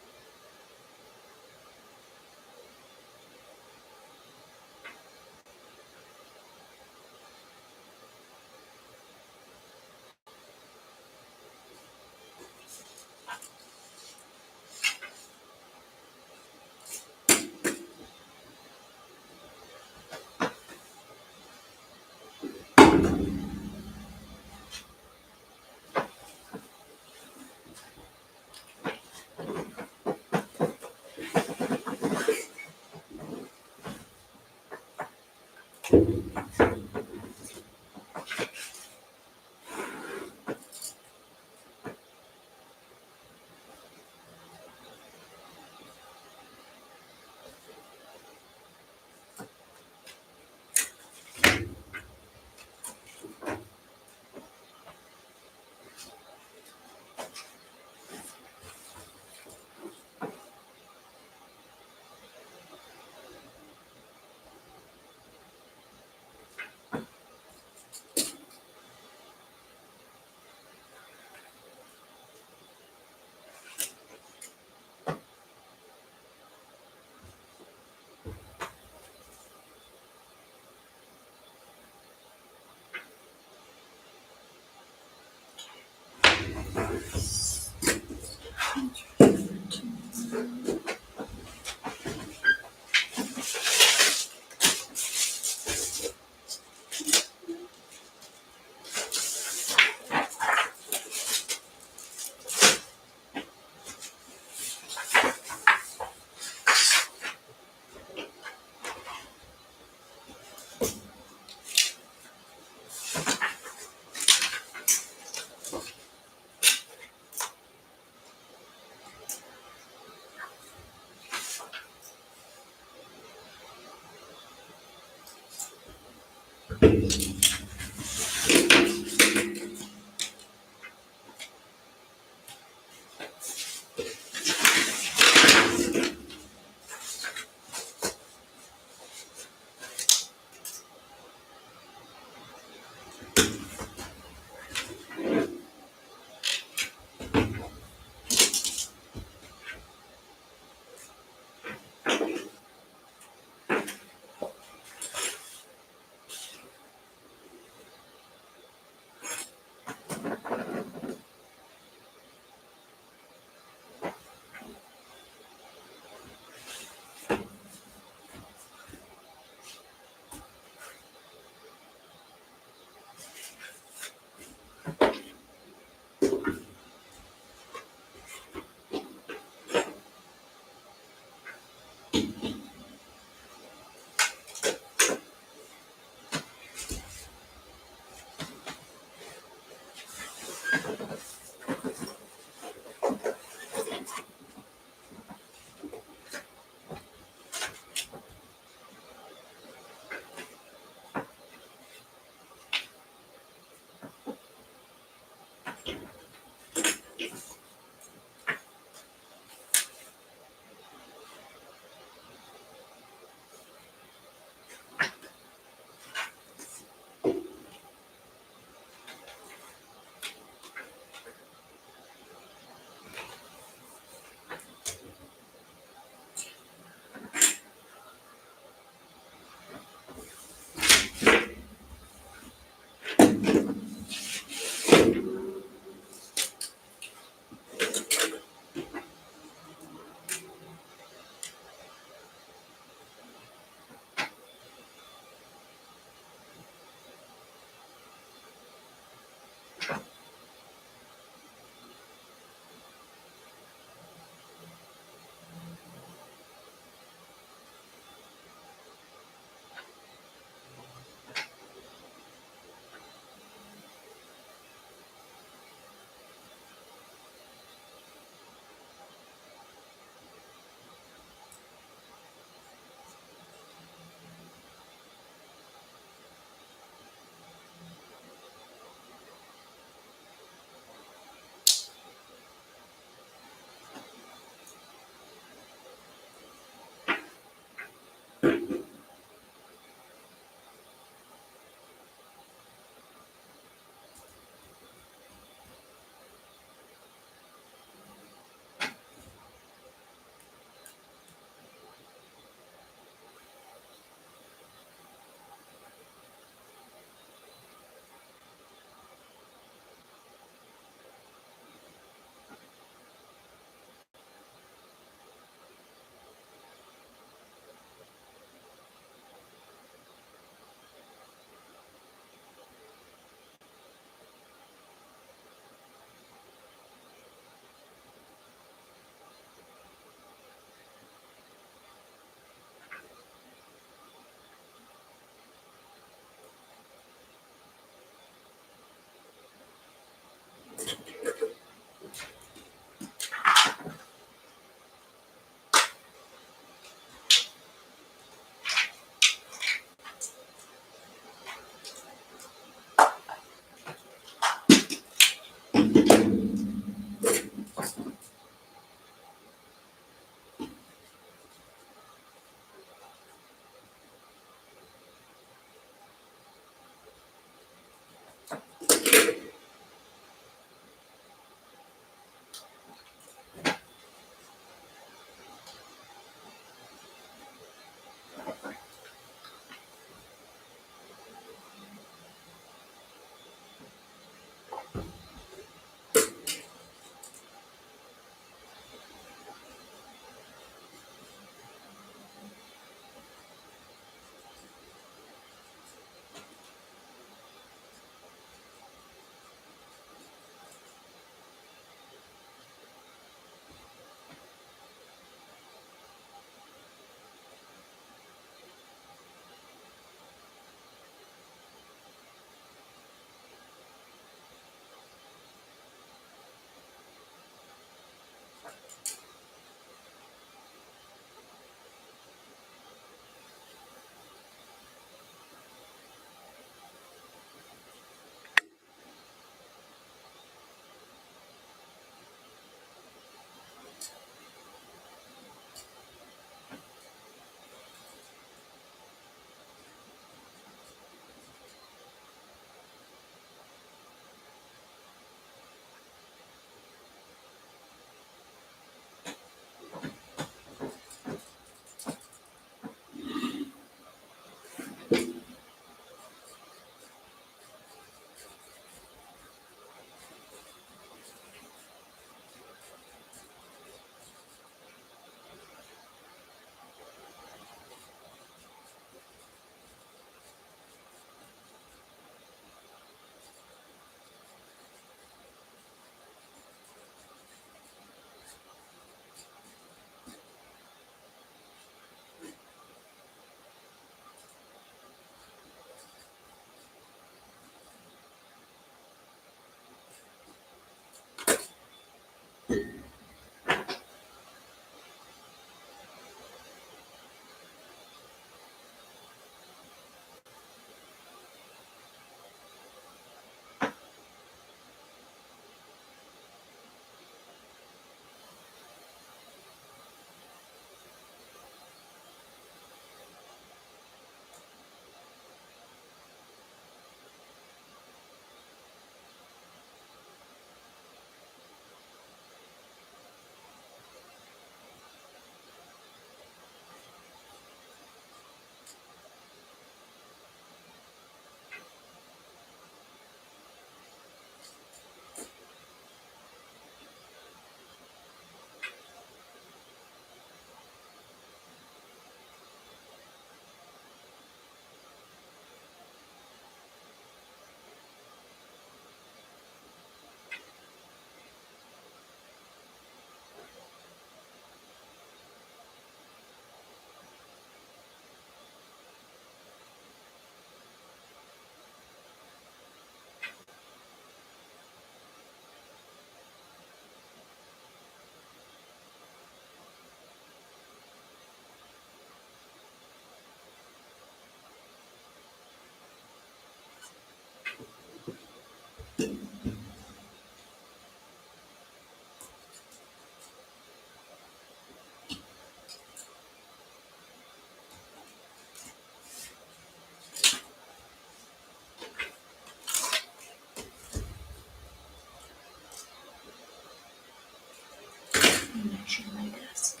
measure my desk.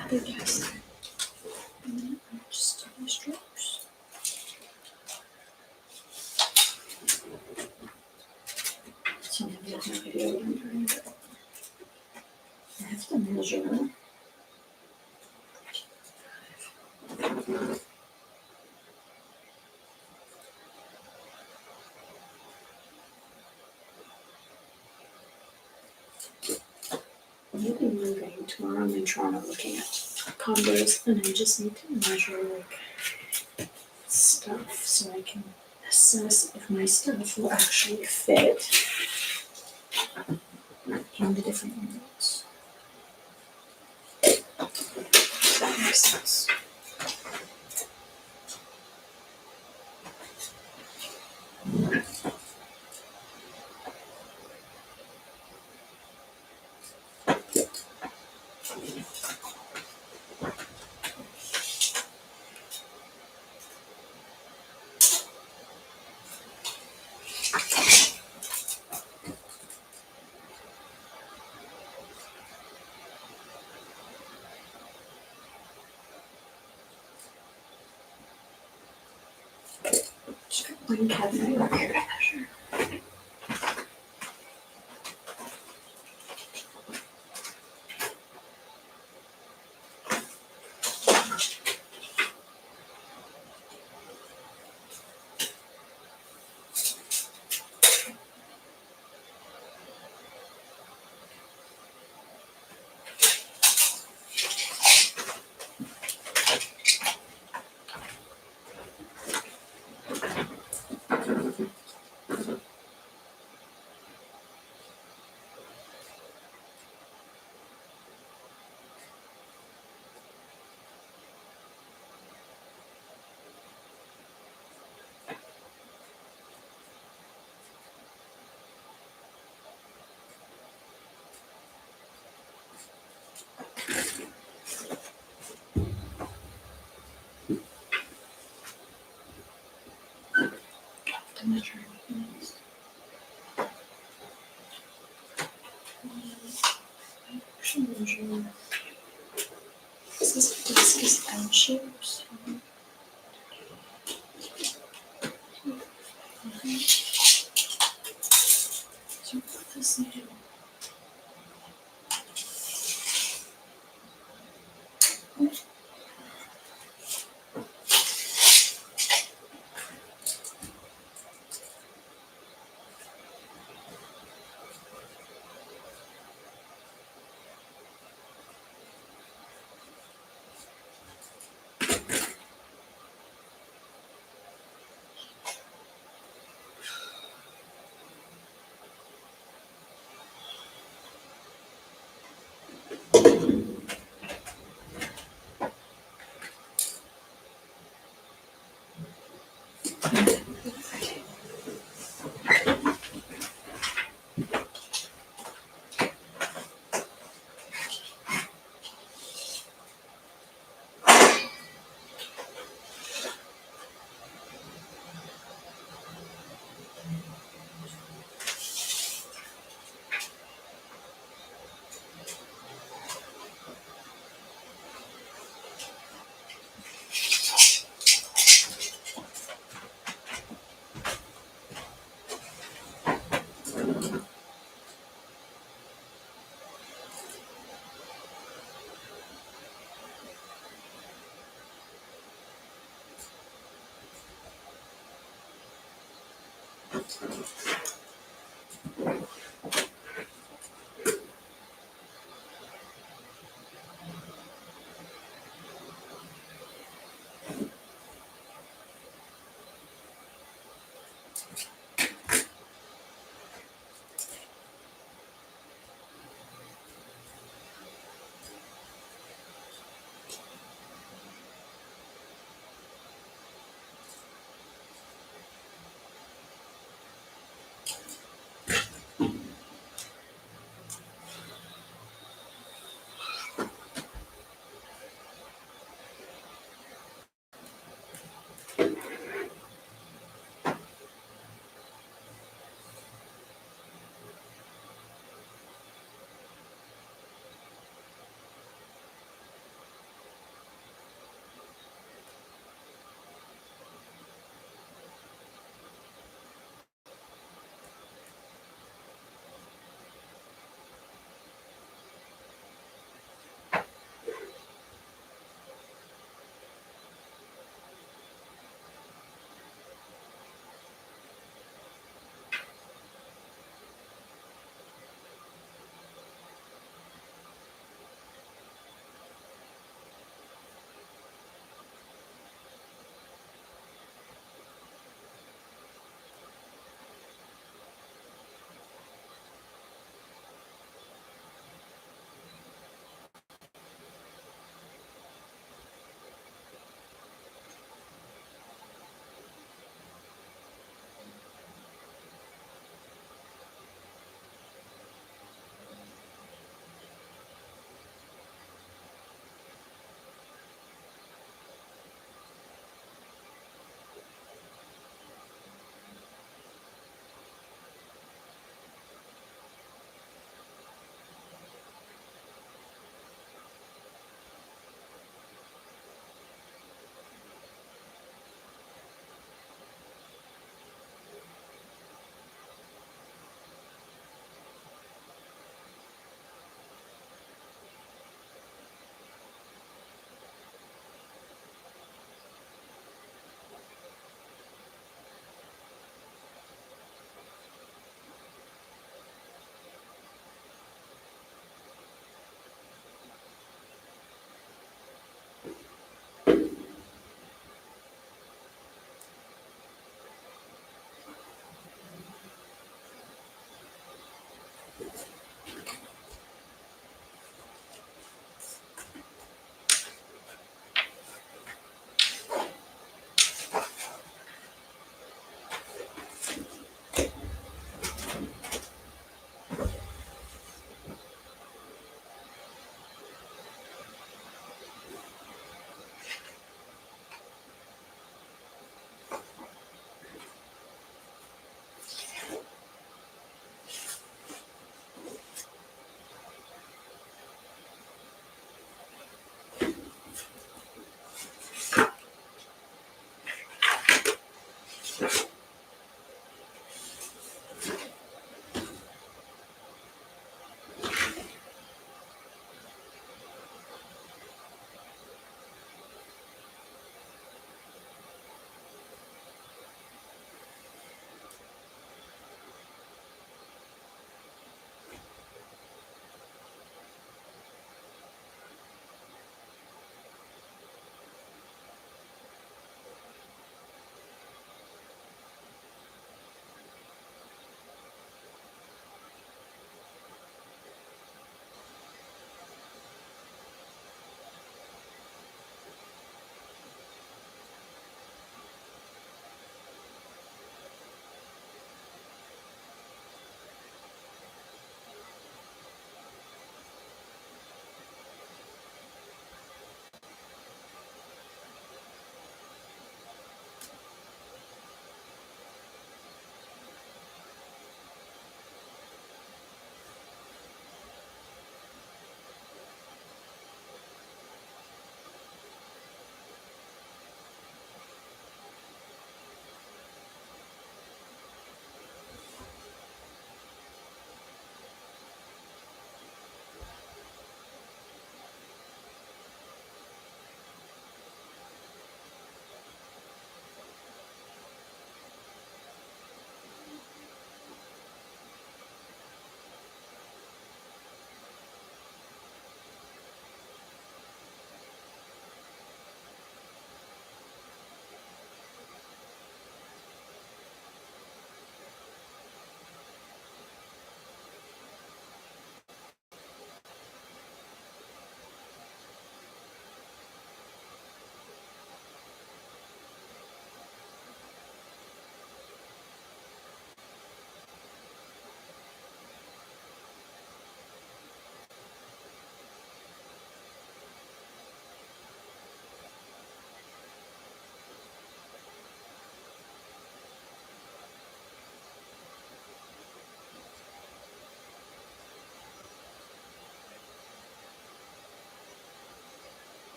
Other desk. And then I'll just do the strokes. So maybe I have no idea what I'm doing, but I have to measure. Maybe moving tomorrow. I'm in Toronto looking at condos, and I just need to measure like stuff so I can assess if my stuff will actually fit in the different units. If that makes sense. Just got one cabinet over here to measure. To measure things. I actually measure. This desk is L-shaped. So what this do?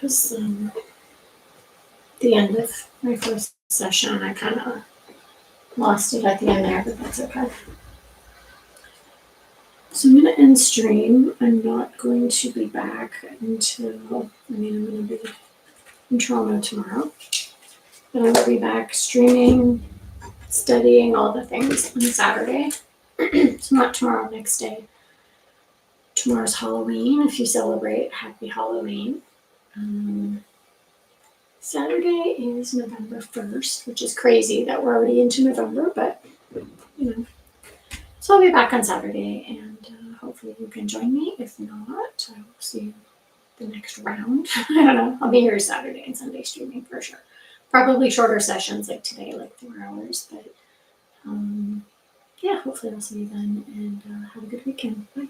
was the end of my first session. I kind of lost it at the end there, but that's okay. So I'm going to end stream. I'm not going to be back until, I'm going to be in Toronto tomorrow. But I will be back streaming, studying all the things on Saturday. So not tomorrow, next day. Tomorrow's Halloween. If you celebrate, happy Halloween. Saturday is November 1st, which is crazy that we're already into November, but you know. So I'll be back on Saturday, and hopefully you can join me. If not, I will see you the next round. I don't know. I'll be here Saturday and Sunday streaming for sure. Probably shorter sessions like today, like 4 hours, but yeah, hopefully I'll see you then, and have a good weekend. Bye.